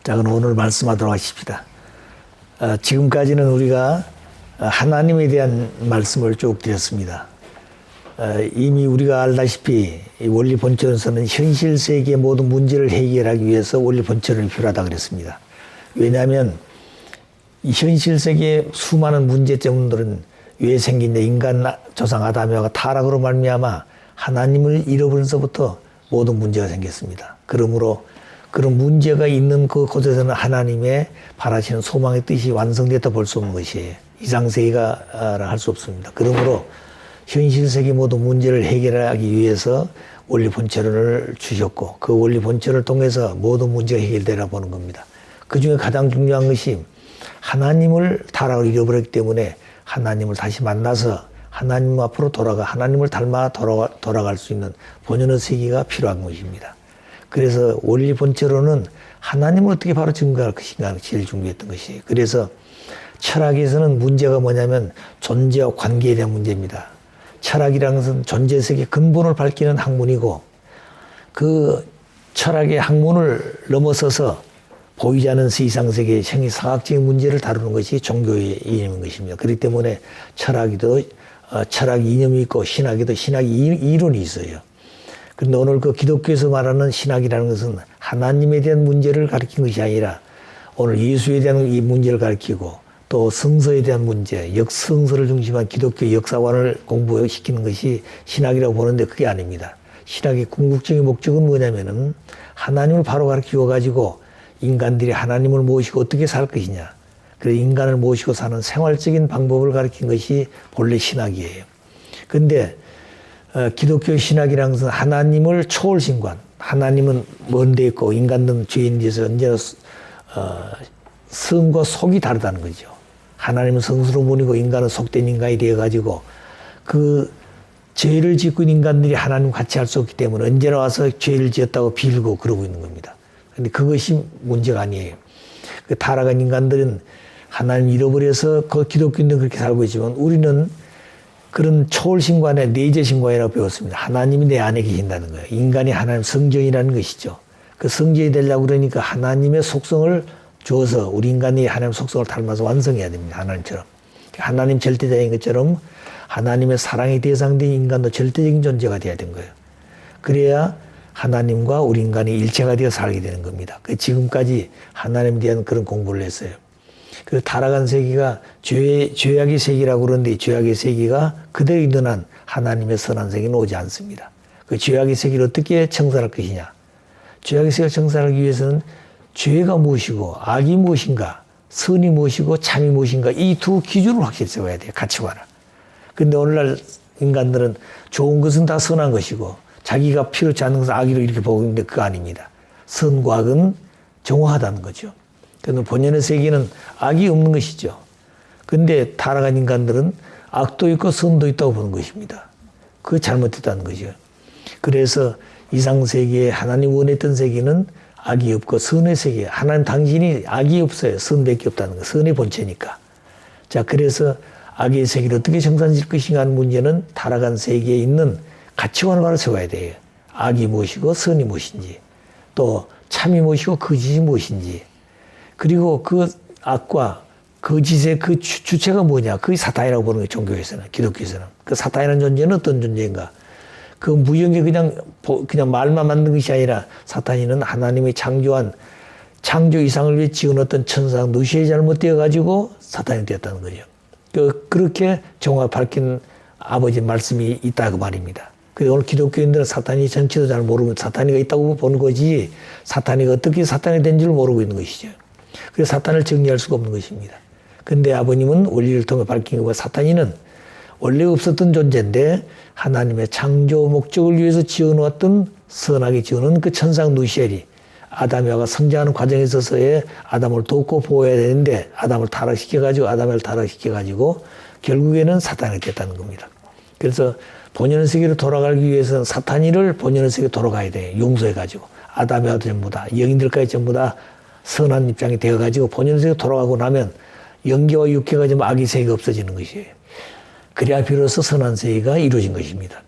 자, 그럼 오늘 말씀하도록 하십시다. 지금까지는 우리가 하나님에 대한 말씀을 쭉 드렸습니다. 이미 우리가 알다시피 이 원리 본천에서는 현실 세계의 모든 문제를 해결하기 위해서 원리 본천이 필요하다 그랬습니다. 왜냐하면 이 현실 세계의 수많은 문제점들은 왜 생긴냐? 인간 조상 아담과 타락으로 말미암아 하나님을 잃어버려서부터 모든 문제가 생겼습니다. 그러므로 그런 문제가 있는 그곳에서는 하나님의 바라시는 소망의 뜻이 완성됐다 볼 수 없는 것이에요. 이상세계가 할 수 없습니다. 그러므로 현실 세계 모든 문제를 해결하기 위해서 원리 본체론을 주셨고 그 원리 본체를 통해서 모든 문제가 해결되라 보는 겁니다. 그 중에 가장 중요한 것이 하나님을 타락을 잃어버렸기 때문에 하나님을 다시 만나서 하나님 앞으로 돌아가 하나님을 닮아 돌아갈 수 있는 본연의 세계가 필요한 것입니다. 그래서 원리 본체로는 하나님을 어떻게 바로 증거할 것인가 제일 중요했던 것이에요. 그래서 철학에서는 문제가 뭐냐면 존재와 관계에 대한 문제입니다. 철학이라는 것은 존재 세계 근본을 밝히는 학문이고 그 철학의 학문을 넘어서서 보이지 않는 이상세계의 생리상학적인 문제를 다루는 것이 종교의 이념인 것입니다. 그렇기 때문에 철학에도 철학 이념이 있고 신학에도 신학 이론이 있어요. 그런데 오늘 그 기독교에서 말하는 신학이라는 것은 하나님에 대한 문제를 가리킨 것이 아니라 오늘 예수에 대한 이 문제를 가리키고 또 성서에 대한 문제, 역성서를 중심한 기독교 역사관을 공부시키는 것이 신학이라고 보는데 그게 아닙니다. 신학의 궁극적인 목적은 뭐냐면은 하나님을 바로 가르쳐 가지고 인간들이 하나님을 모시고 어떻게 살 것이냐. 그래서 인간을 모시고 사는 생활적인 방법을 가르친 것이 본래 신학이에요. 그런데 기독교 신학이라는 것은 하나님을 초월신관, 하나님은 먼데 있고 인간은 죄인에서 언제나 성과 속이 다르다는 거죠. 하나님은 성스러운 분이고 인간은 속된 인간이 되어가지고 그 죄를 짓고 있는 인간들이 하나님 같이 할 수 없기 때문에 언제나 와서 죄를 지었다고 빌고 그러고 있는 겁니다. 그런데 그것이 문제가 아니에요. 그 타락한 인간들은 하나님 잃어버려서 그 기독교인들은 그렇게 살고 있지만 우리는 그런 초월신관의 내재신관이라고 배웠습니다. 하나님이 내 안에 계신다는 거예요. 인간이 하나님 성전이라는 것이죠. 그 성전이 되려고 그러니까 하나님의 속성을 주어서 우리 인간이 하나님 속성을 닮아서 완성해야 됩니다. 하나님처럼. 하나님 절대자인 것처럼 하나님의 사랑의 대상된 인간도 절대적인 존재가 돼야 되는 거예요. 그래야 하나님과 우리 인간이 일체가 되어 살게 되는 겁니다. 지금까지 하나님에 대한 그런 공부를 했어요. 그 타락한 세계가 죄악의 세계라고 그러는데 죄악의 세계가 그대로 있는 한 하나님의 선한 세계는 오지 않습니다. 그 죄악의 세계를 어떻게 청산할 것이냐. 죄악의 세계를 청산하기 위해서는 죄가 무엇이고 악이 무엇인가, 선이 무엇이고 참이 무엇인가 이 두 기준을 확실히 세워야 돼요. 가치관을. 그런데 오늘날 인간들은 좋은 것은 다 선한 것이고 자기가 필요치 않는 것은 악이로 이렇게 보고 있는데 그거 아닙니다. 선과 악은 정화하다는 거죠. 그래서 본연의 세계는 악이 없는 것이죠. 그런데 타락한 인간들은 악도 있고 선도 있다고 보는 것입니다. 그게 잘못됐다는 거죠. 그래서 이상세계에 하나님 원했던 세계는 악이 없고 선의 세계, 하나님 당신이 악이 없어요. 선밖에 없다는 거, 선의 본체니까. 자, 그래서 악의 세계를 어떻게 정산질 것인가 하는 문제는 타락한 세계에 있는 가치관을 바로 세워야 돼요. 악이 무엇이고 선이 무엇인지, 또 참이 무엇이고 거짓이 무엇인지, 그리고 그 악과 거짓의 그 주체가 뭐냐, 그게 사탄이라고 보는 거예요. 종교에서는, 기독교에서는. 그 사탄이라는 존재는 어떤 존재인가? 그 무형의 그냥 말만 만든 것이 아니라 사탄이는 하나님이 창조한 창조 이상을 위해 지은 어떤 천상 누시에 잘못되어 가지고 사탄이 되었다는 거죠. 그렇게 정확히 밝힌 아버지 말씀이 있다 그 말입니다. 그래서 오늘 기독교인들은 사탄이 정체도 잘 모르고 사탄이가 있다고 보는 거지 사탄이가 어떻게 사탄이 된 줄 모르고 있는 것이죠. 그래서 사탄을 정리할 수가 없는 것입니다. 그런데 아버님은 원리를 통해 밝힌 것과 사탄이는 원래 없었던 존재인데 하나님의 창조 목적을 위해서 지어놓았던 선하게 지어놓은 그 천상 누시엘이 아담과 성장하는 과정에 있어서의 아담을 돕고 보호해야 되는데 아담을 타락시켜가지고 결국에는 사탄이 됐다는 겁니다. 그래서 본연의 세계로 돌아가기 위해서는 사탄이를 본연의 세계로 돌아가야 돼요. 용서해가지고 아담과 전부 다 영인들까지 전부 다 선한 입장이 되어가지고 본연의 세계로 돌아가고 나면 영계와 육계가 좀 악의 세계가 없어지는 것이에요. 그래야 비로소 선한 세계가 이루어진 것입니다.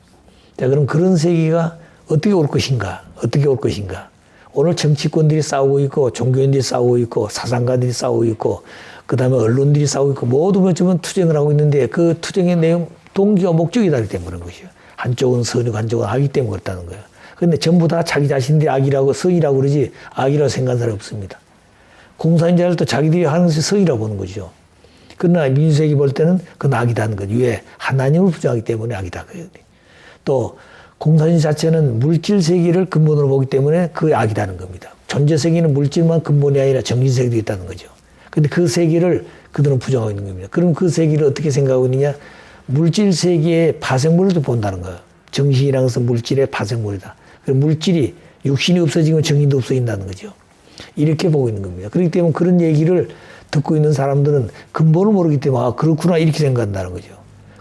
자, 그럼 그런 세계가 어떻게 올 것인가? 어떻게 올 것인가? 오늘 정치권들이 싸우고 있고 종교인들이 싸우고 있고 사상가들이 싸우고 있고 그다음에 언론들이 싸우고 있고 모두 어쩌면 투쟁을 하고 있는데 그 투쟁의 내용 동기와 목적이 다르기 때문에 그런 것이요. 한쪽은 선이고 한쪽은 악이기 때문에 그렇다는 거예요. 그런데 전부 다 자기 자신들이 악이라고 선이라고 그러지 악이라고 생각하는 사람이 없습니다. 공산주의자들도 자기들이 하는 것이 선이라고 보는 거죠. 그러나 민주주의가 볼 때는 그건 악이다는 거죠. 왜? 하나님을 부정하기 때문에 악이다. 또 공산주의 자체는 물질 세계를 근본으로 보기 때문에 그게 악이다는 겁니다. 존재 세계는 물질만 근본이 아니라 정신 세계도 있다는 거죠. 근데 그 세계를 그들은 부정하고 있는 겁니다. 그럼 그 세계를 어떻게 생각하고 있느냐? 물질 세계의 파생물을 본다는 거예요. 정신이라는 것은 물질의 파생물이다. 그럼 물질이 육신이 없어지면 정신도 없어진다는 거죠. 이렇게 보고 있는 겁니다. 그렇기 때문에 그런 얘기를 듣고 있는 사람들은 근본을 모르기 때문에 아 그렇구나 이렇게 생각한다는 거죠.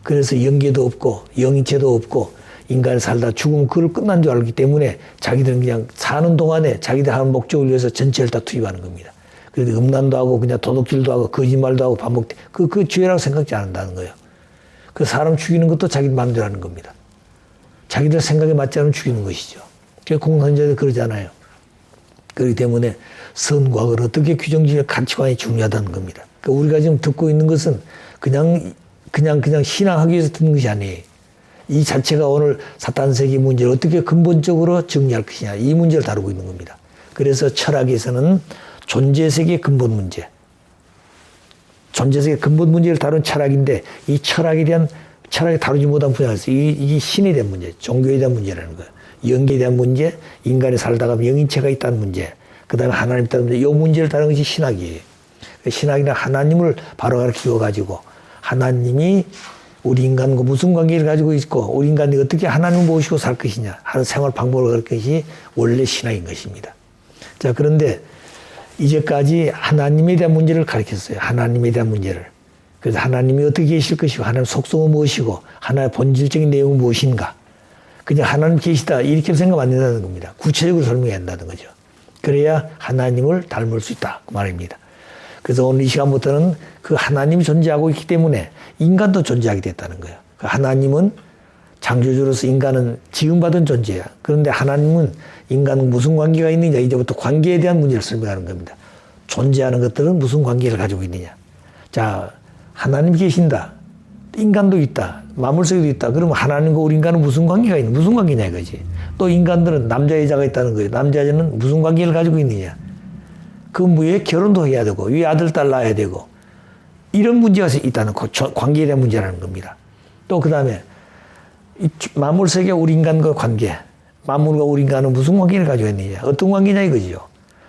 그래서 영계도 없고 영인체도 없고 인간이 살다 죽으면 그걸 끝난 줄 알기 때문에 자기들은 그냥 사는 동안에 자기들 하는 목적을 위해서 전체를 다 투입하는 겁니다. 그래서 음란도 하고 그냥 도둑질도 하고 거짓말도 하고 반복돼. 그 죄라고 생각지 않는다는 거예요. 그 사람 죽이는 것도 자기 마음대로 하는 겁니다. 자기들 생각에 맞지 않으면 죽이는 것이죠. 공산주의자들 그러잖아요. 그렇기 때문에 선과 악을 어떻게 규정지을 가치관이 중요하다는 겁니다. 그러니까 우리가 지금 듣고 있는 것은 그냥 신앙하기 위해서 듣는 것이 아니에요. 이 자체가 오늘 사탄 세계 문제를 어떻게 근본적으로 정리할 것이냐 이 문제를 다루고 있는 겁니다. 그래서 철학에서는 존재 세계의 근본 문제, 존재 세계의 근본 문제를 다룬 철학인데 이 철학에 대한 철학이 다루지 못한 분야가 있어요. 이게 신에 대한 문제, 종교에 대한 문제라는 거예요. 영계에 대한 문제, 인간이 살다가 영인체가 있다는 문제, 그 다음에 하나님 있다는 문제, 이 문제를 다루는 것이 신학이에요. 신학이란 하나님을 바로 가르치고 가지고 하나님이 우리 인간과 무슨 관계를 가지고 있고 우리 인간이 어떻게 하나님을 모시고 살 것이냐 하는 생활 방법을 가르치는 것이 원래 신학인 것입니다. 자, 그런데 이제까지 하나님에 대한 문제를 가르쳤어요. 하나님에 대한 문제를. 그래서 하나님이 어떻게 계실 것이고 하나님의 속성은 무엇이고 하나님의 본질적인 내용은 무엇인가. 그냥 하나님 계시다 이렇게 생각하면 안 된다는 겁니다. 구체적으로 설명해야 한다는 거죠. 그래야 하나님을 닮을 수 있다 그 말입니다. 그래서 오늘 이 시간부터는 그 하나님이 존재하고 있기 때문에 인간도 존재하게 됐다는 거예요. 그 하나님은 창조주로서 인간은 지음받은 존재야. 그런데 하나님은 인간은 무슨 관계가 있느냐 이제부터 관계에 대한 문제를 설명하는 겁니다. 존재하는 것들은 무슨 관계를 가지고 있느냐. 자, 하나님이 계신다. 인간도 있다. 만물세계도 있다. 그러면 하나님과 우리 인간은 무슨 관계가 있냐. 무슨 관계냐 이거지. 또 인간들은 남자 여자가 있다는 거예요. 남자 여자는 무슨 관계를 가지고 있느냐. 그 위에 결혼도 해야 되고 위에 아들 딸 낳아야 되고 이런 문제가 있다는 관계에 대한 문제라는 겁니다. 또 그 다음에 만물세계 우리 인간과 관계, 만물과 우리 인간은 무슨 관계를 가지고 있느냐, 어떤 관계냐 이거지요.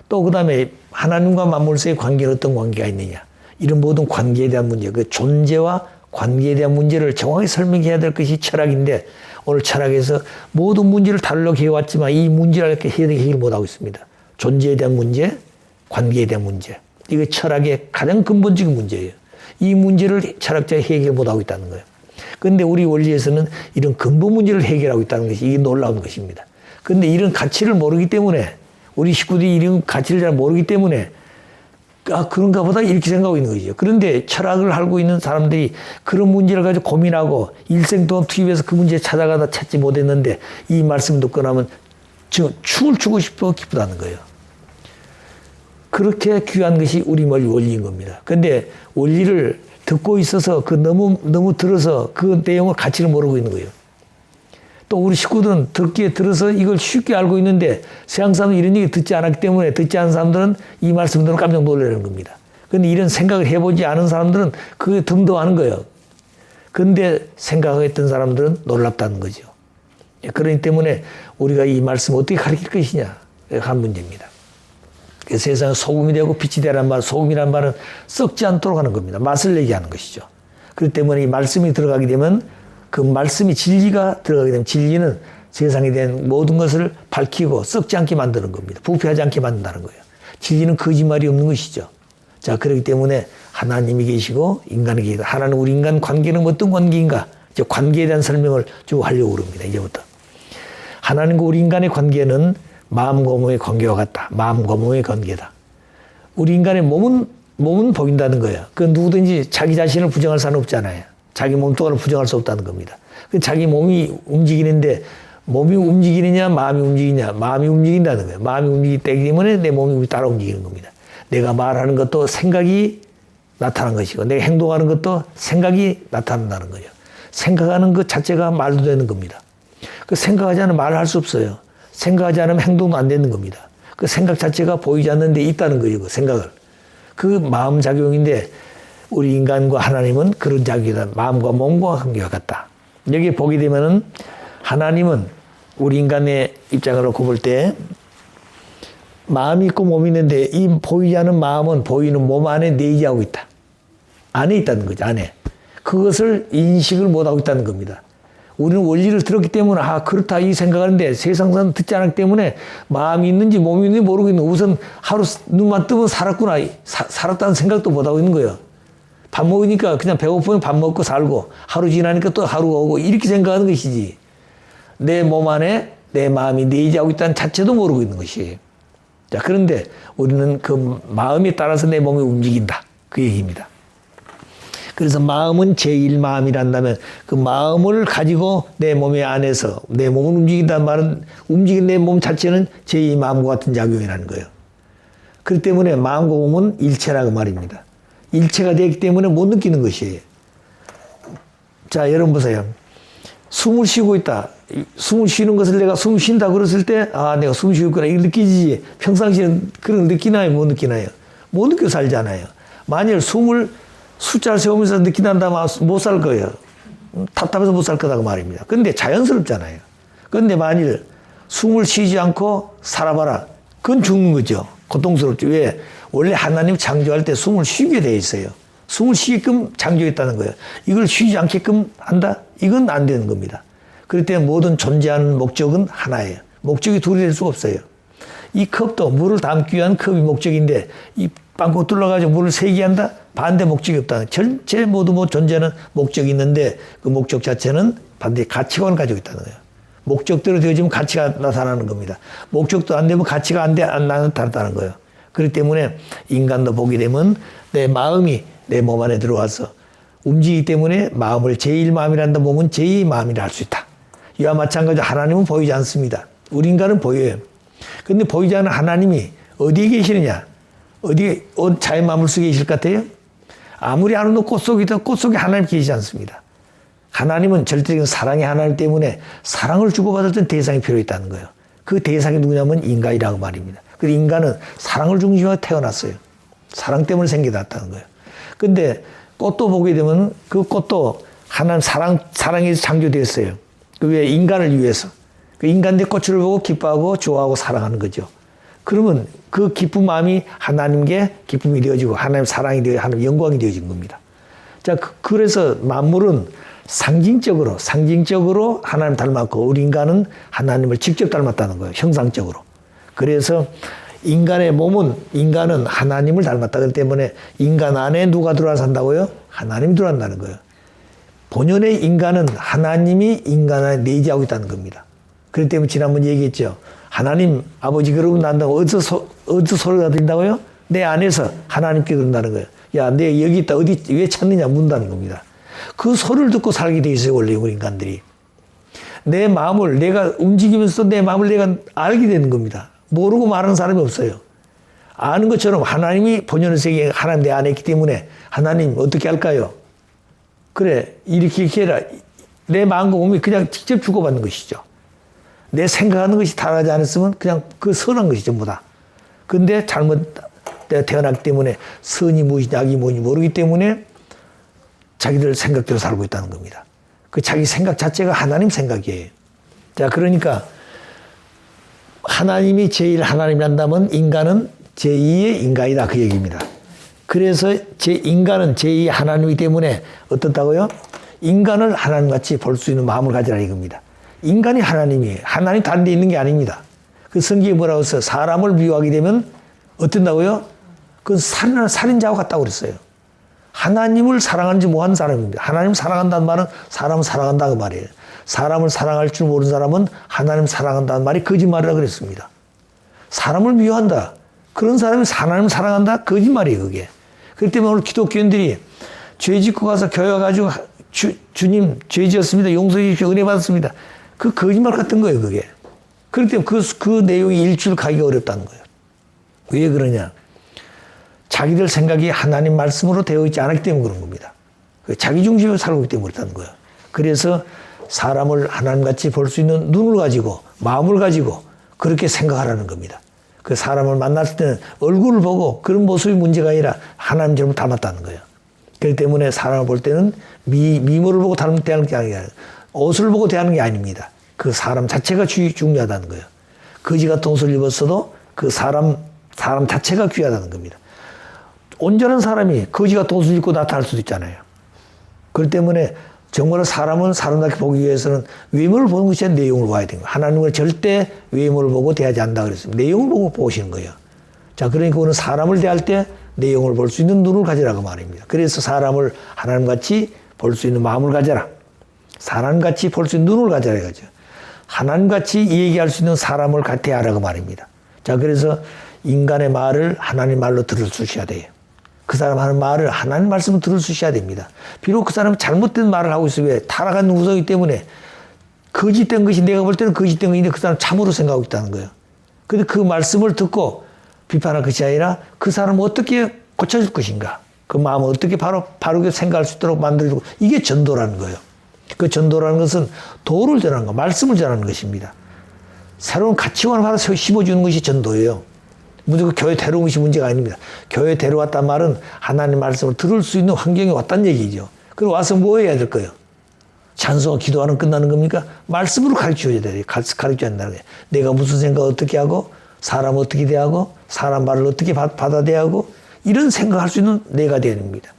또 그 다음에 하나님과 만물세계의 관계는 어떤 관계가 있느냐, 이런 모든 관계에 대한 문제, 그 존재와 관계에 대한 문제를 정확히 설명해야 될 것이 철학인데 오늘 철학에서 모든 문제를 다루려고 해왔지만 이 문제를 이렇게 해결 못하고 있습니다. 존재에 대한 문제, 관계에 대한 문제. 이게 철학의 가장 근본적인 문제예요. 이 문제를 철학자가 해결 못하고 있다는 거예요. 그런데 우리 원리에서는 이런 근본 문제를 해결하고 있다는 것이 이게 놀라운 것입니다. 그런데 이런 가치를 모르기 때문에 우리 식구들이 이런 가치를 잘 모르기 때문에 아 그런가 보다 이렇게 생각하고 있는 거죠. 그런데 철학을 알고 있는 사람들이 그런 문제를 가지고 고민하고 일생 동안 투입해서 그 문제에 찾아가다 찾지 못했는데 이 말씀 듣고 나면 춤을 추고 싶어 기쁘다는 거예요. 그렇게 귀한 것이 우리 원리인 겁니다. 그런데 원리를 듣고 있어서 그 너무 들어서 그 내용을 가치를 모르고 있는 거예요. 또 우리 식구들은 듣기에 들어서 이걸 쉽게 알고 있는데 세상 사람은 이런 얘기 듣지 않았기 때문에 듣지 않은 사람들은 이 말씀 들으면 깜짝 놀라는 겁니다. 그런데 이런 생각을 해보지 않은 사람들은 그게 덤덤하는 거예요. 그런데 생각했던 사람들은 놀랍다는 거죠. 그렇기 때문에 우리가 이 말씀을 어떻게 가르칠 것이냐 한 문제입니다. 세상에 소금이 되고 빛이 되라는 말, 소금이라는 말은 썩지 않도록 하는 겁니다. 맛을 내게 하는 것이죠. 그렇기 때문에 이 말씀이 들어가게 되면 그 말씀이 진리가 들어가게 되면 진리는 세상에 대한 모든 것을 밝히고 썩지 않게 만드는 겁니다. 부패하지 않게 만든다는 거예요. 진리는 거짓말이 없는 것이죠. 자, 그렇기 때문에 하나님이 계시고 인간이 계시고 하나님 우리 인간 관계는 어떤 관계인가? 이제 관계에 대한 설명을 쭉 하려고 그럽니다. 이제부터. 하나님과 우리 인간의 관계는 마음과 몸의 관계와 같다. 마음과 몸의 관계다. 우리 인간의 몸은 보인다는 거예요. 그 누구든지 자기 자신을 부정할 사람은 없잖아요. 자기 몸뚱아리를 부정할 수 없다는 겁니다. 자기 몸이 움직이는데 몸이 움직이느냐, 마음이 움직이냐. 마음이 움직인다는 거예요. 마음이 움직이기 때문에 내 몸이 따라 움직이는 겁니다. 내가 말하는 것도 생각이 나타난 것이고, 내가 행동하는 것도 생각이 나타난다는 거죠. 생각하는 것 자체가 말도 되는 겁니다. 그 생각하지 않으면 말을 할 수 없어요. 생각하지 않으면 행동도 안 되는 겁니다. 그 생각 자체가 보이지 않는 데 있다는 거죠. 그 생각을. 그 마음 작용인데 우리 인간과 하나님은 그런 작용이다. 마음과 몸과 관계가 같다. 여기 보게 되면은 하나님은 우리 인간의 입장으로 볼 때 마음이 있고 몸이 있는데 이 보이지 않는 마음은 보이는 몸 안에 내재하고 있다. 안에 있다는 거죠. 안에. 그것을 인식을 못하고 있다는 겁니다. 우리는 원리를 들었기 때문에 그렇다 이 생각하는데 세상사는 듣지 않았기 때문에 마음이 있는지 몸이 있는지 모르고 있는 거예요. 우선 하루 눈만 뜨면 살았구나. 살았다는 생각도 못하고 있는 거예요. 밥 먹으니까 그냥 배고프면 밥 먹고 살고 하루 지나니까 또 하루가 오고 이렇게 생각하는 것이지 내 몸 안에 내 마음이 내재하고 있다는 자체도 모르고 있는 것이에요. 자, 그런데 우리는 그 마음에 따라서 내 몸이 움직인다. 그 얘기입니다. 그래서 마음은 제1마음이란다면 그 마음을 가지고 내 몸의 안에서 내 몸을 움직인다는 말은 움직인 내 몸 자체는 제2마음과 같은 작용이라는 거예요. 그렇기 때문에 마음과 몸은 일체라고 말입니다. 일체가 되기 때문에 못 느끼는 것이에요. 자, 여러분 보세요. 숨을 쉬고 있다. 숨을 쉬는 것을 내가 숨 쉰다 그랬을 때 내가 숨 쉬고 있구나. 이걸 느끼지. 평상시에는 그런 거 느끼나요? 못 느끼나요? 못 느껴 살잖아요. 만일 숨을 숫자를 세우면서 느낀다면 못 살 거예요. 답답해서 못 살 거다고 말입니다. 그런데 자연스럽잖아요. 그런데 만일 숨을 쉬지 않고 살아봐라. 그건 죽는 거죠. 고통스럽죠. 왜? 원래 하나님 창조할 때 숨을 쉬게 돼 있어요. 숨을 쉬게끔 창조했다는 거예요. 이걸 쉬지 않게끔 한다? 이건 안 되는 겁니다. 그렇기 때문에 모든 존재하는 목적은 하나예요. 목적이 둘이 될 수가 없어요. 이 컵도 물을 담기 위한 컵이 목적인데 이 빵꾸 뚫어가지고 물을 세게 한다? 반대 목적이 없다. 전체 모두 존재하는 목적이 있는데 그 목적 자체는 반드시 가치관을 가지고 있다는 거예요. 목적대로 되어지면 가치가 나타나는 겁니다. 목적도 안 되면 가치가 안 나타난다는 거예요. 그렇기 때문에 인간도 보게 되면 내 마음이 내 몸 안에 들어와서 움직이기 때문에 마음을 제1마음이란다 몸은 제2마음이라 할 수 있다. 이와 마찬가지로 하나님은 보이지 않습니다. 우리 인간은 보여요. 그런데 보이지 않는 하나님이 어디에 계시느냐? 어디에 자연만물 속에 계실 것 같아요? 아무리 아름다운 꽃 속에 하나님 계시지 않습니다. 하나님은 절대적인 사랑의 하나님 때문에 사랑을 주고받았던 대상이 필요했다는 거예요. 그 대상이 누구냐면 인간이라고 말입니다. 그래서 인간은 사랑을 중심으로 태어났어요. 사랑 때문에 생겨났다는 거예요. 근데 꽃도 보게 되면 그 꽃도 하나님 사랑에서 창조되었어요. 그 왜 인간을 위해서. 그 인간들의 꽃을 보고 기뻐하고 좋아하고 사랑하는 거죠. 그러면 그 기쁜 마음이 하나님께 기쁨이 되어지고 하나님 사랑이 되어 하나님 영광이 되어진 겁니다. 자, 그래서 만물은 상징적으로 하나님 닮았고 우리 인간은 하나님을 직접 닮았다는 거예요. 형상적으로. 그래서 인간은 하나님을 닮았다. 그렇기 때문에 인간 안에 누가 들어와 산다고요? 하나님이 들어간다는 거예요. 본연의 인간은 하나님이 인간 안에 내재하고 있다는 겁니다. 그렇기 때문에 지난번 얘기했죠. 하나님 아버지 그러고 난다고 어디서 소리가 들린다고요? 내 안에서 하나님께 그런다는 거예요. 야, 내 여기 있다. 어디 왜 찾느냐 묻는다는 겁니다. 그 소리를 듣고 살게 돼 있어요. 원래 우리 인간들이. 내 마음을 내가 움직이면서 내 마음을 내가 알게 되는 겁니다. 모르고 말하는 사람이 없어요. 아는 것처럼 하나님이 본연의 세계에 하나님 내 안에 있기 때문에 하나님 어떻게 할까요? 그래 이렇게 해라. 내 마음과 몸이 그냥 직접 주고받는 것이죠. 내 생각하는 것이 다르지 않았으면 그냥 그 선한 것이 전부 다. 근데 잘못 태어났기 때문에 선이 무엇이냐 악이 무엇인지 모르기 때문에 자기들 생각대로 살고 있다는 겁니다. 그 자기 생각 자체가 하나님 생각이에요. 자, 그러니까 하나님이 제1 하나님이란다면 인간은 제2의 인간이다. 그 얘기입니다. 그래서 인간은 제2 하나님이기 때문에 어떻다고요? 인간을 하나님같이 볼 수 있는 마음을 가지라 이겁니다. 인간이 하나님이에요. 하나님 다른 데 있는 게 아닙니다. 그 성경에 뭐라고 했어요? 사람을 비유하게 되면 어떤다고요? 그건 살인자와 같다고 그랬어요. 하나님을 사랑하는지 뭐하는 사람입니다. 하나님 사랑한다는 말은 사람을 사랑한다 그 말이에요. 사람을 사랑할 줄 모르는 사람은 하나님 사랑한다는 말이 거짓말이라고 그랬습니다. 사람을 미워한다. 그런 사람이 하나님 사랑한다? 거짓말이에요 그게. 그렇기 때문에 오늘 기독교인들이 죄 짓고 가서 교회 가가지고 주님 죄 지었습니다. 용서해 주십시오. 은혜 받았습니다. 그 거짓말 같은 거예요, 그게. 그렇기 때문에 그 내용이 일주일 가기가 어렵다는 거예요. 왜 그러냐? 자기들 생각이 하나님 말씀으로 되어 있지 않았기 때문에 그런 겁니다. 자기 중심으로 살고 있기 때문에 그렇다는 거예요. 그래서 사람을 하나님같이 볼 수 있는 눈을 가지고 마음을 가지고 그렇게 생각하라는 겁니다. 그 사람을 만났을 때는 얼굴을 보고 그런 모습이 문제가 아니라 하나님처럼 닮았다는 거예요. 그렇기 때문에 사람을 볼 때는 미모를 보고 대하는 게 아니라 옷을 보고 대하는 게 아닙니다. 그 사람 자체가 중요하다는 거예요. 거지 같은 옷을 입었어도 그 사람 자체가 귀하다는 겁니다. 온전한 사람이 거지 같은 옷을 입고 나타날 수도 있잖아요. 그렇기 때문에 정말 사람은 사람답게 보기 위해서는 외모를 보는 것이 아니라 내용을 봐야 됩니다. 하나님은 절대 외모를 보고 대하지 않는다 그랬습니다. 내용을 보고 보시는 거예요. 자, 그러니까 오늘 사람을 대할 때 내용을 볼 수 있는 눈을 가지라고 말입니다. 그래서 사람을 하나님같이 볼 수 있는 마음을 가져라. 사람같이 볼 수 있는 눈을 가져라 이거죠. 하나님같이 얘기할 수 있는 사람을 대하라고 말입니다. 자, 그래서 인간의 말을 하나님 말로 들을 수 있어야 돼요. 그 사람 하는 말을 하나님 말씀을 들을 수 있어야 됩니다. 비록 그 사람은 잘못된 말을 하고 있어요. 왜? 타락한 우성이기 때문에 거짓된 것이 내가 볼 때는 거짓된 것인데 그 사람은 참으로 생각하고 있다는 거예요. 그런데 그 말씀을 듣고 비판할 것이 아니라 그 사람을 어떻게 고쳐줄 것인가. 그 마음을 어떻게 바르게 생각할 수 있도록 만들고 이게 전도라는 거예요. 그 전도라는 것은 도를 전하는 것, 말씀을 전하는 것입니다. 새로운 가치관을 하나 심어주는 것이 전도예요. 무조건 교회 데려온 것이 문제가 아닙니다. 교회 데려왔단 말은 하나님 말씀을 들을 수 있는 환경에 왔다는 얘기죠. 그리고 와서 뭐 해야 될 거예요? 찬송과 기도하는 끝나는 겁니까? 말씀으로 가르쳐줘야 돼요. 가르쳐야 한다는 거예요. 내가 무슨 생각 어떻게 하고 사람 어떻게 대하고 사람 말을 어떻게 받아대하고 이런 생각할 수 있는 내가 되어야 됩니다.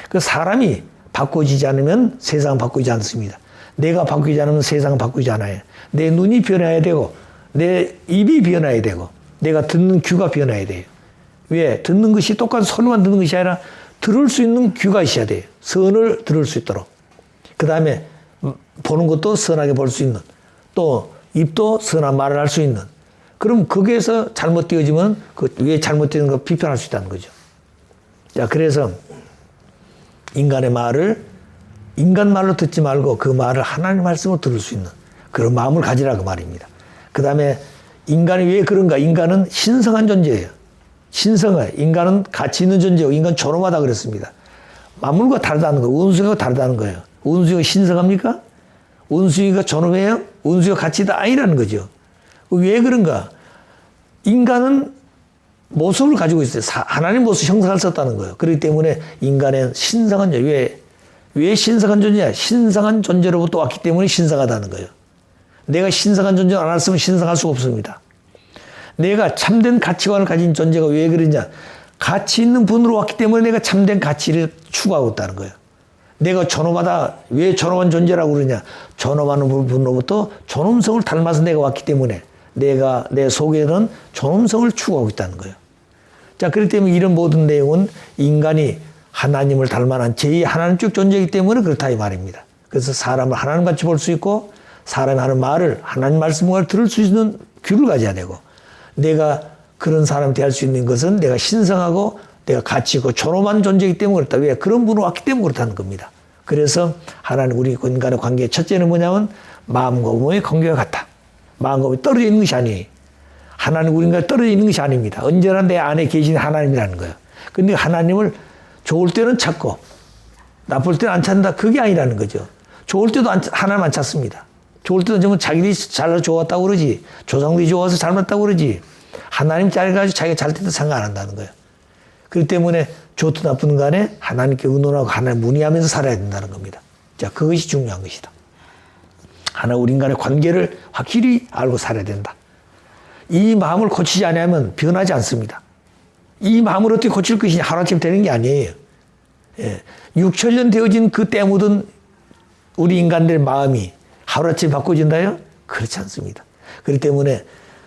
그 사람이 바꿔지지 않으면 세상은 바꾸지 않습니다. 내가 바뀌지 않으면 세상은 바꾸지 않아요. 내 눈이 변해야 되고 내 입이 변해야 되고 내가 듣는 귀가 변해야 돼요. 왜? 듣는 것이 똑같은 소리만 듣는 것이 아니라 들을 수 있는 귀가 있어야 돼요. 선을 들을 수 있도록. 그 다음에 보는 것도 선하게 볼 수 있는, 또 입도 선한 말을 할 수 있는. 그럼 거기에서 잘못되어지면 왜 잘못되는 거 비판할 수 있다는 거죠. 자, 그래서 인간의 말을 인간 말로 듣지 말고 그 말을 하나님 말씀으로 들을 수 있는 그런 마음을 가지라고 말입니다. 그 다음에 인간이 왜 그런가? 인간은 신성한 존재예요. 신성해. 인간은 가치 있는 존재고 인간 존엄하다 그랬습니다. 만물과 다르다는 거예요. 원숭이가 다르다는 거예요. 원숭이가 신성합니까? 원숭이가 존엄해요? 원숭이가 가치 있다? 아니라는 거죠. 왜 그런가? 인간은 모습을 가지고 있어요. 하나님 모습 형상을 썼다는 거예요. 그렇기 때문에 인간은 신성한 존재. 왜 신성한 존재냐? 신성한 존재로부터 왔기 때문에 신성하다는 거예요. 내가 신성한 존재를 안 했으면 신성할 수가 없습니다. 내가 참된 가치관을 가진 존재가 왜 그러냐? 가치 있는 분으로 왔기 때문에 내가 참된 가치를 추구하고 있다는 거예요. 내가 존엄하다. 왜 존엄한 존재라고 그러냐? 존엄한 분으로부터 존엄성을 닮아서 내가 왔기 때문에 내가 내 속에는 존엄성을 추구하고 있다는 거예요. 자, 그렇기 때문에 이런 모든 내용은 인간이 하나님을 닮아난 제2 하나님적 존재이기 때문에 그렇다 이 말입니다. 그래서 사람을 하나님같이 볼 수 있고 사람이 하는 말을 하나님 말씀을 들을 수 있는 귀를 가져야 되고 내가 그런 사람을 대할 수 있는 것은 내가 신성하고 내가 가치 있고 존엄한 존재이기 때문에 그렇다. 왜? 그런 분으로 왔기 때문에 그렇다는 겁니다. 그래서 하나님 우리 인간의 관계의 첫째는 뭐냐면 마음과 몸의 관계가 같다. 마음과 몸이 떨어져 있는 것이 아니에요. 하나님 우리 인간이 떨어져 있는 것이 아닙니다. 언제나 내 안에 계신 하나님이라는 거예요. 근데 하나님을 좋을 때는 찾고 나쁠 때는 안 찾는다. 그게 아니라는 거죠. 좋을 때도 하나님 안 찾습니다. 좋을 때도 정말 자기들이 잘 좋았다고 그러지. 조상들이 좋아서 잘못했다고 그러지. 하나님 잘해가지고 자기가 잘 때도 생각 안 한다는 거예요. 그렇기 때문에 좋든 나쁜 간에 하나님께 의논하고 하나님 문의하면서 살아야 된다는 겁니다. 자, 그것이 중요한 것이다. 하나님 우리 인간의 관계를 확실히 알고 살아야 된다. 이 마음을 고치지 않으면 변하지 않습니다. 이 마음을 어떻게 고칠 것이냐 하루아침에 되는 게 아니에요. 예. 6천년 되어진 그 때 묻은 우리 인간들의 마음이 하루아침에 바꿔진다요? 그렇지 않습니다. 그렇기 때문에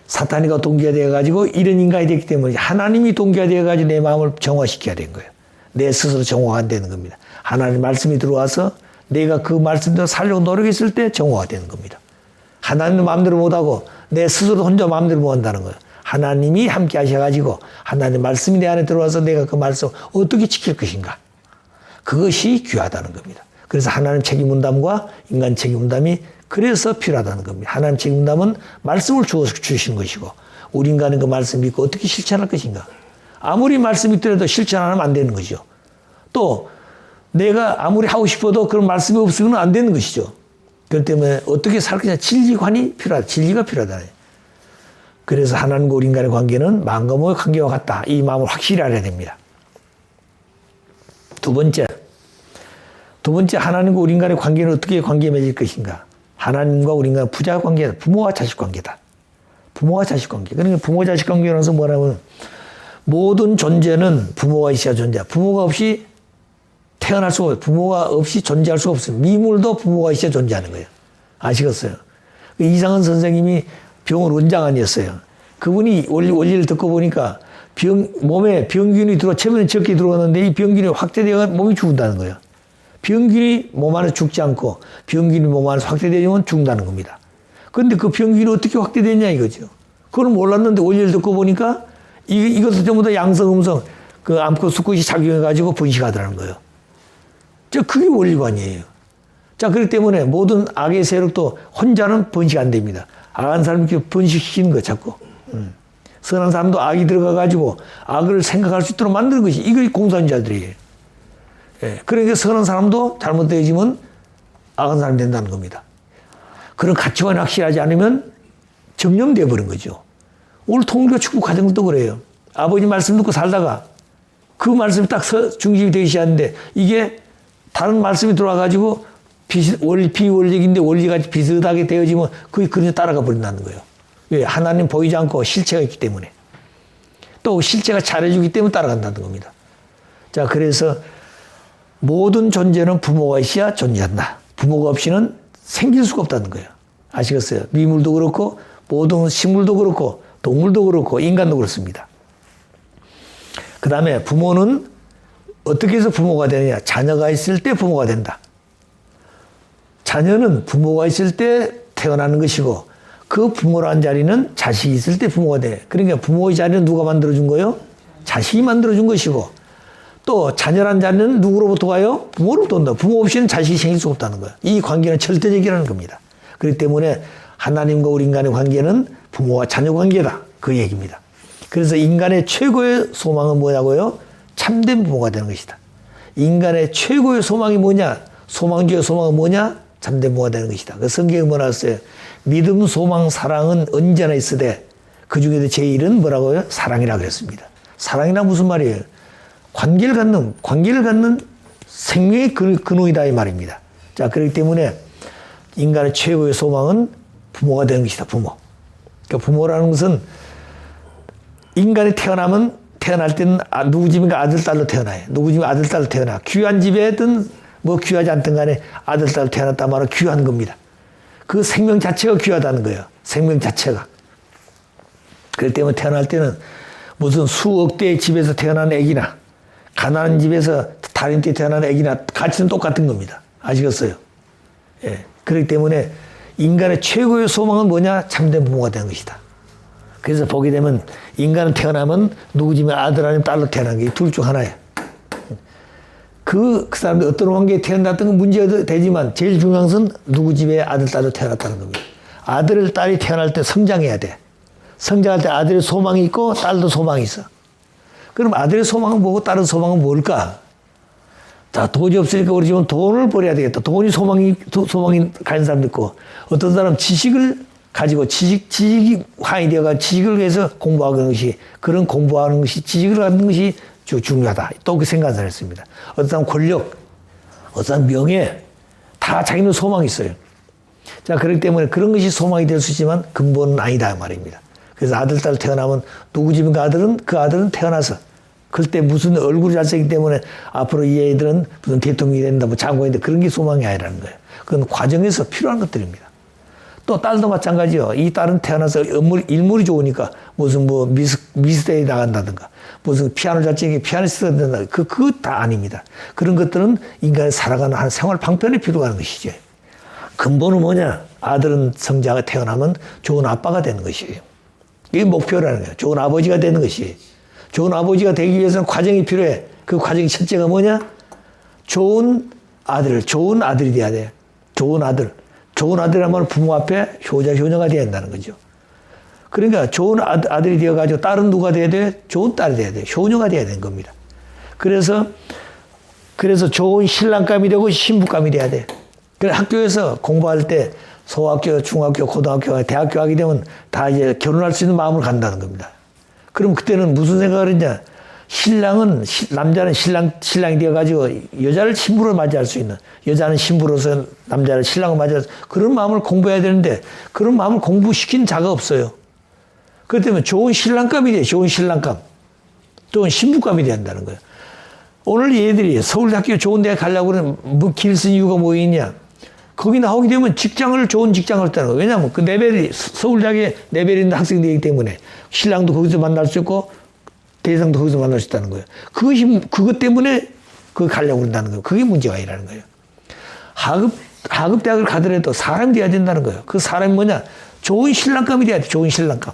사탄이가 동기화되어 가지고 이런 인간이 됐기 때문에 하나님이 동기화되어 가지고 내 마음을 정화시켜야 되는 거예요. 내 스스로 정화가 안 되는 겁니다. 하나님 말씀이 들어와서 내가 그 말씀대로 살려고 노력했을 때 정화가 되는 겁니다. 하나님 마음대로 못하고 내 스스로 혼자 마음대로 못한다는 거예요. 하나님이 함께 하셔가지고 하나님 말씀이 내 안에 들어와서 내가 그 말씀 어떻게 지킬 것인가. 그것이 귀하다는 겁니다. 그래서 하나님 책임 분담과 인간 책임 분담이 그래서 필요하다는 겁니다. 하나님 책임 분담은 말씀을 주시는 것이고 우리 인간은 그 말씀 믿고 어떻게 실천할 것인가. 아무리 말씀이 있더라도 실천 안 하면 안 되는 것이죠. 또 내가 아무리 하고 싶어도 그런 말씀이 없으면 안 되는 것이죠. 그렇기 때문에 어떻게 살 것이냐. 진리관이 필요하다. 진리가 필요하다. 그래서 하나님과 우리 인간의 관계는 마음과 몸의 관계와 같다. 이 마음을 확실히 알아야 됩니다. 두 번째, 하나님과 우리 인간의 관계는 어떻게 관계에 맺을 것인가. 하나님과 우리 인간은 부자 관계다. 부모와 자식 관계다. 부모와 자식 관계. 그러니까 부모 자식 관계라서 뭐라면 모든 존재는 부모가 있어야 존재야. 부모가 없이 태어날 수가 없어요. 부모가 없이 존재할 수가 없어요. 미물도 부모가 있어야 존재하는 거예요. 아시겠어요? 이상은 선생님이 병원 원장아니었어요. 그분이 원리를 듣고 보니까 몸에 병균이 체면에 적게 들어왔는데 이 병균이 확대되어 몸이 죽는다는 거예요. 병균이 몸 안에 죽지 않고 병균이 몸 안에서 확대되면 죽는다는 겁니다. 그런데 그 병균이 어떻게 확대되냐 이거죠. 그걸 몰랐는데 원리를 듣고 보니까 이것도 전부 다 양성, 음성, 그 암컷, 수컷이 작용해가지고 번식하더라는 거예요. 그게 원리관이에요. 자, 그렇기 때문에 모든 악의 세력도 혼자는 번식 안 됩니다. 악한 사람이 번식시키는 거 자꾸. 선한 사람도 악이 들어가가지고 악을 생각할 수 있도록 만드는 것이 이게 공산자들이에요. 예. 그러니까 선한 사람도 잘못되어지면 악한 사람이 된다는 겁니다. 그런 가치관이 확실하지 않으면 정념되어 버린 거죠. 오늘 통일교 축구 과정도 그래요. 아버지 말씀 듣고 살다가 그 말씀이 딱 중심이 되기 시작하는데 이게 다른 말씀이 들어와가지고 비원리적인데 원리같이 비슷하게 되어지면 그게 그냥 따라가 버린다는 거예요. 왜? 하나님 보이지 않고 실체가 있기 때문에. 또 실체가 잘해주기 때문에 따라간다는 겁니다. 자, 그래서 모든 존재는 부모가 있어야 존재한다. 부모가 없이는 생길 수가 없다는 거예요. 아시겠어요? 미물도 그렇고 모든 식물도 그렇고 동물도 그렇고 인간도 그렇습니다. 그 다음에 부모는 어떻게 해서 부모가 되느냐. 자녀가 있을 때 부모가 된다. 자녀는 부모가 있을 때 태어나는 것이고 그 부모라는 자리는 자식이 있을 때 부모가 돼. 그러니까 부모의 자리는 누가 만들어준 거예요? 자식이 만들어준 것이고 또 자녀란 자리는 누구로부터 와요? 부모로부터 온다. 부모 없이는 자식이 생길 수 없다는 거예요. 이 관계는 절대적이라는 겁니다. 그렇기 때문에 하나님과 우리 인간의 관계는 부모와 자녀 관계다. 그 얘기입니다. 그래서 인간의 최고의 소망은 뭐냐고요? 참된 부모가 되는 것이다. 인간의 최고의 소망이 뭐냐? 소망 중의 소망은 뭐냐? 참된 부모가 되는 것이다. 그 성경에 뭐라 했어요? 믿음, 소망, 사랑은 언제나 있으되 그 중에도 제일은 뭐라고요? 사랑이라고 그랬습니다. 사랑이란 무슨 말이에요? 관계를 갖는 생명의 근원이다 이 말입니다. 자, 그렇기 때문에 인간의 최고의 소망은 부모가 되는 것이다. 부모. 그러니까 부모라는 것은 인간이 태어날 때는 누구 집인가 아들, 딸로 태어나요. 누구 집에 아들, 딸로 태어나. 귀한 집에든 뭐 귀하지 않든 간에 아들, 딸로 태어났단 말은 귀한 겁니다. 그 생명 자체가 귀하다는 거예요. 생명 자체가. 그렇기 때문에 태어날 때는 무슨 수억 대의 집에서 태어난 애기나 가난한 집에서 달인 때 태어난 애기나 가치는 똑같은 겁니다. 아시겠어요? 예. 그렇기 때문에 인간의 최고의 소망은 뭐냐? 참된 부모가 되는 것이다. 그래서 보게 되면 인간은 태어나면 누구 집에 아들 아니면 딸로 태어난 게 둘 중 하나예요. 그 사람들 어떤 관계에 태어났던 건 문제가 되지만 제일 중요한 것은 누구 집에 아들, 딸로 태어났다는 겁니다. 아들, 딸이 태어날 때 성장해야 돼. 성장할 때 아들의 소망이 있고 딸도 소망이 있어. 그럼 아들의 소망은 뭐고 딸의 소망은 뭘까? 자, 돈이 없으니까 우리 집은 돈을 벌어야 되겠다. 돈이 소망이 가진 사람도 있고 어떤 사람은 지식을 가지고 지식이 환이 되어가 지식을 위해서 공부하는 것이 그런 공부하는 것이 지식을 갖는 것이 중요하다. 또 그 생각을 했습니다. 어떤 사람 권력, 어떤 사람 명예 다 자기는 소망이 있어요. 자, 그렇기 때문에 그런 것이 소망이 될 수 있지만 근본은 아니다 말입니다. 그래서 아들, 딸 태어나면 누구 집인가 그 아들은 태어나서 그때 무슨 얼굴이 잘생기기 때문에 앞으로 이 애들은 무슨 대통령이 된다, 뭐 장관이 된다 그런 게 소망이 아니라는 거예요. 그건 과정에서 필요한 것들입니다. 또 딸도 마찬가지요. 이 딸은 태어나서 일물이 좋으니까 무슨 뭐 미스대에 나간다든가 무슨 피아노 잘 치는 피아니스트가 된다. 그거 다 아닙니다. 그런 것들은 인간이 살아가는 한 생활 방편에 필요한 것이죠. 근본은 뭐냐? 아들은 성자가 태어나면 좋은 아빠가 되는 것이에요. 이게 목표라는 거예요. 좋은 아버지가 되는 것이. 좋은 아버지가 되기 위해서는 과정이 필요해. 그 과정의 첫째가 뭐냐? 좋은 좋은 아들이 돼야 돼. 좋은 아들. 좋은 아들이라면 부모 앞에 효자, 효녀가 돼야 된다는 거죠. 그러니까 좋은 아들이 되어가지고 딸은 누가 돼야 돼? 좋은 딸이 돼야 돼. 효녀가 돼야 되는 겁니다. 그래서 좋은 신랑감이 되고 신부감이 돼야 돼. 그래서 학교에서 공부할 때 소학교, 중학교, 고등학교, 대학교 하게 되면 다 이제 결혼할 수 있는 마음으로 간다는 겁니다. 그럼 그때는 무슨 생각을 했냐? 남자는 신랑이 되어가지고 여자를 신부로 맞이할 수 있는, 여자는 신부로서 남자를 신랑으로 맞이할 수 있는 그런 마음을 공부해야 되는데 그런 마음을 공부시킨 자가 없어요. 그렇기 때문에 좋은 신랑감이 돼, 좋은 신랑감. 좋은 신부감이 된다는 거예요. 오늘 얘들이 서울대학교 좋은 데 가려고 그러면 길 쓴 이유가 뭐 있냐? 거기 나오게 되면 좋은 직장을 했다는 거예요. 왜냐하면 그 레벨이, 서울대학에 레벨이 있는 학생들이기 때문에 신랑도 거기서 만날 수 있고 대상도 거기서 만날 수 있다는 거예요. 그것 때문에 가려고 그런다는 거예요. 그게 문제가 아니라는 거예요. 하급 대학을 가더라도 사람이 돼야 된다는 거예요. 그 사람이 뭐냐? 좋은 신랑감이 돼야 돼. 좋은 신랑감.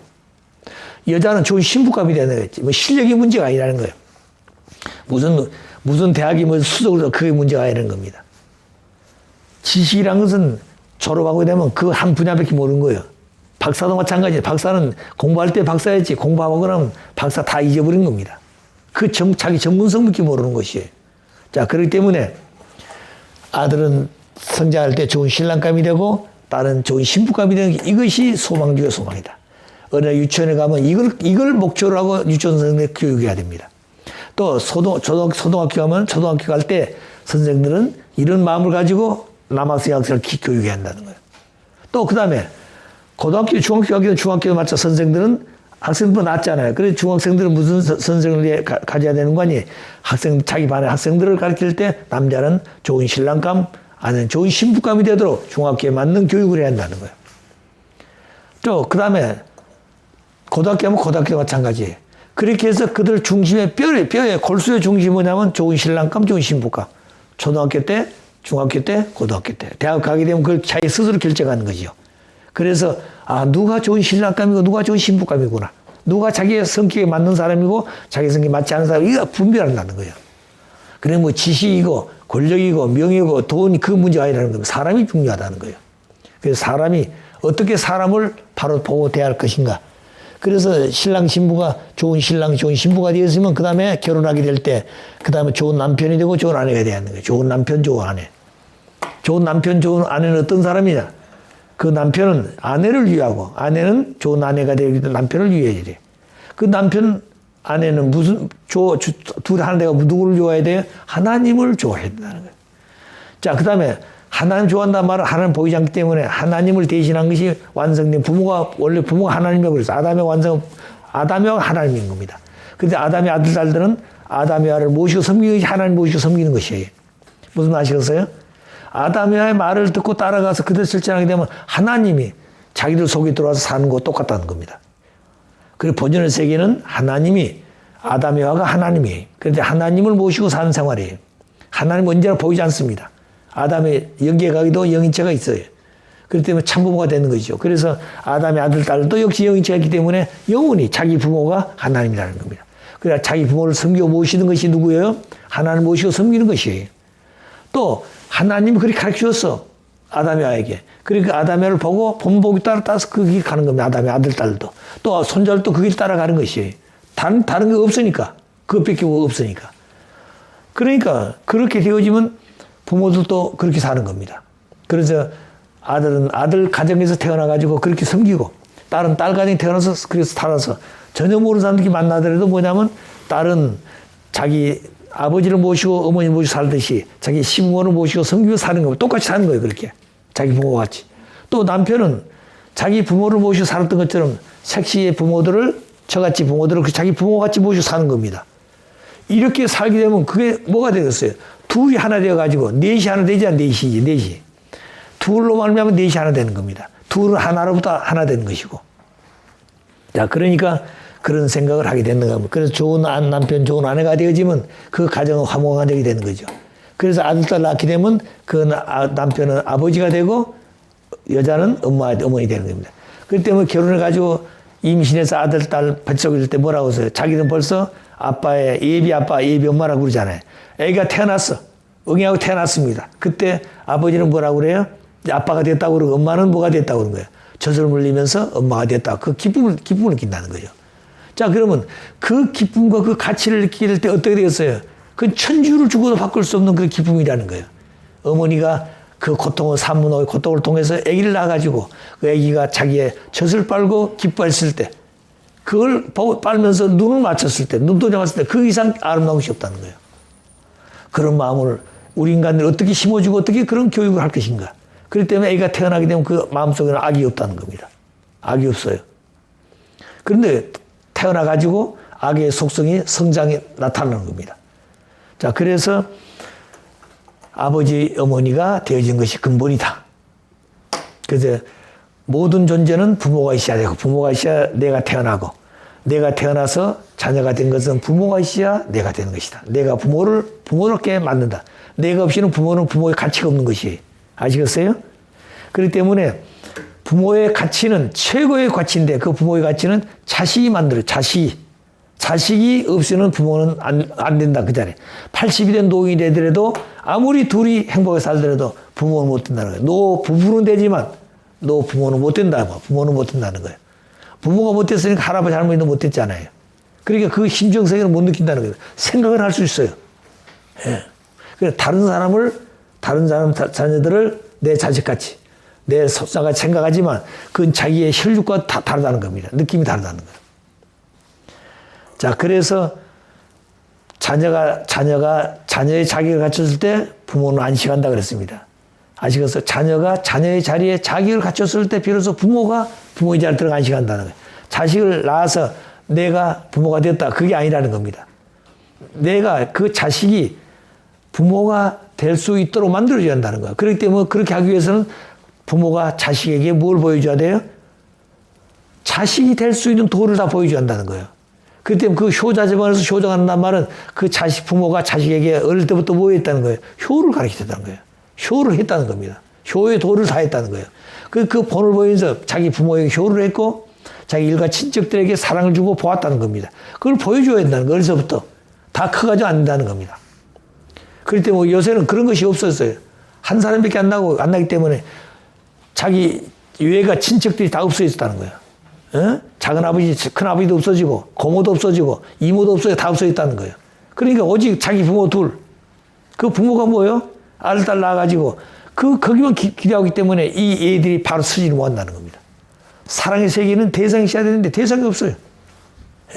여자는 좋은 신부감이 돼야 되겠지. 뭐 실력이 문제가 아니라는 거예요. 무슨 대학이 뭐 수석으로 그게 문제가 아니라는 겁니다. 지식이란 것은 졸업하고 되면 그 한 분야밖에 모르는 거예요. 박사도 마찬가지예요. 박사는 공부할 때 박사였지 공부하고 그러면 박사 다 잊어버린 겁니다. 자기 전문성밖에 모르는 것이에요. 자, 그렇기 때문에 아들은 성장할 때 좋은 신랑감이 되고 딸은 좋은 신부감이 되는 게 이것이 소망 중의 소망이다. 어느 유치원에 가면 이걸 목표로 하고 유치원 선생님들 교육해야 됩니다. 또 초등학교 가면 초등학교 갈 때 선생들은 이런 마음을 가지고 남학생 학생을 교육해야 한다는 거예요. 또 그 다음에 고등학교, 중학교 가기는 중학교에 맞춰 선생들은 학생도 낮잖아요. 그래서 중학생들은 무슨 선생을 가져야 되는 거 아니? 자기 반의 학생들을 가르칠 때 남자는 좋은 신랑감, 아내는 좋은 신부감이 되도록 중학교에 맞는 교육을 해야 한다는 거예요. 또 그 다음에 고등학교 하면 고등학교 마찬가지예요. 그렇게 해서 그들 중심의 뼈에 골수의 중심이 뭐냐면 좋은 신랑감, 좋은 신부감. 초등학교 때, 중학교 때, 고등학교 때. 대학 가게 되면 그걸 자기 스스로 결정하는 거죠. 그래서 누가 좋은 신랑감이고 누가 좋은 신부감이구나. 누가 자기의 성격에 맞는 사람이고 자기 성격에 맞지 않는 사람이 이거 분별한다는 거예요. 그래 뭐 지식이고 권력이고 명예고 돈이 그 문제가 아니라는 겁니다. 사람이 중요하다는 거예요. 그래서 사람이 어떻게 사람을 바로 보고 대할 것인가. 그래서 신랑 신부가 좋은 신랑 좋은 신부가 되었으면 그 다음에 결혼하게 될 때 그 다음에 좋은 남편이 되고 좋은 아내가 돼야 하는 거예요. 좋은 남편 좋은 아내. 좋은 남편 좋은 아내는 어떤 사람이냐. 그 남편은 아내를 위하고 아내는 좋은 아내가 되기 위해 남편을 위해야 돼. 그 남편 아내는 둘 하나가 누구를 좋아해야 돼요? 하나님을 좋아해야 된다는 거예요. 자, 그 다음에 하나님 좋아한다는 말은 하나님 보이지 않기 때문에 하나님을 대신한 것이 완성된 원래 부모가 하나님이라고 그랬어요. 아담이와 하나님인 겁니다. 근데 아담의 아들, 딸들은 아담의 모시고 섬기는 것이 하나님 모시고 섬기는 것이에요. 무슨 말 아시겠어요? 아담의 말을 듣고 따라가서 그대로 실천하게 되면 하나님이 자기들 속에 들어와서 사는 거 똑같다는 겁니다. 그리고 본연의 세계는 하나님이 아담의화가 하나님이에요. 그런데 하나님을 모시고 사는 생활이에요. 하나님은 언제나 보이지 않습니다. 아담의 영계 가기도 영인체가 있어요. 그렇기 때문에 참부모가 되는 것이죠. 그래서 아담의 아들, 딸도 역시 영인체가 있기 때문에 영원히 자기 부모가 하나님이라는 겁니다. 그래서 자기 부모를 섬기고 모시는 것이 누구예요? 하나님을 모시고 섬기는 것이에요. 또 하나님이 그렇게 가르쳐줬어. 아담의아에게. 그러니까 아담의아를 보고 본보기 따라서 그 길 가는 겁니다. 아담의 아들, 딸도. 또 손자도 그 길 따라가는 것이에요. 다른 게 없으니까. 그것밖에 없으니까. 그러니까 그렇게 되어지면 부모들도 그렇게 사는 겁니다. 그래서 아들은 아들 가정에서 태어나가지고 그렇게 섬기고 딸은 딸 가정에 태어나서 그래서 살아서 전혀 모르는 사람들이 만나더라도 뭐냐면 딸은 자기 아버지를 모시고 어머니를 모시고 살듯이 자기 시부모를 모시고 섬기고 사는 거예요. 똑같이 사는 거예요. 그렇게. 자기 부모와 같이. 또 남편은 자기 부모를 모시고 살았던 것처럼 색시의 부모들을 저같이 부모들을 자기 부모같이 모시고 사는 겁니다. 이렇게 살게 되면 그게 뭐가 되겠어요? 둘이 하나 되어가지고 넷이 하나 되지 않아? 넷이지. 넷이. 둘로 말미암아 넷이 하나 되는 겁니다. 둘은 하나로부터 하나 되는 것이고. 자, 그러니까 그런 생각을 하게 되는 겁니다. 그래서 좋은 남편, 좋은 아내가 되어지면 그 가정은 화목한 적이 되는 거죠. 그래서 아들, 딸 낳게 되면 그 남편은 아버지가 되고 여자는 어머니 되는 겁니다. 그렇기 때문에 결혼을 가지고 임신해서 아들, 딸 뱃속일 때 뭐라고 했어요? 자기는 벌써 예비 아빠, 예비 엄마라고 그러잖아요. 애가 태어났어. 응애하고 태어났습니다. 그때 아버지는 뭐라고 그래요? 아빠가 됐다고 그러고 엄마는 뭐가 됐다고 그러는 거예요. 젖을 물리면서 엄마가 됐다. 그 기쁨을 느낀다는 거죠. 자, 그러면 그 기쁨과 그 가치를 느낄 때 어떻게 되겠어요? 그건 천주를 주고도 바꿀 수 없는 그런 기쁨이라는 거예요. 어머니가 그 고통을 산문호의 고통을 통해서 아기를 낳아가지고 그 아기가 자기의 젖을 빨고 기뻐했을 때 그걸 빨면서 눈을 맞췄을 때 눈도 잡았을 때 그 이상 아름다운 것이 없다는 거예요. 그런 마음을 우리 인간들이 어떻게 심어주고 어떻게 그런 교육을 할 것인가. 그렇기 때문에 아기가 태어나게 되면 그 마음속에는 악이 없다는 겁니다. 악이 없어요. 그런데 태어나가지고 악의 속성이 성장에 나타나는 겁니다. 자, 그래서 아버지, 어머니가 되어진 것이 근본이다. 그래서 모든 존재는 부모가 있어야 되고 부모가 있어야 내가 태어나고 내가 태어나서 자녀가 된 것은 부모가 있어야 내가 되는 것이다. 내가 부모롭게 만든다. 내가 없이는 부모는 부모의 가치가 없는 것이. 아시겠어요? 그렇기 때문에 부모의 가치는 최고의 가치인데 그 부모의 가치는 자식이 만들어요. 자식이 없이는 부모는 안 된다. 그 자리에. 80이 된 노인이 되더라도 아무리 둘이 행복하게 살더라도 부모는 못 된다는 거예요. 너 부부는 되지만 너 부모는 못 된다. 부모는 못 된다는 거예요. 부모가 못 됐으니까 할아버지 할머니도 못 됐잖아요. 그러니까 그 심정세계를 못 느낀다는 거예요. 생각을 할 수 있어요. 예. 그래서 다른 사람 자녀들을 내 자식같이, 내 속사같이 생각하지만 그건 자기의 혈육과 다르다는 겁니다. 느낌이 다르다는 거예요. 자, 그래서 자녀의 자격을 갖췄을 때 부모는 안식한다 그랬습니다. 아시겠어요? 자녀가 자녀의 자리에 자격을 갖췄을 때 비로소 부모가 부모의 자리에 들어가 안식한다는 거예요. 자식을 낳아서 내가 부모가 됐다. 그게 아니라는 겁니다. 내가 그 자식이 부모가 될 수 있도록 만들어줘야 한다는 거예요. 그렇기 때문에 그렇게 하기 위해서는 부모가 자식에게 뭘 보여줘야 돼요? 자식이 될 수 있는 도를 다 보여줘야 한다는 거예요. 그렇기 때문에 그 효자 집안에서 효자가 한다는 말은 그 부모가 자식에게 어릴 때부터 뭐 했다는 거예요? 효를 가르쳤다는 거예요. 효를 했다는 겁니다. 효의 도를 다 했다는 거예요. 그 본을 보이면서 자기 부모에게 효를 했고 자기 일가 친척들에게 사랑을 주고 보았다는 겁니다. 그걸 보여줘야 된다는 거예요. 어려서부터. 다 커가지고 안 된다는 겁니다. 그렇기 때문에 요새는 그런 것이 없었어요. 한 사람밖에 안 나기 때문에 자기 외가 친척들이 다 없어졌다는 거예요. 어? 작은 아버지, 큰 아버지도 없어지고 고모도 없어지고 이모도 없어지고 다 없어졌다는 거예요. 그러니까 오직 자기 부모 둘. 그 부모가 뭐예요? 아들딸 낳아가지고 거기만 기대하기 때문에 이 애들이 바로 서지를 못한다는 겁니다. 사랑의 세계는 대상이 있어야 되는데 대상이 없어요.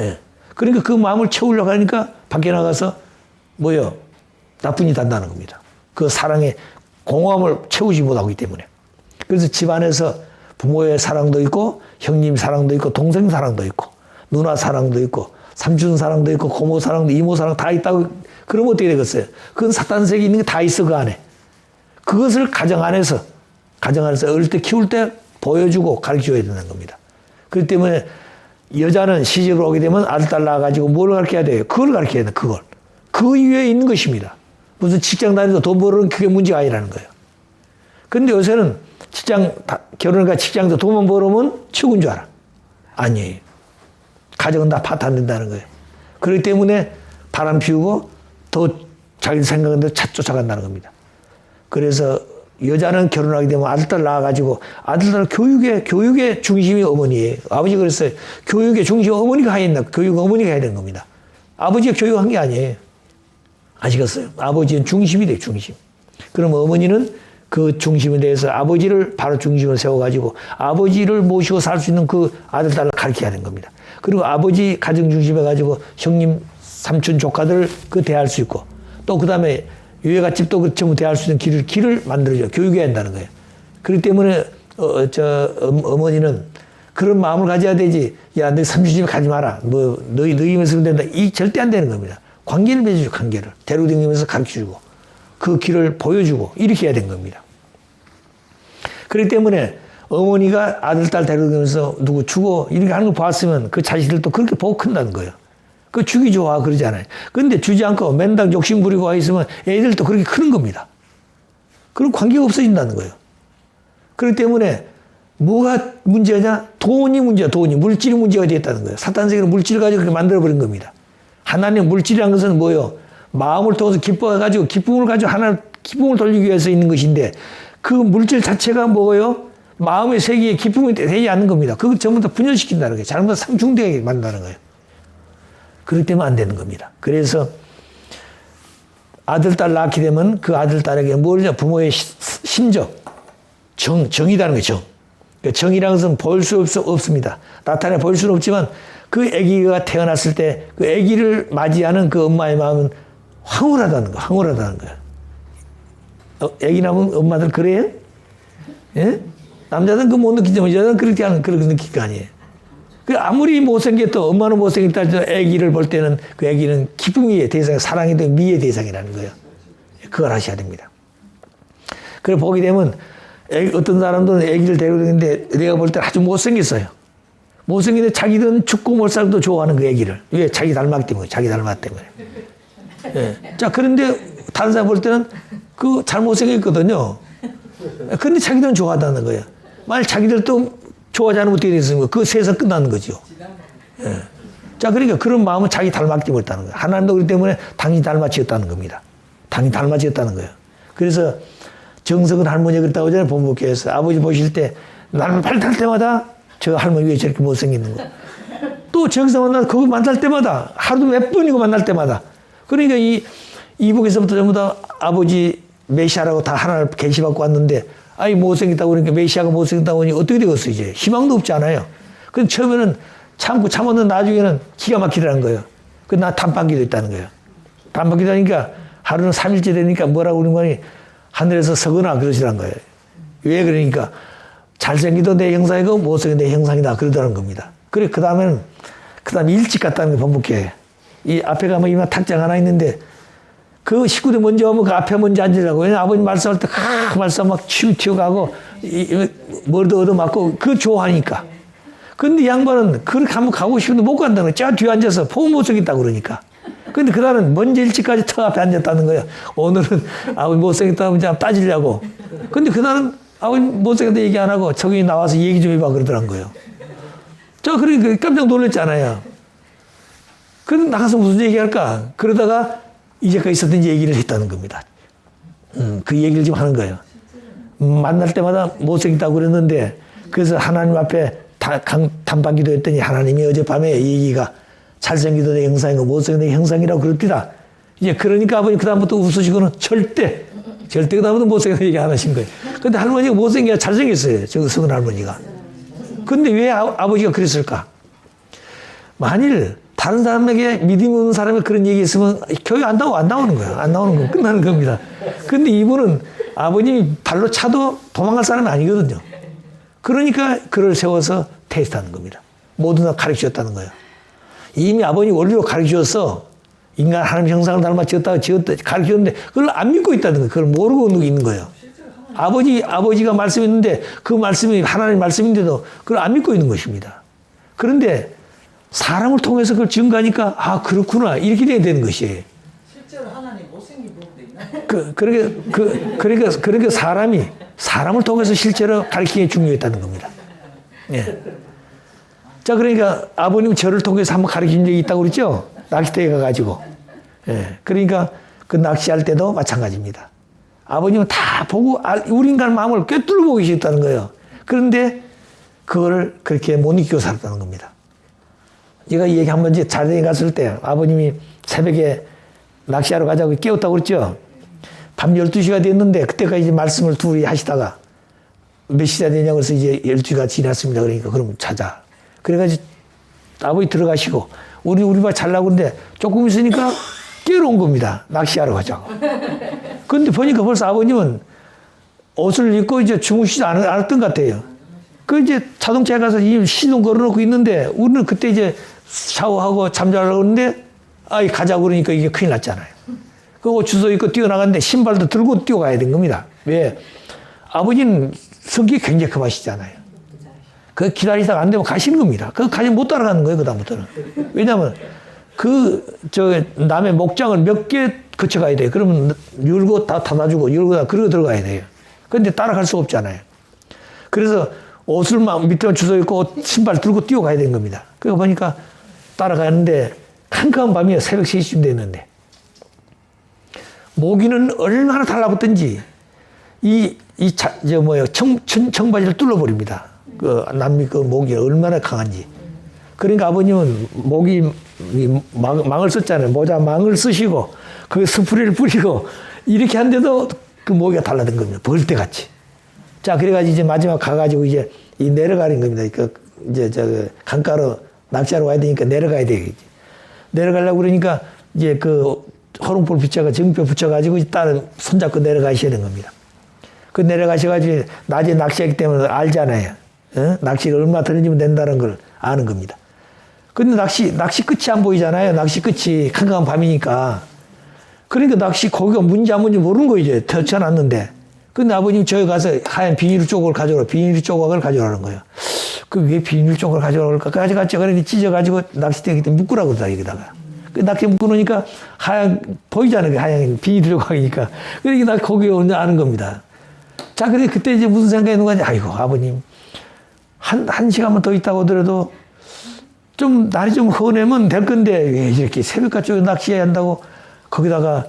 예. 그러니까 그 마음을 채우려고 하니까 밖에 나가서 뭐예요? 나쁜 일이 단다는 겁니다. 그 사랑의 공허함을 채우지 못하기 때문에. 그래서 집안에서 부모의 사랑도 있고 형님 사랑도 있고 동생 사랑도 있고 누나 사랑도 있고 삼촌 사랑도 있고 고모 사랑도 이모 사랑 다 있다고. 그러면 어떻게 되겠어요? 그건 사탄 세계에 있는 게 다 있어 그 안에. 그것을 가정 안에서 어릴 때 키울 때 보여주고 가르쳐줘야 된다는 겁니다. 그렇기 때문에 여자는 시집을 오게 되면 아들딸 낳아가지고 뭘 가르쳐야 돼요? 그걸 가르쳐야 돼요. 그걸. 그 이외에 있는 것입니다. 무슨 직장 다니도 돈 벌으면 그게 문제가 아니라는 거예요. 그런데 요새는 결혼과 직장도 돈만 벌으면 최고인 줄 알아. 아니에요. 가정은 다 파탄된다는 거예요. 그렇기 때문에 바람 피우고 더 자기 생각한 대로 쫓아간다는 겁니다. 그래서 여자는 결혼하게 되면 아들딸 낳아가지고 아들딸 교육의 중심이 어머니예요. 아버지가 그랬어요. 교육의 중심이 어머니가 해야 된다. 교육은 어머니가 해야 되는 겁니다. 아버지가 교육한 게 아니에요. 아시겠어요? 아버지는 중심이 돼요. 중심. 그럼 어머니는 그 중심에 대해서 아버지를 바로 중심을 세워가지고 아버지를 모시고 살 수 있는 그 아들딸을 가르쳐야 하는 겁니다. 그리고 아버지 가정 중심에 가지고 형님, 삼촌, 조카들을 대할 수 있고 또 그 다음에 유해갓집도 전부 대할 수 있는 길을 만들어줘. 교육해야 한다는 거예요. 그렇기 때문에 어머니는 그런 마음을 가져야 되지. 야, 너 삼촌 집에 가지 마라. 너희 집에서 된다. 이 절대 안 되는 겁니다. 관계를 맺어줘. 관계를. 데려다니면서 가르쳐주고 그 길을 보여주고 이렇게 해야 되는 겁니다. 그렇기 때문에 어머니가 아들, 딸 데려다니면서 누구 주고 이렇게 하는 거 봤으면 그 자식들도 그렇게 보고 큰다는 거예요. 그 주기 좋아 그러잖아요. 근데 주지 않고 맨날 욕심 부리고 와 있으면 애들도 그렇게 크는 겁니다. 그럼 관계가 없어진다는 거예요. 그렇기 때문에 뭐가 문제냐? 돈이 문제야. 물질이 문제가 되었다는 거예요. 사탄 세계는 물질을 가지고 그렇게 만들어버린 겁니다. 하나님 물질이라는 것은 뭐예요? 마음을 통해서 기뻐가지고 기쁨을 가지고 하나 기쁨을 돌리기 위해서 있는 것인데 그 물질 자체가 뭐예요? 마음의 세계에 기쁨이 되지 않는 겁니다. 그걸 전부 다 분열시킨다는 거예요. 잘못 상충되게 만든다는 거예요. 그렇기 때문에 안 되는 겁니다. 그래서 아들, 딸 낳게 되면 그 아들, 딸에게 뭐냐? 부모의 심적, 정이라는 거죠. 정이라는 것은 볼 수 없습니다. 나타내 볼 수는 없지만 그 아기가 태어났을 때 그 아기를 맞이하는 그 엄마의 마음은 황홀하다는 거, 황홀하다는 거예요. 아기 낳으면 엄마들 그래요? 예? 남자들은 그거 못 느끼지만 여자는 그렇게 하는, 그렇게 느낄 거 아니에요. 그 아무리 못생겼도 엄마는 못생겼다 할지라도 아기를 볼 때는 그 아기는 기쁨의 대상, 사랑이 되고 미의 대상이라는 거예요. 그걸 하셔야 됩니다. 그래 보게 되면 어떤 사람들은 아기를 데리고 있는데 내가 볼 때 아주 못생겼어요. 못생긴데 자기들은 죽고 못 살도 좋아하는 그 아기를. 왜? 자기 닮았기 때문에. 자기 닮았기 때문에. 예. 자, 그런데 다른 사람 볼 때는 그 잘못생겼거든요. 근데 자기들은 좋아한다는 거예요. 만약 자기들도 좋아하지 않으면 어떻게 되겠습니까? 그 세상 끝나는 거죠. 예. 자, 그러니까 그런 마음은 자기 닮았기 못하는 거예요. 하나님도 그렇기 때문에 당연히 닮아지었다는 겁니다. 당연히 닮아지었다는 거예요. 그래서 정석은 할머니가 그랬다고 하잖아요. 본부교회에서. 아버지 보실 때 나를 발탈 때마다 저 할머니 왜 저렇게 못생기는 거. 또 정석 만나 그거 만날 때마다 하루도 몇 번이고 만날 때마다. 그러니까 이 이북에서부터 전부 다 아버지 메시아라고 다 하나를 계시받고 왔는데 아이 못생겼다고 그러니까 메시아가 못생겼다고 하니 어떻게 되겠어 이제. 희망도 없잖아요. 근데 처음에는 참고 참았는데 나중에는 기가 막히더라는 거예요. 그 나 단방기도 있다는 거예요. 단방기도 하니까 하루는 3일째 되니까 뭐라고 그러는 거니 하늘에서 서거나 그러시라는 거예요. 왜 그러니까 잘생기도 내 형상이고 못생기도 내 형상이다 그러더라는 겁니다. 그래 그 다음에 일찍 갔다는 게 번복해. 이 앞에 가면 이만 탁장 하나 있는데 그 식구들 먼저 오면 그 앞에 먼저 앉으라고. 왜냐면 아버님 말씀할 때 말씀 막 튀어가고 머리도 얻어맞고 그거 좋아하니까. 근데 이 양반은 그렇게 한번 가고 싶은데 못 간다는 거야. 저 뒤에 앉아서 보면 못생겼다고 그러니까. 근데 그날은 먼저 일찍까지 터 앞에 앉았다는 거예요. 오늘은 아버님 못생겼다고 이제 따지려고. 근데 그날은 아버님 못생겼다 얘기 안 하고 저기 나와서 얘기 좀 해봐 그러더란 거예요. 저 그러니까 깜짝 놀랐잖아요. 그럼 나가서 무슨 얘기할까? 그러다가 이제까지 있었던 얘기를 했다는 겁니다. 그 얘기를 지금 하는 거예요. 만날 때마다 못생겼다고 그랬는데 그래서 하나님 앞에 단방기도 했더니 하나님이 어젯밤에 얘기가 잘생기도 내 형상이고 못생기도 내 형상이라고 그랬더라. 이제 그러니까 아버님 그다음부터 웃으시고는 절대 그다음부터 못생긴 얘기 안 하신 거예요. 근데 할머니가 못생겨 잘생겼어요. 저 성은 할머니가. 근데 왜 아버지가 그랬을까? 만일 다른 사람에게 믿음 없는 사람이 그런 얘기 했으면 교회 안 나오는 거예요. 안 나오는 거 끝나는 겁니다. 근데 이분은 아버님이 발로 차도 도망갈 사람이 아니거든요. 그러니까 그를 세워서 테스트하는 겁니다. 모두 다 가르치셨다는 거예요. 이미 아버님 원리로 가르치셨어. 인간 하나님 형상을 닮아 지었다 가르치셨는데 그걸 안 믿고 있다는 거예요. 그걸 모르고 있는 거예요. 아버지가 말씀했는데 그 말씀이 하나님 말씀인데도 그걸 안 믿고 있는 것입니다. 그런데 사람을 통해서 그걸 증거하니까 아 그렇구나 이렇게 돼야 되는 것이에요. 실제로 하나님 못생긴 부분도 있나요? 그러니까 사람을 통해서 실제로 가르치는 게 중요했다는 겁니다. 예. 자 그러니까 아버님 저를 통해서 한번 가르친 적이 있다고 그랬죠. 낚시터에 가가지고. 예. 그러니까 그 낚시할 때도 마찬가지입니다. 아버님은 다 보고 우리 인간 마음을 꿰뚫어 보고 계셨다는 거예요. 그런데 그걸 그렇게 못 느끼고 살았다는 겁니다. 제가 이 얘기 한 번 자리에 갔을 때 아버님이 새벽에 낚시하러 가자고 깨웠다고 그랬죠. 밤 12시가 됐는데 그때까지 말씀을 둘이 하시다가 몇 시가 되냐고 해서 이제 12시가 지났습니다. 그러니까 그럼 자자. 그래가지고 아버지 들어가시고 우리 밥 잘라고 그러는데 조금 있으니까 깨러 온 겁니다. 낚시하러 가자고. 그런데 보니까 벌써 아버님은 옷을 입고 이제 주무시지 않았던 것 같아요. 그 이제 자동차에 가서 이 시동 걸어놓고 있는데 우리는 그때 이제 샤워하고 잠자려고 그러는데 아이 가자고 그러니까 이게 큰일 났잖아요. 그 옷 주워 입고 뛰어나갔는데 신발도 들고 뛰어가야 된 겁니다. 왜? 아버지는 성격이 굉장히 급하시잖아요. 그 기다리다가 안 되면 가시는 겁니다. 그거 가시면 못 따라가는 거예요. 그다음부터는. 왜냐하면 남의 목장을 몇 개 거쳐가야 돼요. 그러면 열고 다 닫아주고 열고 다 그러고 들어가야 돼요. 그런데 따라갈 수가 없잖아요. 그래서 옷을 막 밑에 주워 입고 신발 들고 뛰어가야 되는 겁니다. 그러고 보니까 따라가는데 캄캄한 밤이에요. 새벽 3시쯤 됐는데. 모기는 얼마나 달라붙든지 청바지를 뚫어버립니다. 그 남미 그 모기가 얼마나 강한지. 그러니까 아버님은 모기 망을 썼잖아요. 모자 망을 쓰시고 그 스프레이를 뿌리고 이렇게 한데도 그 모기가 달라든 겁니다. 벌떼같이. 자, 그래가지고 이제 마지막 가가지고 이제 이 내려가는 겁니다. 그 이제 강가로 낚시하러 와야 되니까 내려가야 되겠지. 내려가려고 그러니까 이제 그 호롱불 붙여가 정표 붙여가지고 딸은 손잡고 내려가셔야 되는 겁니다. 그 내려가셔가지고 낮에 낚시하기 때문에 알잖아요. 어? 낚시가 얼마 던지면 된다는 걸 아는 겁니다. 근데 낚시 끝이 안 보이잖아요. 낚시 끝이 캄캄한 밤이니까. 그러니까 낚시 거기가 뭔지 안 뭔지 모르는 거 이제 펼쳐놨는데. 근데 아버님 저기 가서 하얀 비닐 조각을 가져오라. 비닐 조각을 가져오라는 거예요. 그 왜 비닐 조각을 가져오랄까? 가져갔죠. 그러니 찢어가지고 낚싯대 묶으라고 그러다 여기다가. 그 낚시 묶어놓으니까 하얀 보이잖아요. 하얀 비닐 조각이니까. 그러니까 나 거기 오늘 아는 겁니다. 자, 그래 그때 이제 무슨 생각이 있는 거냐? 아이고 아버님 한 시간만 더 있다고 하더라도 좀 날이 좀 흐내면 될 건데 왜 이렇게 새벽까지 낚시해야 한다고 거기다가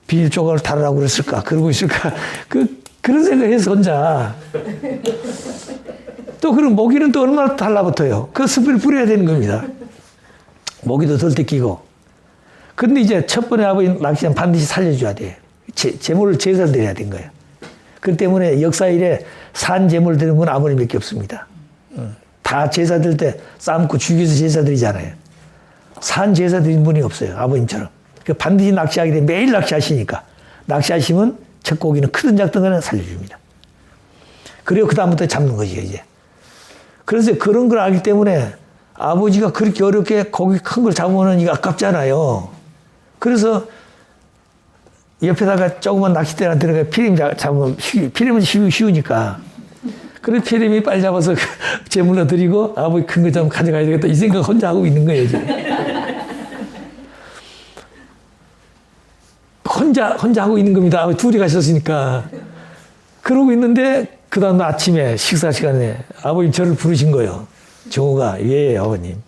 비닐 조각을 달으라고 그랬을까? 그러고 있을까? 그런 생각을 해서 혼자. 또 그럼 모기는 또 얼마나 달라붙어요. 그 스프를 뿌려야 되는 겁니다. 모기도 덜 뜯기고. 근데 이제 첫 번에 아버지 낚시는 반드시 살려줘야 돼요. 재물을 제사를 드려야 된 거예요. 그 때문에 역사 이래 산 재물 드리는 건 아버님밖에 없습니다. 다 제사 드릴 때 삶고 죽여서 제사 드리잖아요. 산 제사 드린 분이 없어요. 아버님처럼. 반드시 낚시하게 되면 매일 낚시하시니까. 낚시하시면 첫 고기는 크든 작든 간에 살려줍니다. 그리고 그다음부터 잡는 거지, 이제. 그래서 그런 걸 알기 때문에 아버지가 그렇게 어렵게 고기 큰 걸 잡으면 이거 아깝잖아요. 그래서 옆에다가 조그만 낚싯대나 들어가 피림 잡으면 피림은 쉬우니까. 그래서 피림이 빨리 잡아서 제물로 드리고 아버지 큰 거 좀 가져가야 되겠다. 이 생각 혼자 하고 있는 거예요, 지금. 혼자 하고 있는 겁니다. 둘이 가셨으니까. 그러고 있는데, 그 다음 아침에 식사 시간에 아버님 저를 부르신 거예요. 정우가, 예, 아버님.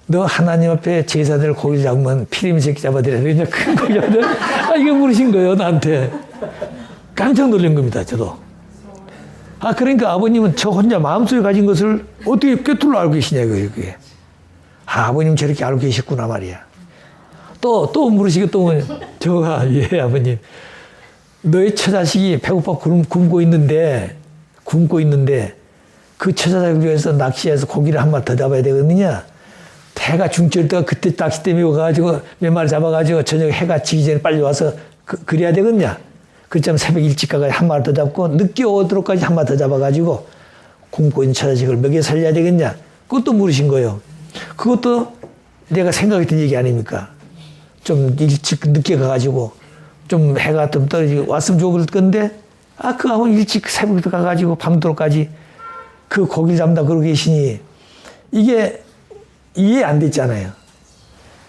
너 하나님 앞에 제사들 고기 잡으면 피림 새끼 잡아드려야 되냐? 큰 고기 잡아드려. 이거 물으신 거예요, 나한테. 깜짝 놀란 겁니다, 저도. 그러니까 아버님은 저 혼자 마음속에 가진 것을 어떻게 꿰뚫로 알고 계시냐고요, 그게. 아버님 저렇게 알고 계셨구나 말이야. 또 물으시고 또 저가 예 아버님 너의 처자식이 배고파 굶고 있는데 그 처자식을 위해서 낚시해서 고기를 한 마리 더 잡아야 되거든요. 해가 중철 때가 그때 낚싯대 메고 가지고 몇 마리 잡아가지고 저녁 해가 지기 전에 빨리 와서 그래야 되거든요. 그렇지만 새벽 일찍 가가지고 한 마리 더 잡고 늦게 오도록까지 한 마리 더 잡아가지고 굶고 있는 처자식을 먹여 살려야 되겠냐. 그것도 물으신 거예요. 그것도 내가 생각했던 얘기 아닙니까? 좀 일찍 늦게 가가지고 좀 해가 좀 떨어지고 왔으면 좋을 건데 그 아버님 일찍 새벽부터 가가지고 밤도록까지 그 고기를 잡는다 그러고 계시니 이게 이해 안 됐잖아요.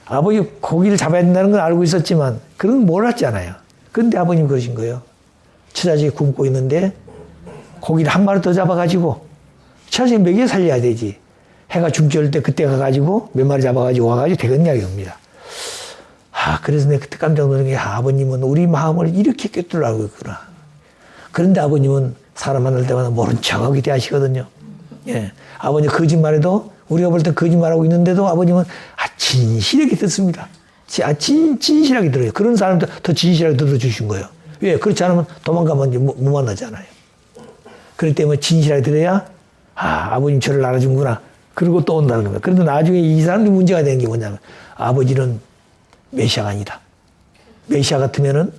아버지 고기를 잡아야 된다는 건 알고 있었지만 그런 건 몰랐잖아요. 그런데 아버님 그러신 거예요. 처자식이 굶고 있는데 고기를 한 마리 더 잡아가지고 처자식 먹여 살려야 되지. 해가 중지할 때 그때 가가지고 몇 마리 잡아가지고 와가지고 되겠냐 이겁니다. 그래서 내가 그때 깜짝 놀란 게 아버님은 우리 마음을 이렇게 꿰뚫어 알고 있구나. 그런데 아버님은 사람 만날 때마다 모른 척하게 대하시거든요. 예. 아버님 거짓말해도 우리가 볼 때 거짓말하고 있는데도 아버님은 진실하게 듣습니다. 진실하게 들어요. 그런 사람들 더 진실하게 들어주신 거예요. 왜? 그렇지 않으면 도망가면 이제 못 만나잖아요. 그렇기 때문에 진실하게 들어야 아버님 저를 알아준구나. 그리고 또 온다는 겁니다. 그런데 나중에 이 사람들이 문제가 되는 게 뭐냐면 아버지는 메시아가 아니다. 메시아 같으면은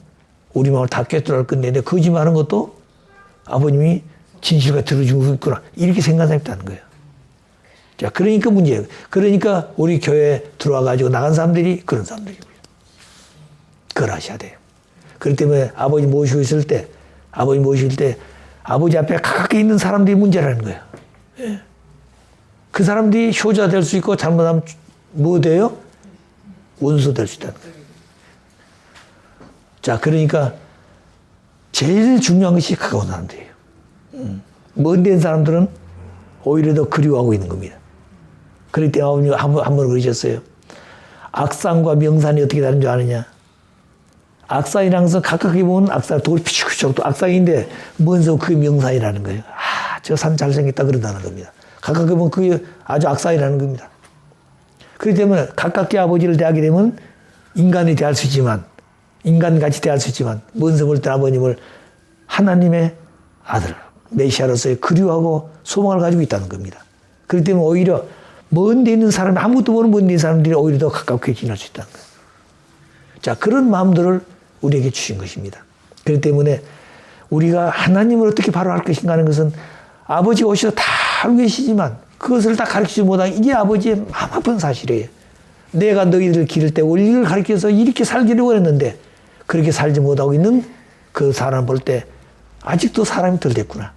우리 마음을 다 꿰뚫을 건데 거짓말하는 것도 아버님이 진실과 들어주고 있구나. 이렇게 생각했다는 거예요. 자, 그러니까 문제예요. 그러니까 우리 교회에 들어와가지고 나간 사람들이 그런 사람들입니다. 그걸 하셔야 돼요. 그렇기 때문에 아버지 모시고 있을 때, 아버지 앞에 가깝게 있는 사람들이 문제라는 거예요. 예. 그 사람들이 효자 될 수 있고 잘못하면 뭐 돼요? 원수 될 수 있다는 거예요. 자, 그러니까 제일 중요한 것이 가까운 사람들이에요. 먼 데인 사람들은 오히려 더 그리워하고 있는 겁니다. 그럴 때 아버님 한 번 그러셨어요. 악산과 명산이 어떻게 다른 줄 아느냐? 악상이랑서 가깝게 보면 악상, 돌이 피치피치 또 악상인데, 먼저 그게 명상이라는 거예요. 아, 저 산 잘생겼다 그런다는 겁니다. 가깝게 보면 그게 아주 악상이라는 겁니다. 그렇기 때문에 가깝게 아버지를 대하게 되면 인간이 대할 수 있지만, 인간같이 대할 수 있지만, 먼저 볼 때 아버님을 하나님의 아들, 메시아로서의 그리워하고 소망을 가지고 있다는 겁니다. 그렇기 때문에 오히려 먼 데 있는 사람, 아무것도 모르는 먼 데 있는 사람들이 오히려 더 가깝게 지낼 수 있다는 거예요. 자, 그런 마음들을 우리에게 주신 것입니다. 그렇기 때문에 우리가 하나님을 어떻게 바로 할 것인가 하는 것은 아버지 오셔서 다 알고 계시지만 그것을 다 가르치지 못한 이게 아버지의 마음 아픈 사실이에요. 내가 너희들을 기를 때 원리를 가르쳐서 이렇게 살기를 원했는데 그렇게 살지 못하고 있는 그 사람 볼 때 아직도 사람이 덜 됐구나.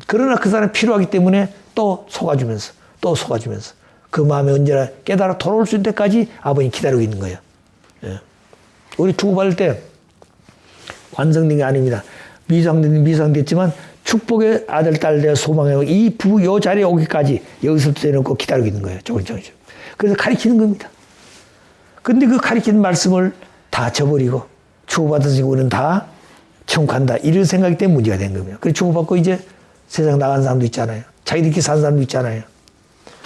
그러나 그 사람이 필요하기 때문에 또 속아주면서 그 마음에 언제나 깨달아 돌아올 수 있는 때까지 아버님 기다리고 있는 거예요. 예. 우리 투급할 때 완성된 게 아닙니다. 미성됐지만 축복의 아들, 딸 되어 소망하고 이 부부 요 자리에 오기까지 여기서부터 내놓고 기다리고 있는 거예요. 조금씩. 그래서 가르치는 겁니다. 근데 그 가르치는 말씀을 다 저버리고 축복받은 친구는 다 천국한다. 이런 생각이 때문에 문제가 된 겁니다. 그래서 축복받고 이제 세상 나간 사람도 있잖아요. 자기들끼리 산 사람도 있잖아요.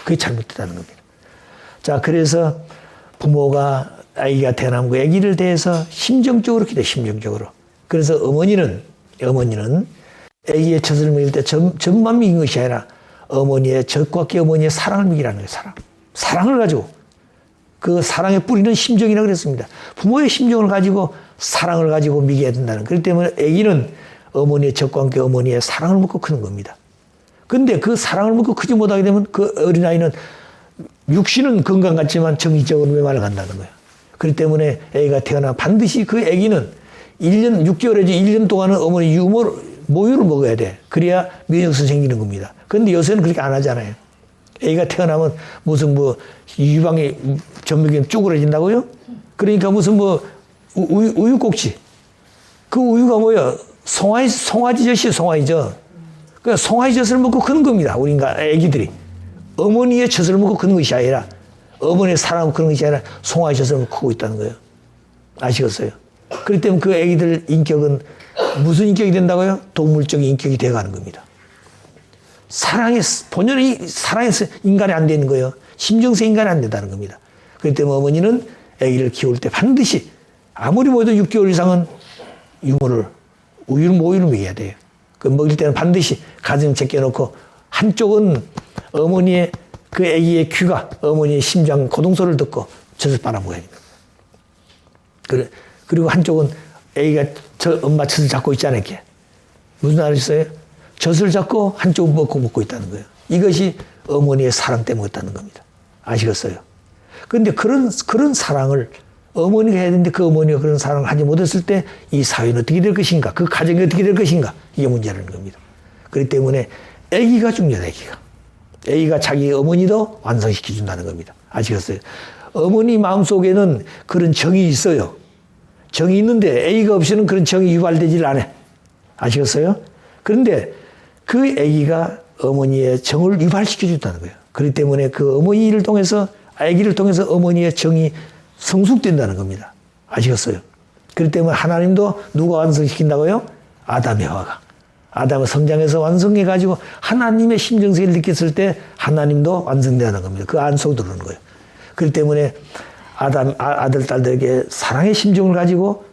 그게 잘못됐다는 겁니다. 자, 그래서 부모가 아기가 태어나면 그 아기를 대해서 심정적으로 기대, 심정적으로. 그래서 어머니는 아기의 젖을 먹일 때 젖만 먹인 것이 아니라 어머니의 젖과 함께 어머니의 사랑을 먹이라는 거예요. 사랑을 가지고. 그 사랑의 뿌리는 심정이라고 그랬습니다. 부모의 심정을 가지고 사랑을 가지고 먹여야 된다는. 그렇기 때문에 아기는 어머니의 젖과 함께 어머니의 사랑을 먹고 크는 겁니다. 근데 그 사랑을 먹고 크지 못하게 되면 그 어린아이는 육신은 건강 같지만 정신적으로 메말라 간다는 거예요. 그렇기 때문에 아기가 태어나 반드시 그 아기는 1년, 6개월에서 1년 동안은 어머니 모유를 먹어야 돼. 그래야 면역성 생기는 겁니다. 그런데 요새는 그렇게 안 하잖아요. 아기가 태어나면 무슨 유방이 전맥이 쭈그러진다고요? 그러니까 무슨 우유꼭지. 그 우유가 뭐예요? 송아지젓이 송아지젓. 그러니까 송아지젓을 먹고 크는 겁니다. 우리 인간 아기들이. 어머니의 젖을 먹고 크는 것이 아니라 어머니의 사랑을 크는 것이 아니라 송아지젓을 먹고 크고 있다는 거예요. 아시겠어요? 그렇기 때문에 그 아기들 인격은 무슨 인격이 된다고요? 동물적인 인격이 되어가는 겁니다. 본연의 사랑에서 인간이 안 되는 거예요. 심정세 인간이 안 된다는 겁니다. 그렇기 때문에 어머니는 아기를 키울 때 반드시 아무리 먹어도 6개월 이상은 우유를 먹여야 돼요. 그 먹일 때는 반드시 가슴 제껴놓고 한쪽은 어머니의 그 아기의 귀가 어머니의 심장 고동소리를 듣고 젖을 빨아먹어야 됩니다. 그리고 한쪽은 아기가 엄마 젖을 잡고 있지 않을게. 무슨 말을 했어요? 젖을 잡고 한쪽은 먹고 있다는 거예요. 이것이 어머니의 사랑 때문에 있다는 겁니다. 아시겠어요? 그런데 그런 사랑을 어머니가 해야 되는데 그 어머니가 그런 사랑을 하지 못했을 때 이 사회는 어떻게 될 것인가? 그 가정이 어떻게 될 것인가? 이게 문제라는 겁니다. 그렇기 때문에 아기가 중요하다, 아기가 자기 어머니도 완성시켜준다는 겁니다. 아시겠어요? 어머니 마음속에는 그런 정이 있어요. 정이 있는데 아기가 없이는 그런 정이 유발되질 않아. 아시겠어요? 그런데 그 아기가 어머니의 정을 유발시켜준다는 거예요. 그렇기 때문에 그 어머니를 통해서, 아기를 통해서 어머니의 정이 성숙된다는 겁니다. 아시겠어요? 그렇기 때문에 하나님도 누가 완성시킨다고요? 아담의 화가. 아담은 성장해서 완성해가지고 하나님의 심정세를 느꼈을 때 하나님도 완성되는 겁니다. 그 안속으로 들어오는 거예요. 그렇기 때문에 아들, 딸들에게 사랑의 심정을 가지고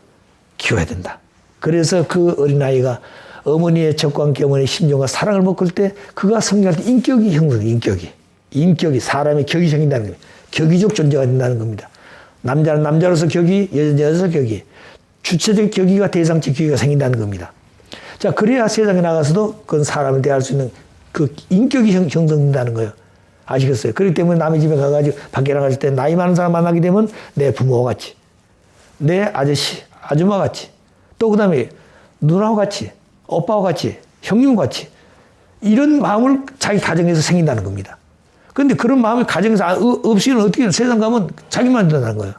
키워야 된다. 그래서 그 어린아이가 어머니의 젖과 함께 어머니의 심정과 사랑을 먹을 때 그가 성장할 때 인격이 인격이 사람의 격이 생긴다는 거예요. 격이적 존재가 된다는 겁니다. 남자는 남자로서 격이, 여자는 여자로서 격이, 주체적 격이가 대상적 격이가 생긴다는 겁니다. 자, 그래야 세상에 나가서도 그건 사람을 대할 수 있는 그 인격이 형성된다는 거예요. 아시겠어요? 그렇기 때문에 남의 집에 가가지고 밖에 나갈 때 나이 많은 사람 만나게 되면 내 부모와 같이, 내 아저씨, 아줌마 같이, 또 그 다음에 누나와 같이, 오빠와 같이, 형님과 같이, 이런 마음을 자기 가정에서 생긴다는 겁니다. 그런데 그런 마음이 가정에서 없이는 어떻게 세상 가면 자기만 된다는 거예요.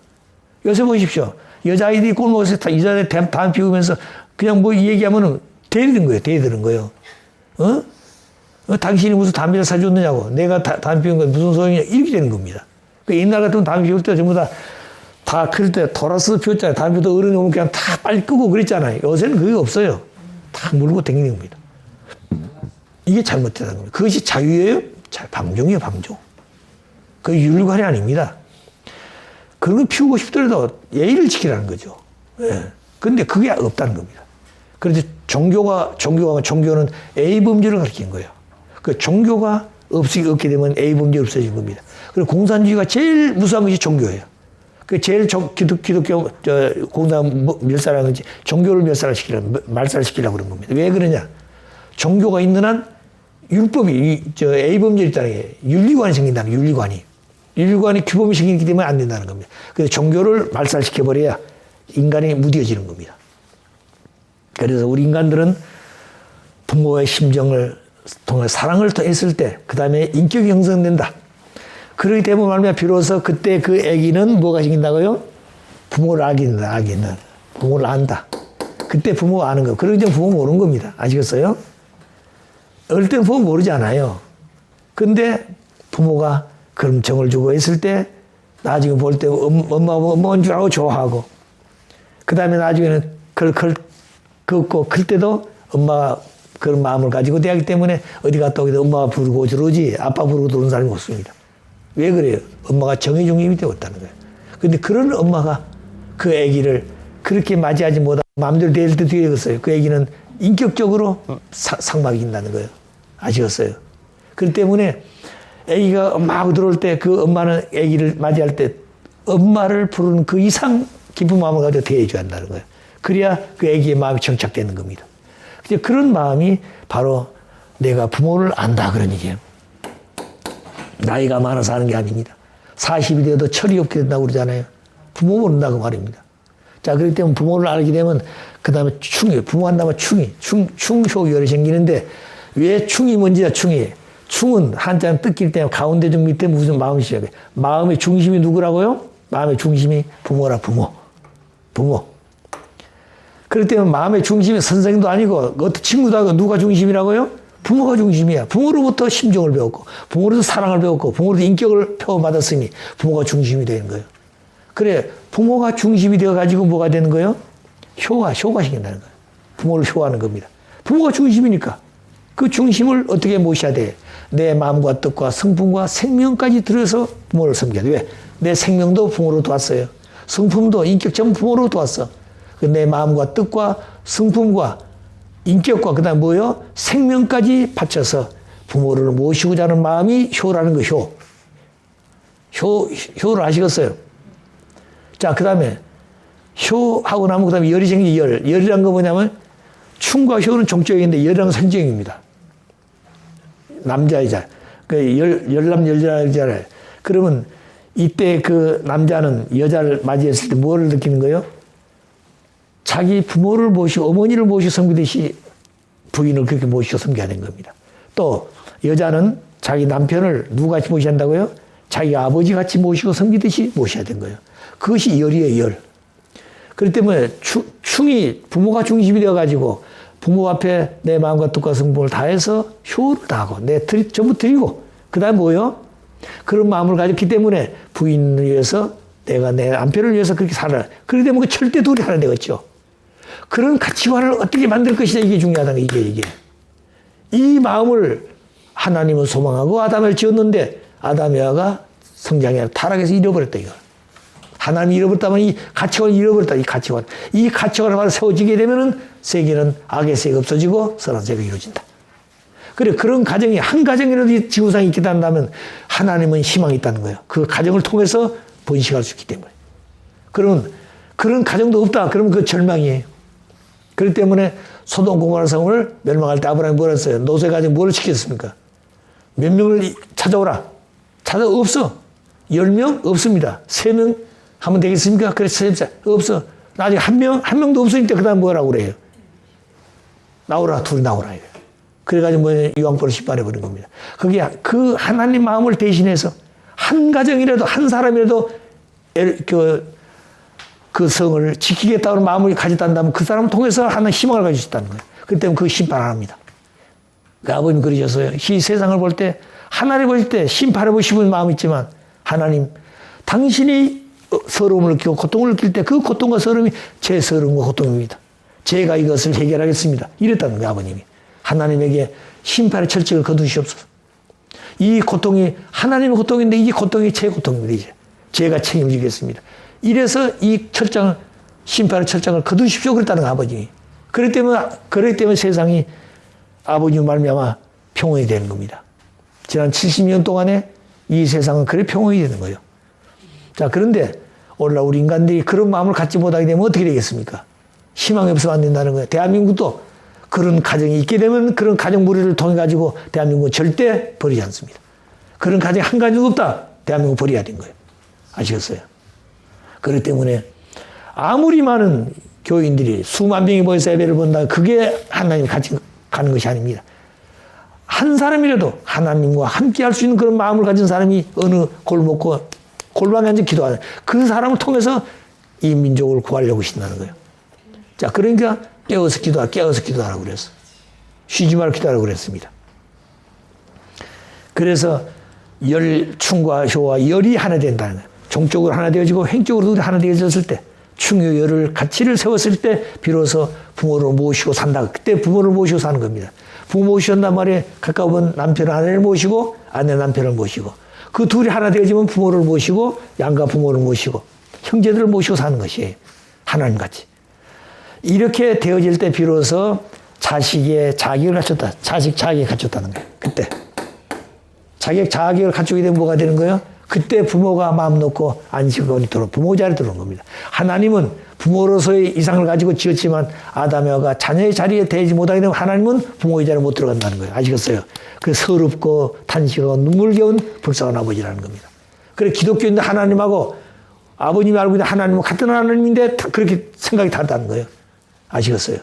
요새 보십시오. 여자아이들이 꼴목에서 여자들 담배 피우면서 그냥 얘기하면은 대드는 거예요. 당신이 무슨 담배를 사줬느냐고. 내가 담배 피운 건 무슨 소용이냐. 이렇게 되는 겁니다. 옛날 같으면 담배 피울 때 전부 다 다 클 때 토라스 피웠잖아요. 담배도 어른이 오면 그냥 다 빨리 끄고 그랬잖아요. 요새는 그게 없어요. 다 물고 다니는 겁니다. 이게 잘못되다는 겁니다. 그것이 자유예요? 방종이에요, 방종. 그 윤리관이 아닙니다. 그런 거 피우고 싶더라도 예의를 지키라는 거죠. 예. 근데 그게 없다는 겁니다. 그래서 종교는 A 범죄를 가르친 거예요. 그 종교가 없게 되면 A 범죄 없어진 겁니다. 그리고 공산주의가 제일 무서운 것이 종교예요. 그 제일 기독교 공산 멸살하는 것이 종교를 말살시키려고 그런 겁니다. 왜 그러냐? 종교가 있는 한 율법이 A 범죄를 있다는 게 윤리관이 생긴다는 윤리관이. 윤리관이 규범이 생기기 때문에 안 된다는 겁니다. 그래서 종교를 말살시켜버려야 인간이 무뎌지는 겁니다. 그래서 우리 인간들은 부모의 심정을 통해 사랑을 했을 때, 그 다음에 인격이 형성된다. 그러기 때문에 말하면 비로소 그때 그 아기는 뭐가 생긴다고요? 부모를 아기는. 부모를 안다. 그때 부모가 아는 거. 그러기 때문에 부모 모르는 겁니다. 아시겠어요? 어릴 때는 부모 모르지 않아요. 근데 부모가 그런 정을 주고 했을 때 나중에 볼 때 엄마인 줄 알고 좋아하고 그 다음에 나중에는 긋고 클 때도 엄마가 그런 마음을 가지고 대하기 때문에 어디 갔다 오기도 엄마가 부르고 저러지 아빠 부르고 들어오는 사람이 없습니다. 왜 그래요? 엄마가 정의 중심이 되었다는 거예요. 근데 그런 엄마가 그 아기를 그렇게 맞이하지 못하고 마음대로 대할 때 되겠어요. 그 아기는 인격적으로 상막인다는 거예요. 아시겠어요? 그렇기 때문에 아기가 엄마하고 들어올 때 그 엄마는 아기를 맞이할 때 엄마를 부르는 그 이상 깊은 마음을 가지고 대해줘야 한다는 거예요. 그래야 그 아기의 마음이 정착되는 겁니다. 그런 마음이 바로 내가 부모를 안다 그런 얘기예요. 나이가 많아서 하는 게 아닙니다. 40이 되어도 철이 없게 된다고 그러잖아요. 부모 모른다고 말입니다. 자, 그렇기 때문에 부모를 알게 되면 그 다음에 부모 한다면 충효열이 생기는데 왜 충이 뭔지야, 충이. 충은 한자는 뜯길 때 가운데 중 밑에 무슨 마음이 시작해. 마음의 중심이 누구라고요? 마음의 중심이 부모라, 부모. 그렇기 때문에 마음의 중심이 선생도 아니고 어떤 친구도 아니고 누가 중심이라고요? 부모가 중심이야. 부모로부터 심정을 배웠고 부모로부터 사랑을 배웠고 부모로부터 인격을 표현받았으니 부모가 중심이 되는 거예요. 그래, 부모가 중심이 되어가지고 뭐가 되는 거예요? 효가 생긴다는 거예요. 부모를 효하는 겁니다. 부모가 중심이니까 그 중심을 어떻게 모셔야 돼? 내 마음과 뜻과 성품과 생명까지 들여서 부모를 섬겨야 돼. 왜? 내 생명도 부모로부터 왔어요. 성품도 인격 전부 부모로부터 왔어. 내 마음과 뜻과 성품과 인격과 그다음 뭐요? 생명까지 바쳐서 부모를 모시고자 하는 마음이 효라는 거, 효를 아시겠어요? 자, 그 다음에 효하고 나면 그 다음에 열이 생기 열이란 거 뭐냐면 충과 효는 종적인데 열이란 건 선정입니다. 남자이자. 그 열남 열자잖아요. 그러면 이때 그 남자는 여자를 맞이했을 때 뭐를 느끼는 거예요? 자기 부모를 모시고 어머니를 모시고 섬기듯이 부인을 그렇게 모시고 섬겨야 되는 겁니다. 또 여자는 자기 남편을 누구같이 모셔야 한다고요? 자기 아버지 같이 모시고 섬기듯이 모셔야 되는 거예요. 그것이 열이에요, 열. 그렇기 때문에 충이 부모가 중심이 되어가지고 부모 앞에 내 마음과 뜻과 성품을 다해서 효를 다하고 전부 드리고 그 다음에 뭐요? 그런 마음을 가졌기 때문에 부인을 위해서 내가 내 남편을 위해서 그렇게 살아라. 그렇게 되면 그 절대 둘이 하나 되겠죠. 그런 가치관을 어떻게 만들 것이냐 이게 중요하다는 거예요. 이게. 이 마음을 하나님은 소망하고 아담을 지었는데 아담 여아가 성장이 아니라 타락해서 잃어버렸다 이거. 하나님이 잃어버렸다면 이 가치관을 잃어버렸다. 이 가치관을 바로 세워지게 되면은 세계는 악의 세계가 없어지고 선한 세계가 이루어진다. 그래, 그런 가정이 한 가정이라도 지구상에 있게 된다면 하나님은 희망이 있다는 거예요. 그 가정을 통해서 번식할 수 있기 때문에. 그러면 그런 가정도 없다. 그러면 그 절망이에요. 그렇기 때문에 소돔 고모라 성을 멸망할 때 아브라함이 뭐라 했어요? 노세 가정 뭐를 시켰습니까? 몇 명을 찾아오라. 없어. 10명? 없습니다. 3명 하면 되겠습니까? 그래서 없어. 나중에 한 명도 없으니까 그 다음 뭐라고 그래요? 나오라, 둘이 나오라. 그래가지고 유황불을 심판해버린 겁니다. 그게 그 하나님 마음을 대신해서 한 가정이라도, 한 사람이라도 그 성을 지키겠다는 마음을 가졌다면 그 사람을 통해서 하나님 희망을 가질 수 있다는 거예요. 그렇기 때문에 그 심판 안 합니다. 그 아버님 그러셨어요. 이 세상을 볼 때, 하나님 볼 때 심판해 보시는 마음이 있지만, 하나님, 당신이 서러움을 느끼고 고통을 느낄 때 그 고통과 서러움이 제 서러움과 고통입니다. 제가 이것을 해결하겠습니다. 이랬다는 거예요, 아버님이. 하나님에게 심판의 철칙을 거두시옵소서. 이 고통이 하나님의 고통인데 이 고통이 제 고통입니다. 이제 제가 책임지겠습니다. 이래서 이 철장을 심판의 철장을 거두십시오. 그랬다는 거예요, 아버님이. 그렇기 때문에 세상이 아버님 말미암아 평온이 되는 겁니다. 지난 70년 동안에 이 세상은 그래 평온이 되는 거예요. 자, 그런데 오늘날 우리 인간들이 그런 마음을 갖지 못하게 되면 어떻게 되겠습니까? 희망이 없으면 안 된다는 거예요. 대한민국도 그런 가정이 있게 되면 그런 가정 무리를 통해 가지고 대한민국은 절대 버리지 않습니다. 그런 가정이 한 가지도 없다. 대한민국 버려야 된 거예요. 아시겠어요? 그렇기 때문에 아무리 많은 교인들이 수만 명이 모여서 예배를 본다. 그게 하나님 같이 가는 것이 아닙니다. 한 사람이라도 하나님과 함께 할 수 있는 그런 마음을 가진 사람이 어느 골방에 앉아 기도하는 그 사람을 통해서 이 민족을 구하려고 하신다는 거예요. 자, 그러니까 깨어서 기도하라고 그랬어. 쉬지 말고 기도하라고 그랬습니다. 그래서 충과 효와 열이 하나 된다는 거예요. 종적으로 하나 되어지고 행적으로도 하나 되어졌을 때 충효 열을 가치를 세웠을 때 비로소 부모를 모시고 산다. 그때 부모를 모시고 사는 겁니다. 부모 모시셨단 말이에요. 가까운 남편 아내를 모시고 아내 남편을 모시고 그 둘이 하나 되어지면 부모를 모시고 양가 부모를 모시고 형제들을 모시고 사는 것이에요. 하나님같이. 이렇게 되어질 때 비로소 자식의 자격을 갖췄다. 자식 자격을 갖췄다는 거예요. 그때. 자격을 갖추게 되면 뭐가 되는 거예요? 그때 부모가 마음 놓고 안식원이 부모 자리에 들어온 겁니다. 하나님은 부모로서의 이상을 가지고 지었지만 아담 여가 자녀의 자리에 대지 못하게 되면 하나님은 부모의 자리에 못 들어간다는 거예요. 아시겠어요? 그 서럽고 탄식하고 눈물겨운 불쌍한 아버지라는 겁니다. 그래 기독교인들 하나님하고 아버님이 알고 있는 하나님은 같은 하나님인데 그렇게 생각이 다르다는 거예요. 아시겠어요?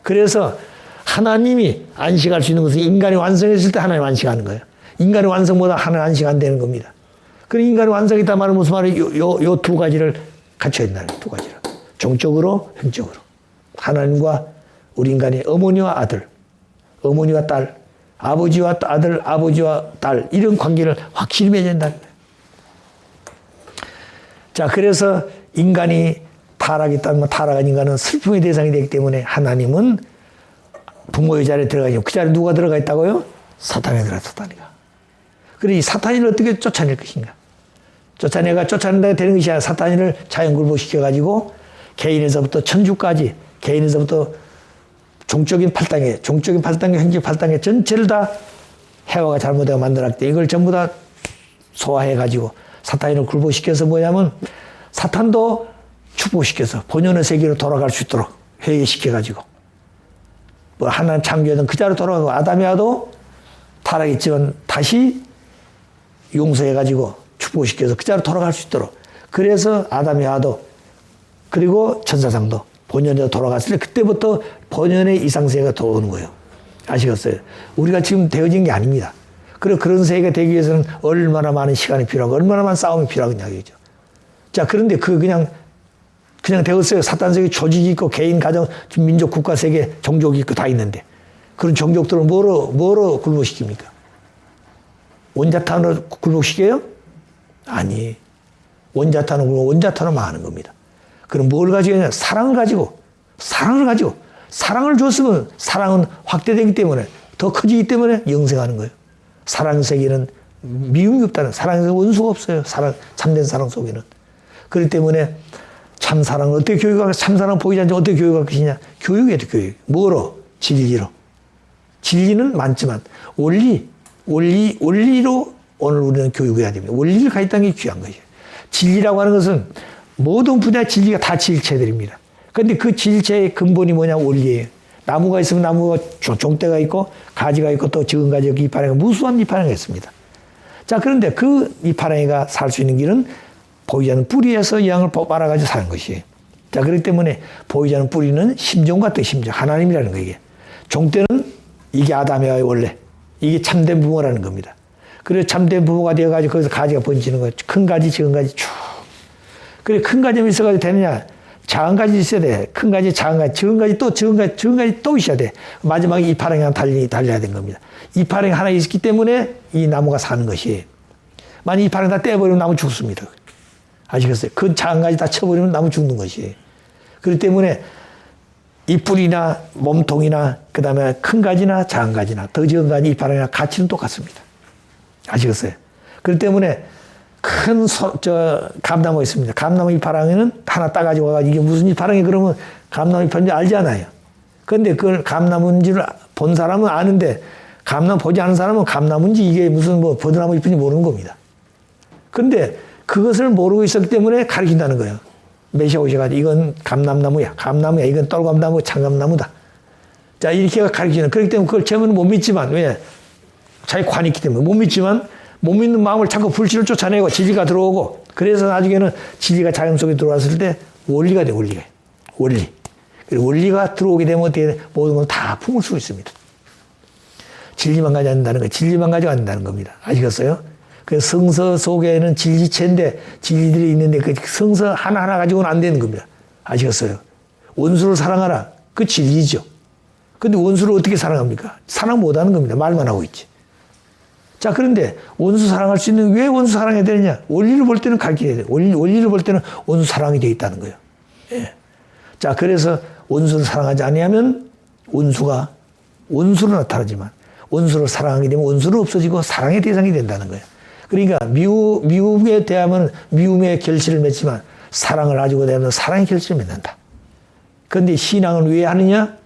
그래서 하나님이 안식할 수 있는 것은 인간이 완성했을 때 하나님 안식하는 거예요. 인간의 완성보다 하나님 안식 안 되는 겁니다. 그럼 인간의 완성이 있다 말은 무슨 말이에요? 요 두 가지를 갖춰야 된다는 두 가지를. 종적으로, 형적으로. 하나님과 우리 인간의 어머니와 아들, 어머니와 딸, 아버지와 아들, 아버지와 딸 이런 관계를 확실히 맺어야 된다는 거예요. 자, 그래서 인간이 타락했다면 타락한 인간은 슬픔의 대상이 되기 때문에 하나님은 부모의 자리에 들어가죠. 그 자리에 누가 들어가 있다고요? 사탄이 들어갔다니까. 그래, 이 사탄이를 어떻게 쫓아낼 것인가? 쫓아낸다가 되는 것이 아니라 사탄이를 자연굴복시켜가지고 개인에서부터 천주까지, 개인에서부터 종적인 8단계, 행적 8단계 전체를 다 해와가 잘못되어 만들었기 때문에 이걸 전부 다 소화해가지고 사탄이를 굴복시켜서 뭐냐면 사탄도 축복시켜서 본연의 세계로 돌아갈 수 있도록 회개시켜가지고 뭐 하나님 창조하던 그 자리로 돌아가고 아담이와도 타락했지만 다시 용서해가지고 축복시켜서 그 자리로 돌아갈 수 있도록 그래서 아담이와도 그리고 천사상도 본연으로 돌아갔을 때 그때부터 본연의 이상세계가 들어오는 거예요. 아시겠어요? 우리가 지금 되어진 게 아닙니다. 그리고 그런 세계가 되기 위해서는 얼마나 많은 시간이 필요하고 얼마나 많은 싸움이 필요하겠냐 이거죠. 자, 그런데 그냥 되었어요. 사탄 세계 조직이 있고 개인 가정 민족 국가 세계 종족이 있고 다 있는데 그런 종족들을 뭐로 굴복시킵니까? 원자탄으로 굴복시켜요? 아니. 원자탄으로 망하는 겁니다. 그럼 뭘 가지고 있냐? 사랑을 가지고 사랑을 줬으면 사랑은 확대되기 때문에 더 커지기 때문에 영생하는 거예요. 사랑 세계는 미움이 없다는 사랑에서 원수가 없어요. 참된 사랑 속에는. 그렇기 때문에 참 사랑을 어떻게 교육할 참 사랑 보이지 않지 어떻게 교육할 것이냐? 교육이에요, 교육. 뭐로? 진리로. 진리는 많지만 원리로 오늘 우리는 교육해야 됩니다. 원리를 가졌다는 게 귀한 것이에요. 진리라고 하는 것은 모든 분야 진리가 다 질체들입니다. 그런데 그 질체의 근본이 뭐냐? 원리예요. 나무가 있으면 나무가 종대가 있고 가지가 있고 또 적은 가지 이파랑이 무수한 이파랑이 있습니다. 자, 그런데 그 이파랑이가 살 수 있는 길은 보이지 않는 뿌리에서 영을 뽑아가지고 사는 것이에요. 자, 그렇기 때문에 보이지 않는 뿌리는 심정 같은 심정, 하나님이라는 거예요. 종대는 이게 아담이야 원래. 이게 참된 부모라는 겁니다. 그래서 참된 부모가 되어가지고 거기서 가지가 번지는 거예요. 큰 가지, 작은 가지 쭉. 그래, 큰 가지만 있어가지고 되느냐? 작은 가지 있어야 돼. 큰 가지, 작은 가지, 적은 가지 또 적은 가지 또 있어야 돼. 마지막에 이파랑이 하나 달려야 되는 겁니다. 이파랑이 하나 있기 때문에 이 나무가 사는 것이에요. 만약 이파랑이 다 떼버리면 나무 죽습니다. 아시겠어요? 그 작은 가지 다 쳐버리면 나무 죽는 것이에요. 그렇기 때문에 이 뿌리나 몸통이나 그 다음에 큰 가지나 작은 가지나 더 적은 가지 이파랑이나 가치는 똑같습니다. 아시겠어요? 그렇기 때문에 큰 감나무 있습니다. 감나무 이파랑이는 하나 따가지고 와가지고 이게 무슨 이파랑이 그러면 감나무 이파랑인지 알잖아요. 그런데 그걸 감나무인지를 본 사람은 아는데 감나무 보지 않은 사람은 감나무인지 이게 무슨 뭐 버드나무 잎인지 모르는 겁니다. 그런데 그것을 모르고 있었기 때문에 가르친다는 거예요. 메시아 오셔가지고 이건 감람나무야, 감나무야, 이건 똘감나무, 창감나무다. 자, 이렇게 가르치는. 그렇기 때문에 그걸 처음에는 못 믿지만, 왜? 자기 관이 있기 때문에 못 믿지만, 못 믿는 마음을 자꾸 불신을 쫓아내고 진리가 들어오고, 그래서 나중에는 진리가 자연 속에 들어왔을 때 원리가 돼, 원리가. 원리. 그리고 원리가 들어오게 되면 어떻게 돼? 모든 걸 다 품을 수 있습니다. 진리만 가지고 한다는 거예요. 진리만 가지고 한다는 겁니다. 아시겠어요? 그 성서 속에는 진리체인데 진리들이 있는데 그 성서 하나하나 가지고는 안 되는 겁니다. 아시겠어요? 원수를 사랑하라. 그 진리죠. 근데 원수를 어떻게 사랑합니까? 사랑 못 하는 겁니다. 말만 하고 있지. 자, 그런데 원수 사랑할 수 있는 왜 원수 사랑해야 되느냐? 원리를 볼 때는 가르쳐야 돼요. 원리를 볼 때는 원수 사랑이 되어 있다는 거예요. 예. 자, 그래서 원수를 사랑하지 아니하면 원수로 나타나지만 원수를 사랑하게 되면 원수는 없어지고 사랑의 대상이 된다는 거예요. 그러니까 미움에 대하면 미움의 결실을 맺지만 사랑을 가지고 대하면 사랑의 결실을 맺는다. 그런데 신앙은 왜 하느냐?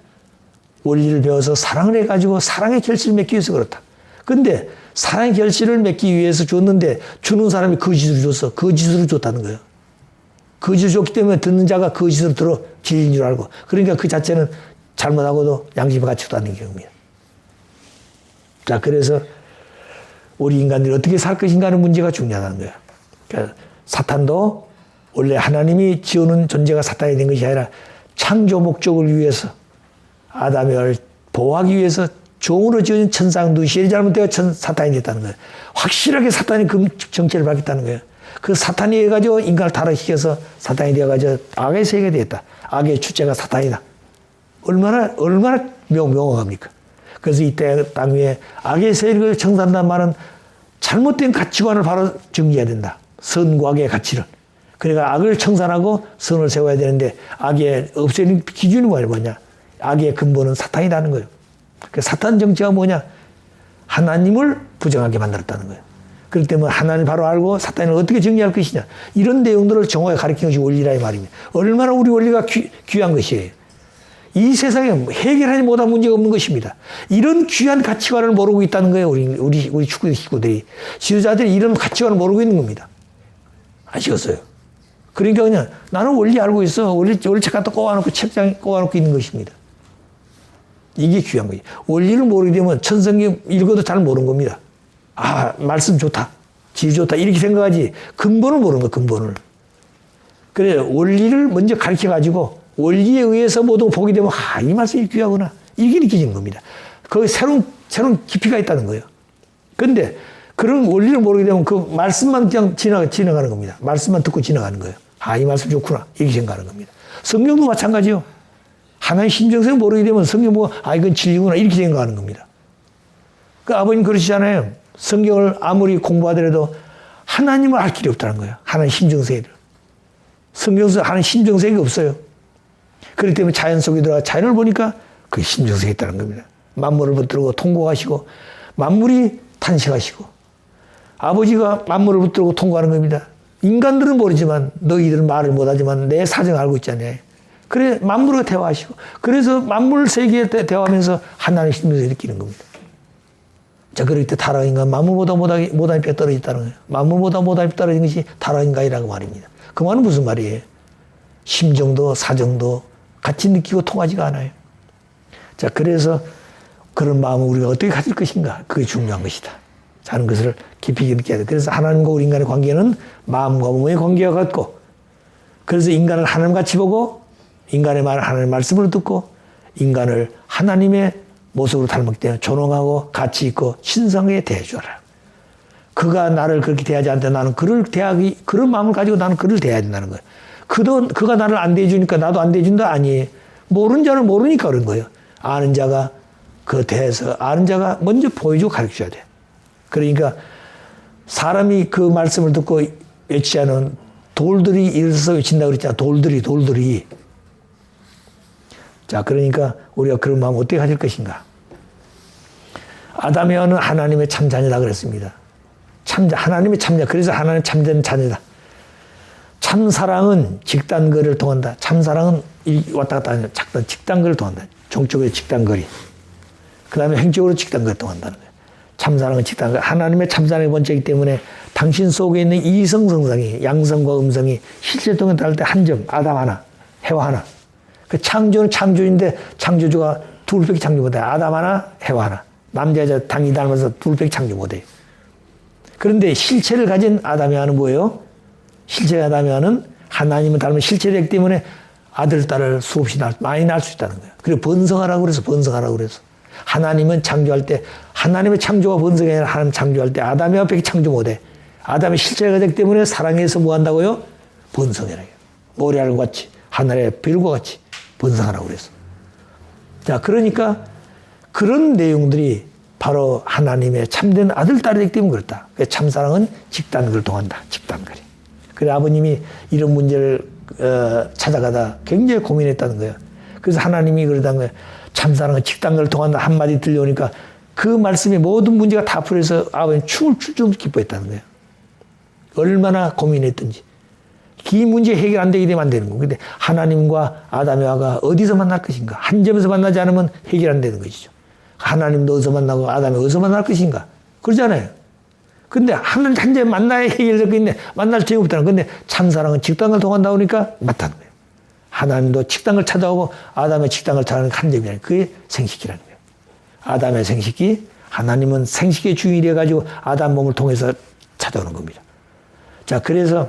원리를 배워서 사랑을 해가지고 사랑의 결실을 맺기 위해서 그렇다. 그런데 사랑의 결실을 맺기 위해서 줬는데 주는 사람이 거짓으로 줬어. 거짓으로 줬다는 거예요. 거짓으로 줬기 때문에 듣는 자가 거짓으로 들어 진리인 줄 알고. 그러니까 그 자체는 잘못하고도 양심의 가치도 않는 경우입니다. 자, 그래서 우리 인간들이 어떻게 살 것인가 하는 문제가 중요하다는 거예요. 그러니까 사탄도 원래 하나님이 지어놓은 존재가 사탄이 된 것이 아니라 창조 목적을 위해서 아담을 보호하기 위해서 종으로 지어진 천상 누시엘이 잘못되어 사탄이 됐다는 거예요. 확실하게 사탄이 그 정체를 밝혔다는 거예요. 그 사탄이 해가지고 인간을 타락시켜서 사탄이 되어가지고 악의 세계가 되었다. 악의 주체가 사탄이다. 얼마나 명확합니까? 그래서 이 땅 위에 악의 세력을 청산한다는 말은 잘못된 가치관을 바로 정리해야 된다. 선과 악의 가치를. 그러니까 악을 청산하고 선을 세워야 되는데 악의 없애는 기준이 뭐냐? 악의 근본은 사탄이라는 거예요. 그 사탄 정치가 뭐냐? 하나님을 부정하게 만들었다는 거예요. 그렇기 때문에 하나님을 바로 알고 사탄을 어떻게 정리할 것이냐. 이런 내용들을 정확하게 가르치는 것이 원리라 이 말입니다. 얼마나 우리 원리가 귀한 것이에요. 이 세상에 해결하지 못한 문제가 없는 것입니다. 이런 귀한 가치관을 모르고 있다는 거예요. 우리 축구 식구들이. 지도자들이 이런 가치관을 모르고 있는 겁니다. 아시겠어요? 그러니까 그냥 나는 원리 알고 있어. 원리 책 갖다 꽂아놓고 책장에 꽂아놓고 있는 것입니다. 이게 귀한 거예요. 원리를 모르게 되면 천성경 읽어도 잘 모르는 겁니다. 아, 말씀 좋다. 질 좋다. 이렇게 생각하지. 근본을 모르는 거예요. 근본을. 그래 원리를 먼저 가르쳐가지고 원리에 의해서 모든 보게 되면 이 말씀이 귀하구나. 이게 느껴지는 겁니다. 거기 새로운 깊이가 있다는 거예요. 그런데 그런 원리를 모르게 되면 그 말씀만 그냥 지나가는 겁니다. 말씀만 듣고 지나가는 거예요. 이 말씀 좋구나. 이렇게 생각하는 겁니다. 성경도 마찬가지요. 하나의 심정성 모르게 되면 성경 보고 이건 진리구나. 이렇게 생각하는 겁니다. 그 아버님 그러시잖아요. 성경을 아무리 공부하더라도 하나님을 알 길이 없다는 거예요. 하나의 심정세계를. 성경에서 하나의 심정세계가 없어요. 그렇기 때문에 자연 속에 들어가 자연을 보니까 그 심정세계가 있다는 겁니다. 만물을 붙들고 통곡하시고 만물이 탄식하시고 아버지가 만물을 붙들고 통곡하는 겁니다. 인간들은 모르지만 너희들은 말을 못하지만 내 사정을 알고 있잖아요. 그래 만물과 대화하시고 그래서 만물 세계에 대화하면서 하나님의 심정세계를 느끼는 겁니다. 자, 그럴 때 타락인간 만물보다 못한 뼈 떨어졌다는 거예요. 만물보다 못한 뼈 떨어진 것이 타락인간이라고 말입니다. 그 말은 무슨 말이에요? 심정도 사정도 같이 느끼고 통하지가 않아요. 자, 그래서 그런 마음을 우리가 어떻게 가질 것인가? 그게 중요한 것이다. 하는 것을 깊이 느껴야 돼. 그래서 하나님과 우리 인간의 관계는 마음과 몸의 관계와 같고, 그래서 인간을 하나님같이 보고, 인간의 말, 하나님의 말씀을 듣고, 인간을 하나님의 모습으로 닮았기 때문에 존엄하고 가치 있고 신성하게 대해줘라. 그가 나를 그렇게 대하지 않는데 나는 그를 대하기, 그런 마음을 가지고 나는 그를 대해야 된다는 거예요. 그가 나를 안 대해주니까 나도 안 대해준다? 아니에요. 모르는 자는 모르니까 그런 거예요. 아는 자가 그 대해서 아는 자가 먼저 보여주고 가르쳐줘야 돼. 그러니까 사람이 그 말씀을 듣고 외치지 않은 돌들이 일어서서 외친다고 그랬잖아. 돌들이. 자, 그러니까 우리가 그런 마음 어떻게 가질 것인가? 아담의 아는 하나님의 참 자녀다 그랬습니다. 하나님의 참자. 그래서 하나님 참된 자녀다. 참사랑은 직단거리를 통한다. 참사랑은 왔다 갔다 하는 직단거리를 통한다. 종적으로 직단거리. 그 다음에 행적으로 직단거리를 통한다는 거예요. 참사랑은 직단거리. 하나님의 참사랑의 본체이기 때문에 당신 속에 있는 이성성상이 양성과 음성이 실제 통해 다를 때 한 점, 아담 하나, 해와 하나. 그 창조는 창조인데 창조주가 둘밖에 창조 못해. 아담 하나, 해와 하나. 남자 여자 당이 닮아서 둘밖에 창조 못해. 그런데 실체를 가진 아담의 아는 뭐예요? 실체 아담의 아는 하나님을 닮은 실체이기 때문에 아들, 딸을 수없이 많이 낳을 수 있다는 거예요. 그리고 번성하라고 그래서. 하나님은 창조할 때, 하나님의 창조가 번성이 아니라 하나님 창조할 때 아담의 앞에 창조 못해. 아담의 실체가 되기 때문에 사랑해서 뭐 한다고요? 번성해라. 모래알과 같이, 하늘의 별과 같이 번성하라고 그래서. 자, 그러니까 그런 내용들이 바로 하나님의 참된 아들, 딸이 되기 때문에 그렇다. 참사랑은 직단거리를 통한다. 직단거리. 그래 아버님이 이런 문제를 찾아가다 굉장히 고민했다는 거예요. 그래서 하나님이 그러다는 거예요. 참사랑은 직단거리를 통한다 한마디 들려오니까 그 말씀에 모든 문제가 다 풀려서 아버님 춤을 출 정도 기뻐했다는 거예요. 얼마나 고민했든지. 이 문제 해결 안 되게 되면 안 되는 거예요. 근데 하나님과 아담의 화가 어디서 만날 것인가? 한 점에서 만나지 않으면 해결 안 되는 것이죠. 하나님도 어디서 만나고 아담이 어디서 만날 것인가? 그러잖아요. 근데 하나님 한 점에 만나야 해결될 거 있네. 만날 점이 없다는 거예요. 근데 참사랑은 직단을 통한다 보니까 맞다는 거예요. 하나님도 직단을 찾아오고 아담의 직단을 찾아오는 한 점이라는 그게 생식기라는 거예요. 아담의 생식기, 하나님은 생식의 주인이 돼가지고 아담 몸을 통해서 찾아오는 겁니다. 자, 그래서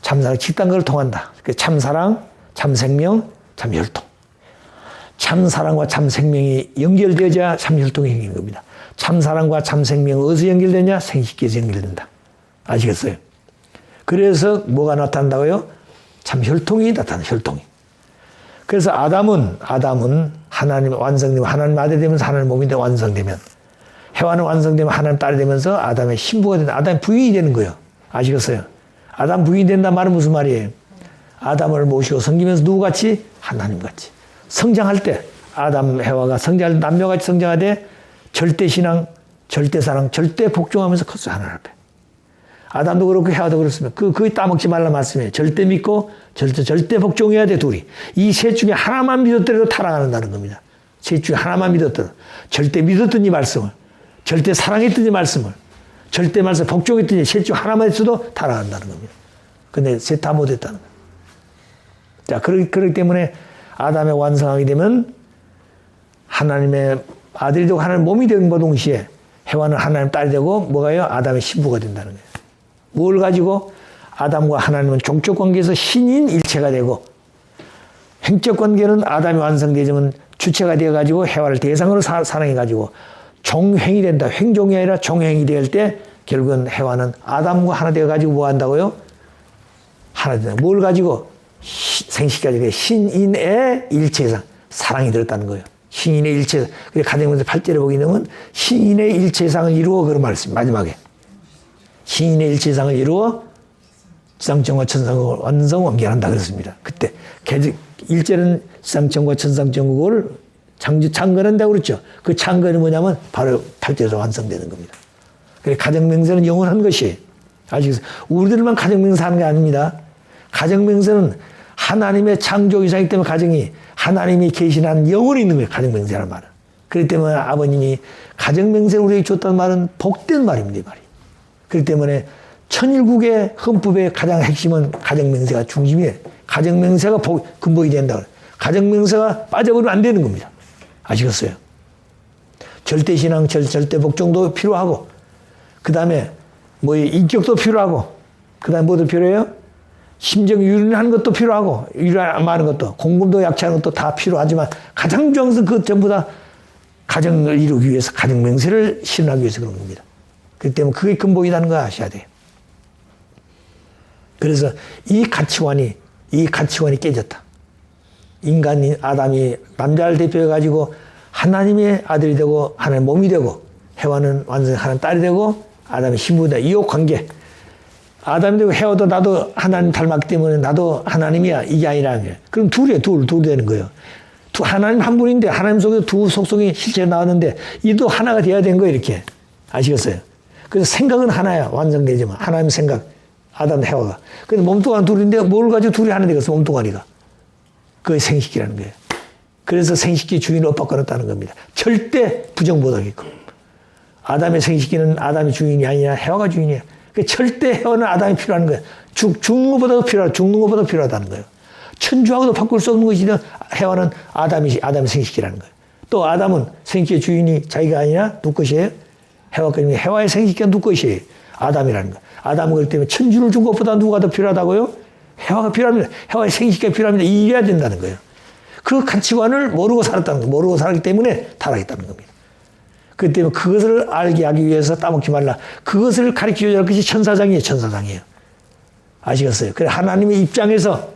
참사랑 직단을 통한다. 참사랑, 참생명, 참혈통. 참사랑과 참생명이 연결되어야 참혈통이 생기는 겁니다. 참사랑과 참생명은 어디서 연결되냐? 생식기에서 연결된다. 아시겠어요? 그래서 뭐가 나타난다고요? 참혈통이 나타나, 혈통이. 그래서 아담은 하나님 완성되면 하나님 아들이 되면서 하나님 몸이 완성되면 해와는 완성되면 하나님 딸이 되면서 아담의 신부가 된다. 아담의 부인이 되는 거예요. 아시겠어요? 아담 부인이 된다 말은 무슨 말이에요? 아담을 모시고 섬기면서 누구같이? 하나님같이. 성장할 때 아담 해와가 성장할 때 남녀같이 성장하되 절대신앙, 절대사랑, 절대 복종하면서 컸어요. 하나님 앞에. 아담도 그렇고 해와도 그렇습니다. 그거 따먹지 말라 말씀이에요. 절대 믿고 절대 복종해야 돼 둘이. 이 셋 중에 하나만 믿었더라도 타락한다는 겁니다. 셋 중에 하나만 믿었더라도. 절대 믿었던 이 말씀을. 절대 사랑했던 이 말씀을. 절대 말씀 복종했던 이 셋 중 하나만 했어도 타락한다는 겁니다. 근데 셋 다 못했다는 거예요. 자, 그렇기 때문에 아담의 완성하게 되면 하나님의 아들이 되고 하나님의 몸이 되는 것과 동시에 해와는 하나님 딸이 되고 뭐가요? 아담의 신부가 된다는 거예요. 뭘 가지고? 아담과 하나님은 종적 관계에서 신인 일체가 되고 행적 관계는 아담이 완성되지만 주체가 되어가지고 해와를 대상으로 사랑해가지고 종행이 된다. 행종이 아니라 종행이 될 때 결국은 해와는 아담과 하나 되어가지고 뭐 한다고요? 하나 된다. 뭘 가지고? 생식까지 신인의 일체상 사랑이 들었다는 거예요. 신인의 일체. 그래서 가정문서 8절에 보게 되면 신인의 일체상을 이루어 그런 말씀 마지막에 신인의 일체상을 이루어 지상천과 천상국을 완성 완결한다 그랬습니다. 그때 일제는 지상천과 천상천국을 창건한다고 그랬죠. 그 창건이 뭐냐면 바로 8절에서 완성되는 겁니다. 그래서 가정명세는 영원한 것이 아시겠어요? 우리들만 가정명세 하는 게 아닙니다. 가정명세는 하나님의 창조 이상이기 때문에 가정이 하나님이 계시는 영혼이 있는 거예요. 가정명세라는 말은. 그렇기 때문에 아버님이 가정명세를 우리에게 줬다는 말은 복된 말입니다. 이 말이. 그렇기 때문에 천일국의 헌법의 가장 핵심은 가정명세가 중심이에요. 가정명세가 근본이 된다. 가정명세가 빠져버리면 안 되는 겁니다. 아시겠어요? 절대신앙, 절대복종도 필요하고 그 다음에 뭐 인격도 필요하고 그 다음에 뭐도 필요해요? 심정 유린하는 것도 필요하고 유린하는 것도 공금도 약체하는 것도 다 필요하지만 가장 중요한 것은 그 전부 다 가정을 이루기 위해서 가정명세를 실현하기 위해서 그런 겁니다. 그렇기 때문에 그게 근본이라는 걸 아셔야 돼요. 그래서 이 가치관이 깨졌다. 인간이 아담이 남자를 대표해가지고 하나님의 아들이 되고 하나님의 몸이 되고 해와는 완전히 하나님 딸이 되고 아담의 신부다. 이 관계 아담이 되고 헤어도 나도 하나님 닮았기 때문에 나도 하나님이야. 이게 아니라. 그럼 둘이에요. 둘 되는 거예요. 하나님 한 분인데 하나님 속에 두 속성이 실제로 나왔는데 이도 하나가 돼야 되는 거예요. 이렇게. 아시겠어요? 그래서 생각은 하나야. 완성되지만. 하나님 생각. 아담 헤어가. 근데 몸뚱아리 둘인데 뭘 가지고 둘이 하나 되겠어. 몸뚱아리가. 그게 생식기라는 거예요. 그래서 생식기 주인을 엇바꿔놨다는 겁니다. 절대 부정 못하게끔. 아담의 생식기는 아담이 주인이 아니라 헤어가 주인이야. 절대 헤어는 아담이 필요한 거예요. 죽는 것보다도 필요하다는 거예요. 천주하고도 바꿀 수 없는 것이 헤어는 아담의 생식기라는 거예요. 또 아담은 생식기의 주인이 자기가 아니라 누구 것이에요? 헤어거든요. 헤어의 생식기가 누구 것이에요? 아담이라는 거예요. 아담은 그렇기 때문에 천주를 준 것보다 누가 더 필요하다고요? 헤어가 필요합니다. 헤어의 생식기가 필요합니다. 이래야 된다는 거예요. 그 가치관을 모르고 살았다는 거예요. 모르고 살았기 때문에 타락했다는 겁니다. 그렇기 때문에 그것을 알게 하기 위해서 따먹지 말라. 그것을 가르쳐줘야 할 것이 천사장이에요. 아시겠어요? 그래 하나님의 입장에서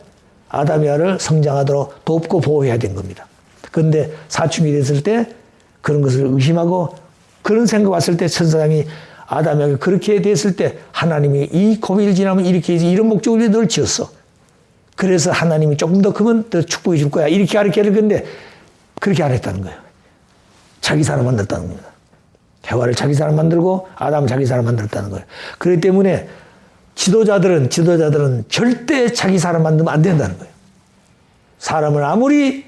아담이아를 성장하도록 돕고 보호해야 된 겁니다. 그런데 사춘기 됐을 때 그런 것을 의심하고 그런 생각 왔을 때 천사장이 아담이아가 그렇게 됐을 때 하나님이 이 고비를 지나면 이렇게 이런 목적으로 널 지었어. 그래서 하나님이 조금 더 크면 더 축복해 줄 거야. 이렇게 가르쳐야 될 건데 그렇게 안 했다는 거예요. 자기 사람 만들었다는 겁니다. 해와를 자기 사람 만들고 아담을 자기 사람 만들었다는 거예요. 그렇기 때문에 지도자들은 절대 자기 사람 만들면 안 된다는 거예요. 사람을 아무리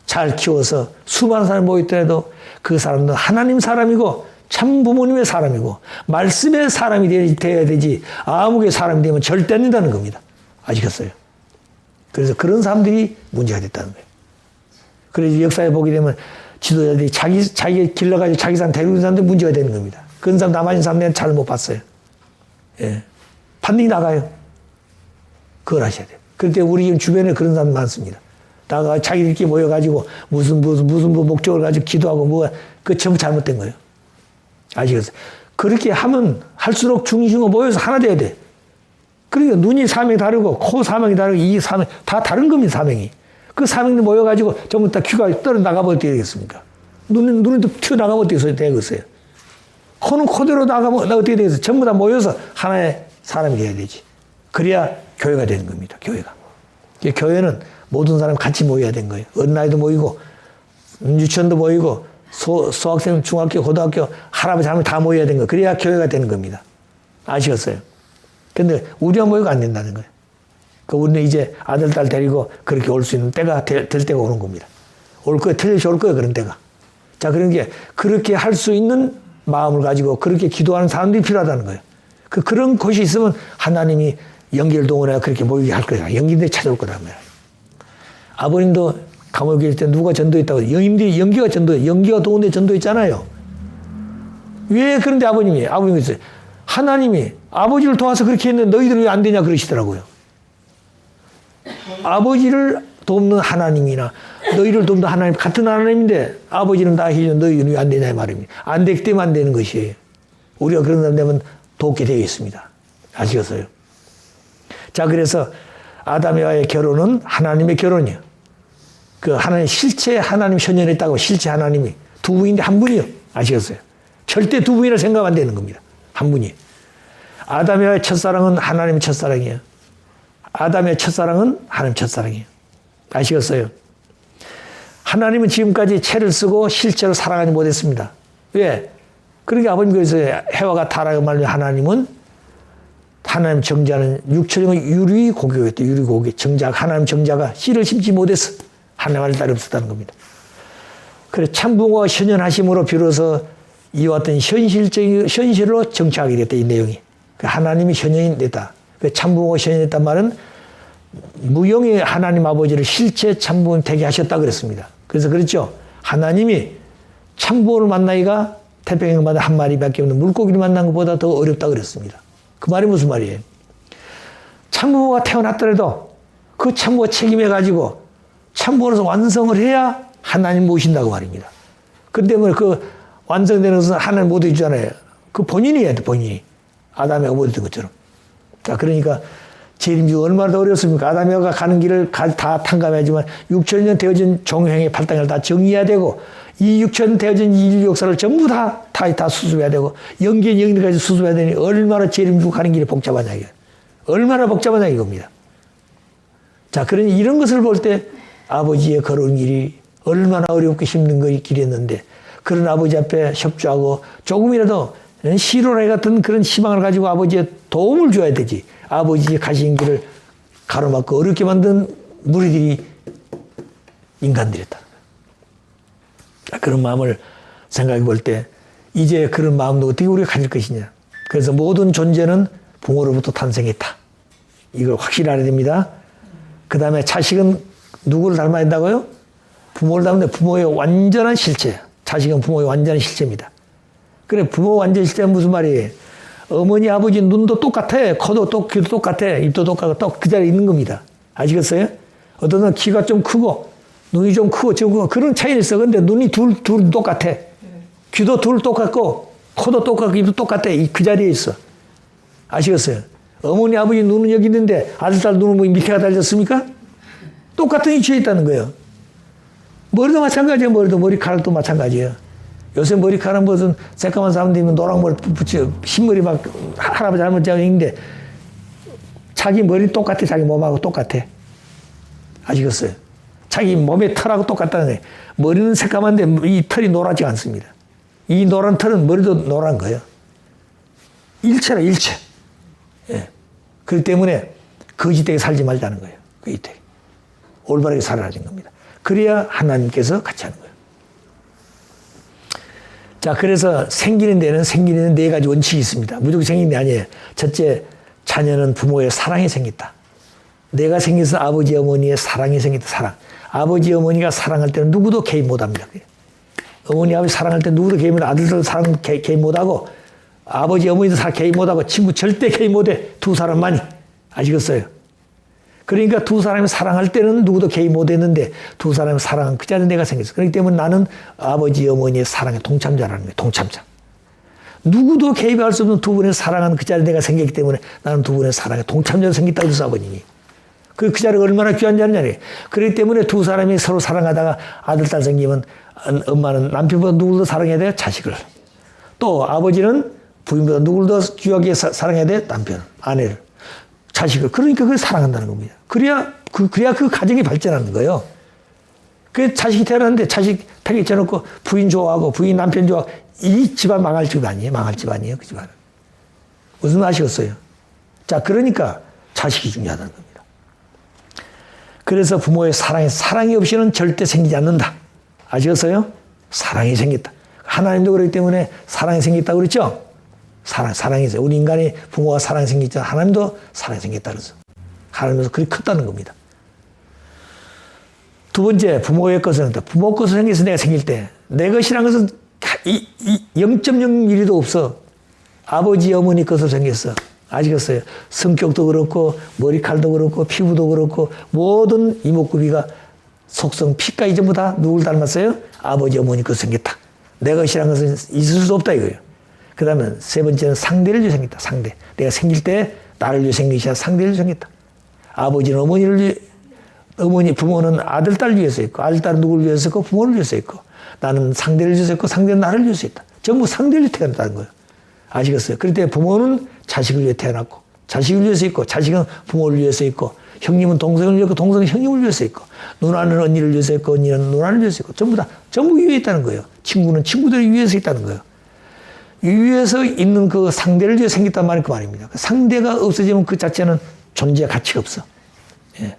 잘 키워서 수많은 사람이 모였더라도 그 사람도 하나님 사람이고 참 부모님의 사람이고 말씀의 사람이 되어야 되지 아무개 사람이 되면 절대 안 된다는 겁니다. 아시겠어요? 그래서 그런 사람들이 문제가 됐다는 거예요. 그래서 역사에 보게 되면 지도자들이 자기 길러가지고 자기 사람 데리고 있는 사람들 문제가 되는 겁니다. 그런 사람 남아있는 사람들은 잘 못 봤어요. 예. 반드시 나가요. 그걸 하셔야 돼요. 그런데 우리 지금 주변에 그런 사람 많습니다. 나가 자기들끼리 모여가지고 무슨 목적을 가지고 기도하고 그거 전부 잘못된 거예요. 아시겠어요? 그렇게 하면 할수록 중심으로 모여서 하나 돼야 돼. 그러니까 눈이 사명이 다르고 코 사명이 다르고 이 사명 다 다른 겁니다. 사명이. 그 사명이 모여가지고 전부 다 귀가 떨어 나가면 어떻게 되겠습니까? 눈은 또 튀어나가면 어떻게 되겠어요? 코는 코대로 나가면 어떻게 되겠어요? 전부 다 모여서 하나의 사람이 돼야 되지. 그래야 교회가 되는 겁니다. 교회가. 교회는 모든 사람 같이 모여야 되는 거예요. 어린아이도 모이고 유치원도 모이고 소학생, 중학교, 고등학교 할아버지 할머니 다 모여야 되는 거예요. 그래야 교회가 되는 겁니다. 아시겠어요? 근데 우리가 모이고 안 된다는 거예요. 우리는 이제 아들, 딸 데리고 그렇게 올 수 있는 때가 될 때가 오는 겁니다. 올 거예요. 틀려서 올 거예요. 그런 때가. 자, 그런 게 그렇게 할 수 있는 마음을 가지고 그렇게 기도하는 사람들이 필요하다는 거예요. 그런 곳이 있으면 하나님이 연기를 동원해서 그렇게 모이게 할 거야. 연기들이 찾아올 거란 말이야. 아버님도 감옥에 있을 때 누가 전도했다고 연기가 동원돼 전도했잖아요. 왜 그런데 아버님이 있어요. 하나님이 아버지를 도와서 그렇게 했는데 너희들은 왜 안 되냐 그러시더라고요. 아버지를 돕는 하나님이나 너희를 돕는 하나님 같은 하나님인데 아버지는 다 해주는 너희들은 왜 안 되냐 이 말입니다. 안 되기 때문에 안 되는 것이에요. 우리가 그런 사람 되면 돕게 되어 있습니다. 아시겠어요? 자, 그래서 아담과의 결혼은 하나님의 결혼이에요. 그 하나님 실체 하나님 현현했다고 실체 하나님이 두 분인데 한 분이요. 아시겠어요? 절대 두 분이라 생각하면 안 되는 겁니다. 한 분이. 아담의 첫사랑은 하나님의 첫사랑이에요. 아담의 첫사랑은 하나님 첫사랑이에요. 아시겠어요? 하나님은 지금까지 채를 쓰고 실제로 사랑하지 못했습니다. 왜? 그러니까 아버님께서 해와가 타락을 말려 하나님은 하나님 정자는 육체적인 유리고기였대. 유리고기. 하나님 정자가 씨를 심지 못해서 하나님을 딸이 없었다는 겁니다. 그래 참부모가 현현하심으로 비로소 이와 같은 현실로 정착하게 됐다. 이 내용이. 하나님이 현현이 됐다. 참부모가 현현했단 말은 무형의 하나님 아버지를 실체 참부모 되게 하셨다 그랬습니다. 그래서 그렇죠. 하나님이 참부모를 만나기가 태평양바다 한 마리밖에 없는 물고기를 만난 것보다 더 어렵다 그랬습니다. 그 말이 무슨 말이에요? 참부모가 태어났더라도 그 참부모가 책임해가지고 참부모로서 완성을 해야 하나님 모신다고 말입니다. 그런데 그 완성되는 것은 하나님 못 해주잖아요. 그 본인이 해야 돼, 본인이. 아담이가 못했던 것처럼. 자, 그러니까 재림주가 얼마나 더 어렵습니까? 아담이가 가는 길을 다 탕감해야지만 6,000년 되어진 종행의 발당을 다 정리해야 되고 이 6,000년 되어진 인류 역사를 전부 다 수습해야 되고 영계까지 수습해야 되니 얼마나 재림주가 가는 길이 복잡하냐 이게. 얼마나 복잡하냐 이겁니다. 자, 그러니 이런 것을 볼 때 아버지의 걸어온 길이 얼마나 어렵고 힘든 길이었는데 그런 아버지 앞에 협조하고 조금이라도 시로라기 같은 그런 희망을 가지고 아버지의 도움을 줘야 되지. 아버지의 가신 길을 가로막고 어렵게 만든 무리들이 인간들이었다. 그런 마음을 생각해 볼 때 이제 그런 마음도 어떻게 우리가 가질 것이냐. 그래서 모든 존재는 부모로부터 탄생했다. 이걸 확실히 알아야 됩니다. 그 다음에 자식은 누구를 닮아야 한다고요? 부모를 닮는데 부모의 완전한 실체. 자식은 부모의 완전한 실체입니다. 그래, 부모 완전 실체는 무슨 말이에요? 어머니, 아버지 눈도 똑같아. 코도 귀도 똑같아. 입도 똑같고 또 그 자리에 있는 겁니다. 아시겠어요? 어떤 사람은 키가 좀 크고 눈이 좀 크고 적고 그런 차이는 있어. 근데 눈이 둘 똑같아. 귀도 둘 똑같고 코도 똑같고 입도 똑같아. 그 자리에 있어. 아시겠어요? 어머니, 아버지 눈은 여기 있는데 아들, 딸 눈은 뭐 밑에가 달렸습니까? 똑같은 위치에 있다는 거예요. 머리도 마찬가지예요. 머리카락도 마찬가지예요. 요새 머리카락 무슨 새까만 사람들이면 노랑머리 붙여 흰머리 막 할아버지 할머니가 있는데 자기 머리 똑같아. 자기 몸하고 똑같아. 아시겠어요? 자기 몸의 털하고 똑같다는 거예요. 머리는 새까만데 이 털이 노랗지 않습니다. 이 노란 털은 머리도 노란 거예요. 일체라 일체. 예. 그렇기 때문에 거짓되게 살지 말자는 거예요. 거짓되게. 올바르게 살아라는 겁니다. 그래야 하나님께서 같이 하는 거예요. 자, 그래서 생기는 데는 네 가지 원칙이 있습니다. 무조건 생기는 게 아니에요. 첫째, 자녀는 부모의 사랑이 생겼다. 내가 생겨서 아버지, 어머니의 사랑이 생겼다. 사랑. 아버지, 어머니가 사랑할 때는 누구도 개입 못합니다. 어머니, 아버지 사랑할 때 누구도 개입 못하고 아들도 사랑 개입 못하고 아버지, 어머니도 개입 못하고 친구 절대 개입 못해. 두 사람만이. 아시겠어요? 그러니까 두 사람이 사랑할 때는 누구도 개입 못했는데 두 사람이 사랑한 그 자리에 내가 생겼어. 그렇기 때문에 나는 아버지, 어머니의 사랑의 동참자라는 거예요. 동참자. 누구도 개입할 수 없는 두 분의 사랑한 그 자리에 내가 생겼기 때문에 나는 두 분의 사랑의 동참자로 생겼다고 그랬어, 아버님이. 그 자리가 얼마나 귀한 자리냐. 그렇기 때문에 두 사람이 서로 사랑하다가 아들, 딸 생기면 엄마는 남편보다 누구를 더 사랑해야 돼요? 자식을. 또 아버지는 부인보다 누구를 더 귀하게 사랑해야 돼요? 남편, 아내를. 자식을. 그러니까 그걸 사랑한다는 겁니다. 그래야 그 가정이 발전하는 거예요. 그 자식이 태어났는데 자식 팽이 쳐놓고 부인 좋아하고 부인 남편 좋아하고 이 집안 망할 집 아니에요? 망할 집 아니에요? 그 집안은. 무슨 말 아시겠어요? 자, 그러니까 자식이 중요하다는 겁니다. 그래서 부모의 사랑이 없이는 절대 생기지 않는다. 아시겠어요? 사랑이 생겼다. 하나님도 그렇기 때문에 사랑이 생겼다고 그랬죠? 사랑이 있어요. 우리 인간이 부모가 사랑이 생겼잖아. 하나님도 사랑이 생겼다 그래서. 하나님에서 그렇게 컸다는 겁니다. 두 번째, 부모의 것은 부모 것으로 생겨서 내가 생길 때 내 것이란 것은 0.01도 없어. 아버지, 어머니 것으로 생겼어. 아시겠어요? 성격도 그렇고 머리칼도 그렇고 피부도 그렇고 모든 이목구비가 속성, 피까지 전부 다 누굴 닮았어요? 아버지, 어머니 것으로 생겼다. 내 것이란 것은 있을 수 없다 이거예요. 그 다음에 세 번째는 상대를 위해 생겼다. 상대. 내가 생길 때 나를 위해 생긴 것이 아니라 상대를 위해 생겼다. 아버지는 어머니를 위해, 부모는 아들, 딸을 위해서 있고, 아들, 딸은 누구를 위해서 있고, 부모를 위해서 있고, 나는 상대를 위해서 있고, 상대는 나를 위해서 있다. 전부 상대를 위해 태어났다는 거예요. 아시겠어요? 그럴 때 부모는 자식을 위해 태어났고, 자식을 위해서 있고, 자식은 부모를 위해서 있고, 형님은 동생을 위해서 있고, 동생은 형님을 위해서 있고, 누나는 언니를 위해서 있고, 언니는 누나를 위해서 있고, 전부 위에 있다는 거예요. 친구는 친구들을 위해서 있다는 거예요. 이 위에서 있는 그 상대를 위해 생겼단 말이 그 말입니다. 상대가 없어지면 그 자체는 존재 가치가 없어. 예.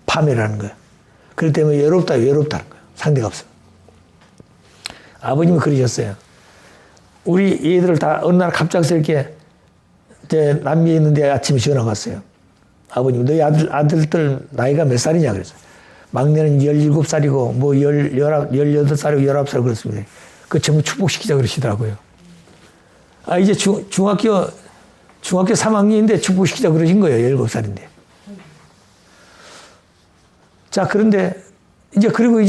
파멸하는 거예요. 그렇기 때문에 외롭다는 거예요. 상대가 없어. 아버님이 그러셨어요. 우리 얘들을 다 어느 날 갑작스럽게 남미에 있는데 아침에 전화가 왔어요. 아버님, 너희 아들들 나이가 몇 살이냐 그랬어요. 막내는 17살이고 뭐 18살이고 19살 그렇습니다. 그 전부 축복시키자 그러시더라고요. 아, 이제 중학교 3학년인데 축복시키자 그러신 거예요. 17살인데. 자, 그런데 그리고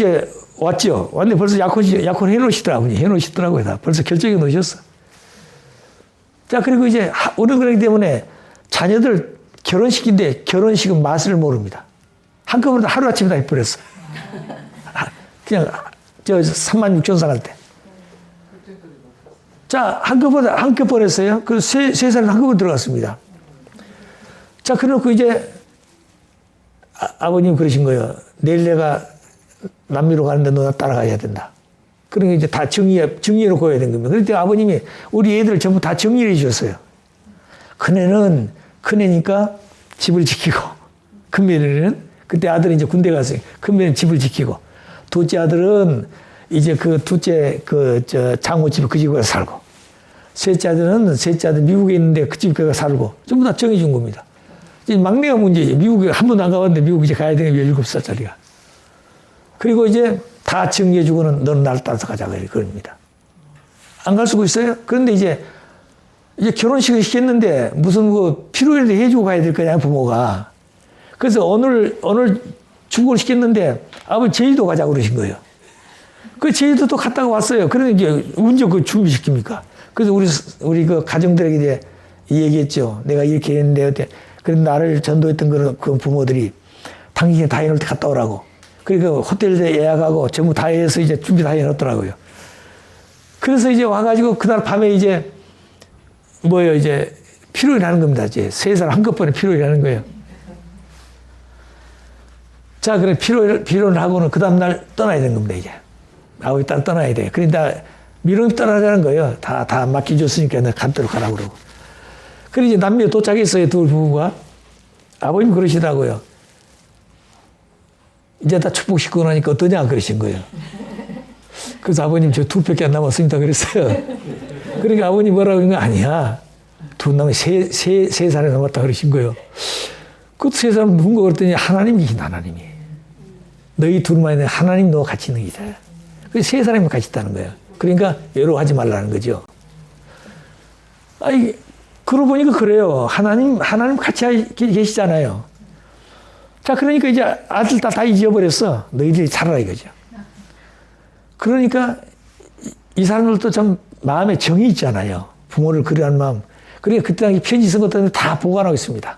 왔죠. 왔는데 벌써 약혼 해놓으시더라고요. 해놓으시더라고요. 다. 벌써 결정해 놓으셨어. 자, 그리고 오늘 그러기 때문에 자녀들 결혼식인데 결혼식은 맛을 모릅니다. 한꺼번에 하루아침에 다 해버렸어. 그냥 36,000상 할 때. 자, 한꺼번에 했어요. 그 세 살은 한꺼번에 들어갔습니다. 자, 그래놓고 이제 아버님 그러신 거예요. 내일 내가 남미로 가는데 너 나 따라가야 된다. 그러니까 이제 다 정리해놓고 가야 된 겁니다. 그럴 때 아버님이 우리 애들을 전부 다 정리해 주셨어요. 큰애니까 집을 지키고, 큰며느리는 그때 아들은 이제 군대 갔어요. 큰며느리는 집을 지키고, 둘째 아들은 이제 그 둘째 장모집에 그 집에 가서 살고, 셋째 아들 미국에 있는데 그 집에 가서 살고, 전부 다 정해준 겁니다. 이제 막내가 문제지. 미국에 한 번도 안 가봤는데 미국 이제 가야 되는 게 17살짜리가. 그리고 이제 다 정리해주고는 너는 나를 따라서 가자. 그럽니다. 안 갈 수가 있어요? 그런데 이제 결혼식을 시켰는데 무슨 뭐 필요해도 해주고 가야 될 거냐, 부모가. 그래서 오늘 축구를 시켰는데 아버지 제주도 가자고 그러신 거예요. 그 제주도도 갔다가 왔어요. 그러니까 이제 언제 그 준비시킵니까? 그래서 우리 그 가정들에게 이제 얘기했죠. 내가 이렇게 했는데, 그런 나를 전도했던 그 부모들이 당신이 다 해놓을 때 갔다 오라고. 그러니까 호텔에 예약하고 전부 다 해서 이제 준비 다 해놓더라고요. 그래서 이제 와가지고 그날 밤에 이제 이제 피로일하는 겁니다. 이제 3살 한꺼번에 피로일하는 거예요. 자, 그래 피로를 하고는 그 다음날 떠나야 되는 겁니다. 이제 아버지 딸 떠나야 돼. 그러니까 미롱이 떠나자는 거예요. 다 맡겨줬으니까 내가 간대로 가라고 그러고. 그래 이제 남미에 도착했어요. 둘 부부가. 아버님 그러시더라고요. 이제 다 축복시키고 나니까 어떠냐 그러신 거예요. 그래서 아버님 저 둘밖에 안 남았습니다 그랬어요. 그러니까 아버님 뭐라고 그런 거 아니야. 둘 남에 세 살이 남았다 그러신 거예요. 그 세 사람 누군가 그랬더니 하나님이. 너희 둘만이 하나님 너와 같이 있는 기다. 그래서 세 사람이 같이 있다는 거예요. 그러니까 외로워하지 말라는 거죠. 아니, 그러고 보니까 그래요. 하나님 같이 계시잖아요. 자, 그러니까 이제 아들, 딸 다 잊어버렸어. 너희들이 살아라 이거죠. 그러니까 이 사람들도 좀 마음에 정이 있잖아요. 부모를 그리하는 마음. 그러니까 그때 당시 편지 쓴 것들은 다 보관하고 있습니다.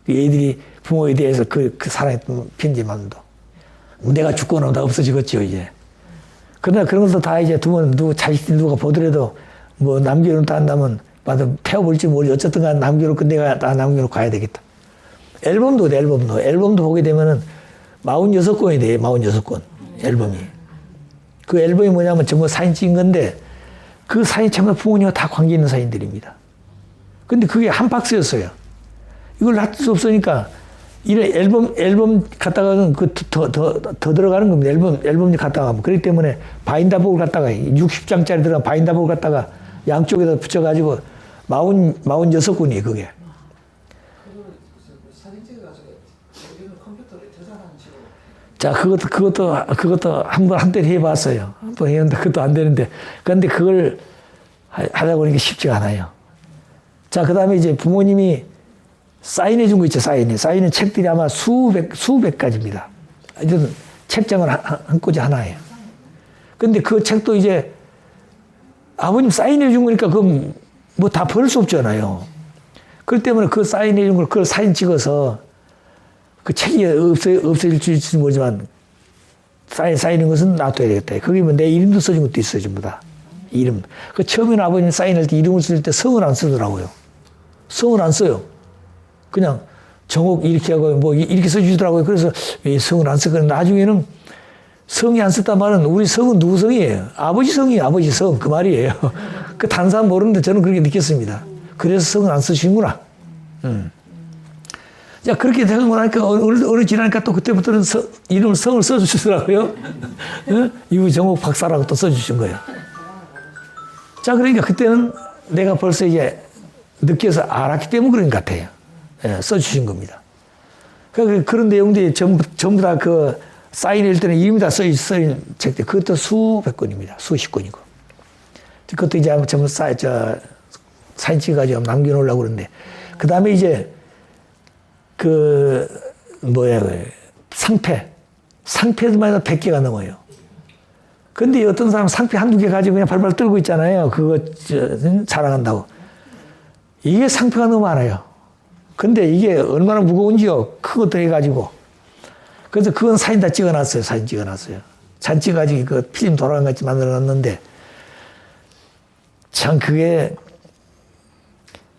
애들이 부모에 대해서 그 사랑했던 편지만도. 내가 죽고 나면 다 없어지겠죠, 이제. 그러나 그런 것도 다 이제 자식들 누가 보더라도 뭐 남겨놓고 한다면 태워볼지 모르지. 어쨌든 간 남겨놓고 내가 다 남겨놓고 가야 되겠다. 앨범도 보게 되면은 46권이 돼요. 46권. 앨범이. 그 앨범이 뭐냐면 전부 사진 찍은 건데 그 사진 전부 부모님과 다 관계 있는 사진들입니다. 근데 그게 한 박스였어요. 이걸 놔둘 수 없으니까 이런 앨범 갖다가는 더 들어가는 겁니다. 앨범이 갖다가 하면. 그렇기 때문에 바인더북을 갖다가 60장짜리 들어간 바인더북을 갖다가 양쪽에다 붙여가지고 46권이에요, 그게. 자, 그것도 한때 해봤어요. 한번 했는데 그것도 안 되는데. 그런데 그걸 하다 보니까 쉽지가 않아요. 자, 그 다음에 이제 부모님이 사인해 준 거 있죠, 사인은 책들이 아마 수백 가지입니다. 이런 책장을 한 꼬지 하나예요. 근데 그 책도 이제 아버님 사인해 준 거니까 그건 뭐 다 버릴 수 없잖아요. 그렇기 때문에 그 사인해 준 걸 그걸 사진 찍어서 그 책이 없어질지 모르지만 사인한 것은 놔둬야 되겠다. 거기 뭐 내 이름도 써준 것도 있어요, 전부 다. 이름. 그 처음에는 아버님 사인할 때 이름을 쓸 때 성을 안 쓰더라고요. 성을 안 써요. 그냥 정옥 이렇게 하고 뭐 이렇게 써주더라고요. 그래서 왜 성을 안 쓰거든. 나중에는 성이 안 썼단 말은 우리 성은 누구 성이에요? 아버지 성이에요. 아버지 성. 그 말이에요. 그 다른 사람 모르는데 저는 그렇게 느꼈습니다. 그래서 성을 안 쓰시는구나. 자, 그렇게 되고 나니까 어느 지나니까 또 그때부터는 성을 써주시더라고요. 이후 정옥 박사라고 또 써주신 거예요. 자, 그러니까 그때는 내가 벌써 이제 느껴서 알았기 때문에 그런 것 같아요. 예, 써주신 겁니다. 그러니까 그런 내용들이 전부 다 그 사인할 때는 이름이 다 써인 책들, 그것도 수백 권입니다. 수십 권이고. 그것도 이제 전부 사진 찍어가지고 남겨놓으려고 그러는데, 그 다음에 이제 상패만 해도 100개가 넘어요. 근데 어떤 사람 상패 한두 개 가지고 그냥 발발 떨고 있잖아요. 그거 자랑한다고. 이게 상패가 너무 많아요. 근데 이게 얼마나 무거운지요. 큰 것도 해가지고. 그래서 그건 사진 다 찍어놨어요. 사진 찍어가지고 그 필름 돌아간 것 같이 만들어놨는데 참 그게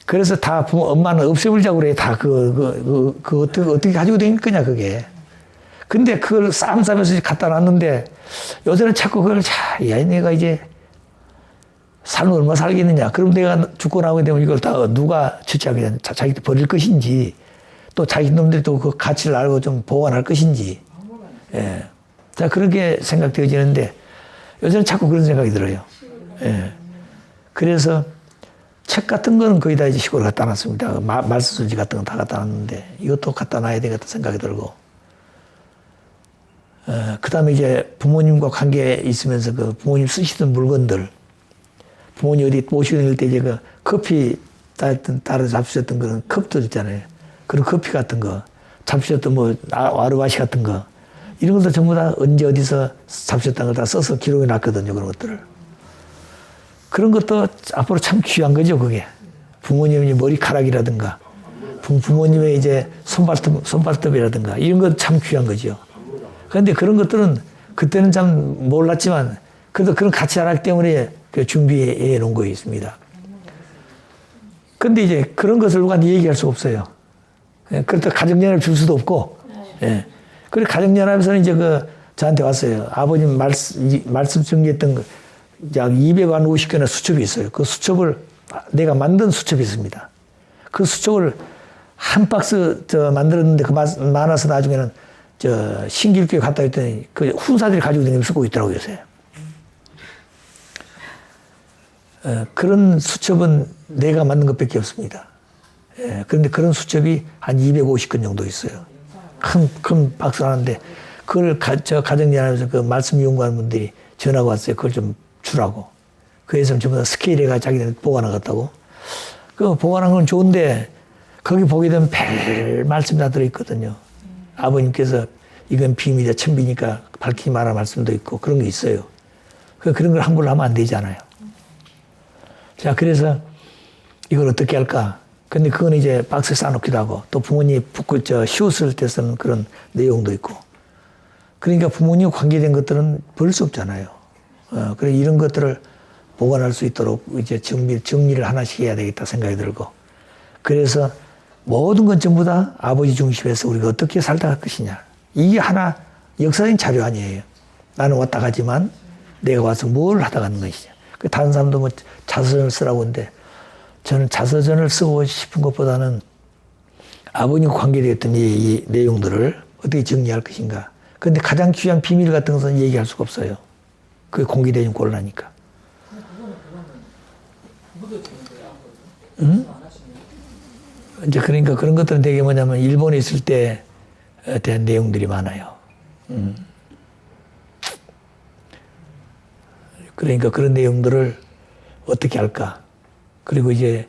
그래서 다 엄마는 없애버리자고 그래. 다 어떻게 가지고 다닐 거냐, 그게. 근데 그걸 싸움싸면서 갖다 놨는데 요새는 자꾸 그걸 야, 내가 이제 삶을 얼마 살겠느냐. 그럼 내가 죽고 나오게 되면 이걸 다 누가 처치하게 자기들 버릴 것인지 또 자기 놈들이 또 그 가치를 알고 좀 보관할 것인지. 예. 자, 그렇게 생각되어지는데 요새는 자꾸 그런 생각이 들어요. 예. 그래서 책 같은 거는 거의 다 이제 시골에 갖다 놨습니다. 말씀수지 같은 거 다 갖다 놨는데 이것도 갖다 놔야 되겠다 생각이 들고. 그 다음에 이제 부모님과 관계에 있으면서 그 부모님 쓰시던 물건들, 부모님 어디 모시고 다닐 때 이제 그 커피 따로 잡수셨던 그런 컵들 있잖아요. 그런 커피 같은 거, 잡수셨던 뭐 와르바시 같은 거, 이런 것도 전부 다 언제 어디서 잡수셨다는 걸 다 써서 기록해 놨거든요. 그런 것들을. 그런 것도 앞으로 참 귀한 거죠, 그게. 부모님의 머리카락이라든가, 부모님의 이제 손발톱이라든가, 이런 것 참 귀한 거죠. 그런데 그런 것들은 그때는 참 몰랐지만, 그래도 그런 가치 알았기 때문에 준비해 놓은 거 있습니다. 근데 이제 그런 것을 누구한테 얘기할 수 없어요. 그렇다고 가정연합 줄 수도 없고, 예. 그리고 가정연합에서는 이제 저한테 왔어요. 아버님 말씀 정리했던 약 250개나 수첩이 있어요. 그 수첩을 내가 만든 수첩이 있습니다. 그 수첩을 한 박스 만들었는데 그 많아서 나중에는 신길교에 갔다 했더니 그 훈사들이 가지고 다니면서 쓰고 있더라고요, 요새. 그런 수첩은 내가 만든 것밖에 없습니다. 예, 그런데 그런 수첩이 한 250건 정도 있어요. 큰 박스 하나인데 그걸 가정연합에서 그 말씀 연구하는 분들이 전화가 왔어요. 그걸 좀 주라고. 그래서 전부 다 스케일해가 자기들 보관하겠다고. 그 보관한 건 좋은데 거기 보게 되면 별 말씀 다 들어있거든요. 아버님께서 이건 비밀이야, 천비니까 밝히지 마라 말씀도 있고 그런 게 있어요. 그런 걸 함부로 하면 안 되잖아요. 자, 그래서 이걸 어떻게 할까? 근데 그건 이제 박스에 싸놓기도 하고 또 부모님 쉬었을 때 쓰는 그런 내용도 있고. 그러니까 부모님 관계된 것들은 볼 수 없잖아요. 그래 이런 것들을 보관할 수 있도록 이제 정리를 하나씩 해야 되겠다 생각이 들고. 그래서 모든 건 전부 다 아버지 중심에서 우리가 어떻게 살다 갈 것이냐. 이게 하나 역사적인 자료 아니에요. 나는 왔다 가지만 내가 와서 뭘 하다 가는 것이냐. 다른 사람도 뭐 자서전을 쓰라고 하는데 저는 자서전을 쓰고 싶은 것보다는 아버님 관계되었던 이 내용들을 어떻게 정리할 것인가. 그런데 가장 귀한 비밀 같은 것은 얘기할 수가 없어요. 그게 공개되면 곤란하니까. 응? 이제 그러니까 그런 것들은 되게 뭐냐면 일본에 있을 때에 대한 내용들이 많아요. 그러니까 그런 내용들을 어떻게 할까. 그리고 이제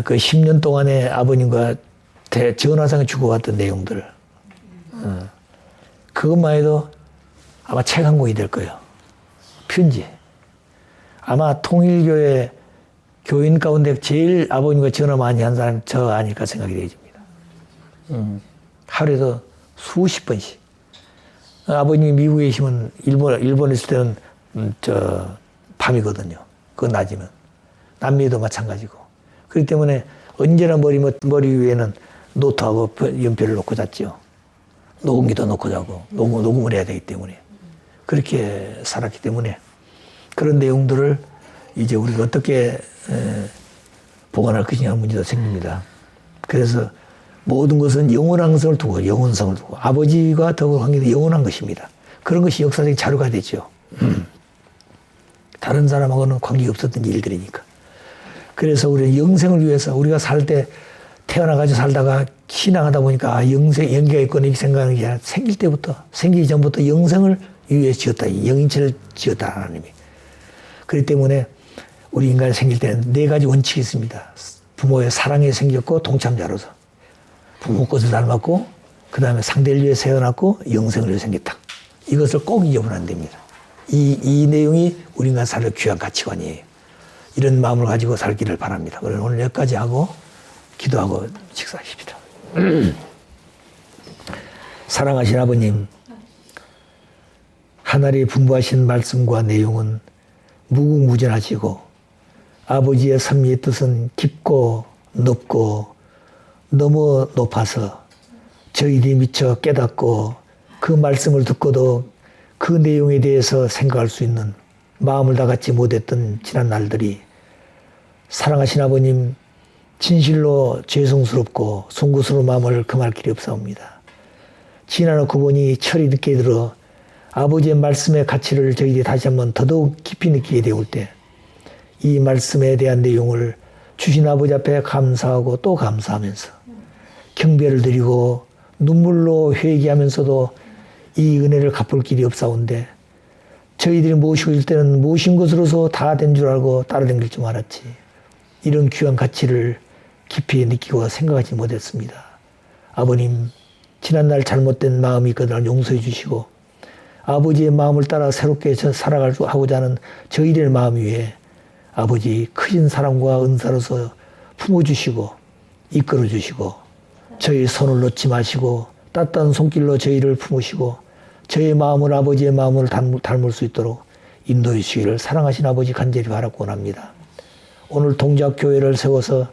그 10년 동안에 아버님과 전화상에 주고받던 내용들. 그것만 해도 아마 책 한 권이 될 거예요. 편지. 아마 통일교회 교인 가운데 제일 아버님과 전화 많이 한 사람이 저 아닐까 생각이 되어집니다. 하루에도 수십 번씩. 아버님이 미국에 계시면 일본에 있을 때는 밤이거든요. 그건 낮이면. 남미에도 마찬가지고. 그렇기 때문에 언제나 머리 위에는 노트하고 연필을 놓고 잤죠. 녹음기도 놓고 자고 녹음을 해야 되기 때문에. 그렇게 살았기 때문에 그런 내용들을 이제 우리가 어떻게 보관할 것이냐 문제가 생깁니다. 그래서 모든 것은 영원성을 두고 아버지와 더불어 관계된 영원한 것입니다. 그런 것이 역사적인 자료가 되죠. 다른 사람하고는 관계가 없었던 일들이니까. 그래서 우리는 영생을 위해서 우리가 살 때 태어나가지고 살다가 신앙하다 보니까 영계가 있거나 이렇게 생각하는 게 아니라 생기기 전부터 영생을 위해 지었다. 영인체를 지었다. 하나님이. 그렇기 때문에 우리 인간이 생길 때는 4가지 원칙이 있습니다. 부모의 사랑에 생겼고 동참자로서. 부모 것을 닮았고 그 다음에 상대를 위해 세워놨고 영생을 위해 생겼다. 이것을 꼭 잊어버리면 안 됩니다. 이 내용이 우리 인간 살의 귀한 가치관이에요. 이런 마음을 가지고 살기를 바랍니다. 그래서 오늘 여기까지 하고 기도하고 식사하십시다. 사랑하신 아버님, 하늘이 분부하신 말씀과 내용은 무궁무진하시고 아버지의 섭리의 뜻은 깊고 높고 너무 높아서 저희들이 미처 깨닫고 그 말씀을 듣고도 그 내용에 대해서 생각할 수 있는 마음을 다 갖지 못했던 지난 날들이 사랑하신 아버님 진실로 죄송스럽고 송구스러운 마음을 금할 길이 없사옵니다. 지나놓고 보니 철이 늦게 들어 아버지의 말씀의 가치를 저희들이 다시 한번 더더욱 깊이 느끼게 되올 때 이 말씀에 대한 내용을 주신 아버지 앞에 감사하고 또 감사하면서 경배를 드리고 눈물로 회개하면서도 이 은혜를 갚을 길이 없사온데 저희들이 모시고 있을 때는 모신 것으로서 다 된 줄 알고 따라다닐 줄 알았지. 이런 귀한 가치를 깊이 느끼고 생각하지 못했습니다. 아버님, 지난날 잘못된 마음이 있거든 용서해 주시고 아버지의 마음을 따라 새롭게 살아가고자 하는 저희들의 마음 위에 아버지 크신 사랑과 은사로서 품어주시고 이끌어주시고 저희 손을 놓지 마시고 따뜻한 손길로 저희를 품으시고 저의 마음을 아버지의 마음을 닮을 수 있도록 인도해 주시기를 사랑하신 아버지 간절히 바라고 원합니다. 오늘 동작교회를 세워서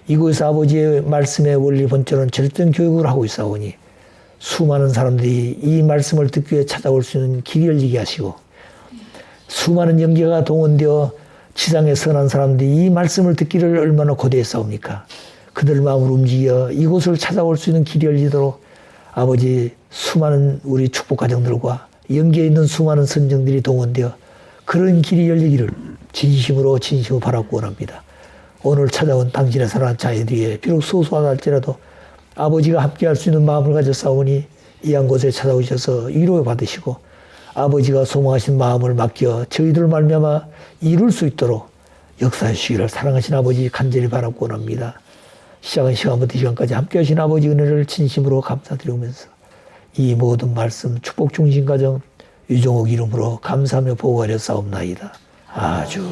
이곳에서 아버지의 말씀의 원리 본처는 절대적 교육을 하고 있사오니 수많은 사람들이 이 말씀을 듣기 위해 찾아올 수 있는 길이 열리게 하시고 수많은 영계가 동원되어 지상에 선한 사람들이 이 말씀을 듣기를 얼마나 고대했사옵니까? 그들 마음을 움직여 이곳을 찾아올 수 있는 길이 열리도록 아버지 수많은 우리 축복 가정들과 영계에 있는 수많은 선정들이 동원되어 그런 길이 열리기를 진심으로 바라고 원합니다. 오늘 찾아온 당신의 사랑하는 자녀들이 비록 소소하다 할지라도 아버지가 함께할 수 있는 마음을 가져 싸우니 이 한 곳에 찾아오셔서 위로 받으시고 아버지가 소망하신 마음을 맡겨 저희들 말미암아 이룰 수 있도록 역사해 주시기를 사랑하신 아버지 간절히 바라고 원합니다. 시작한 시간부터 이 시간까지 함께 하신 아버지 은혜를 진심으로 감사드리면서 이 모든 말씀 축복 중심 가정 유종옥 이름으로 감사하며 보고하려 싸움나이다. 아주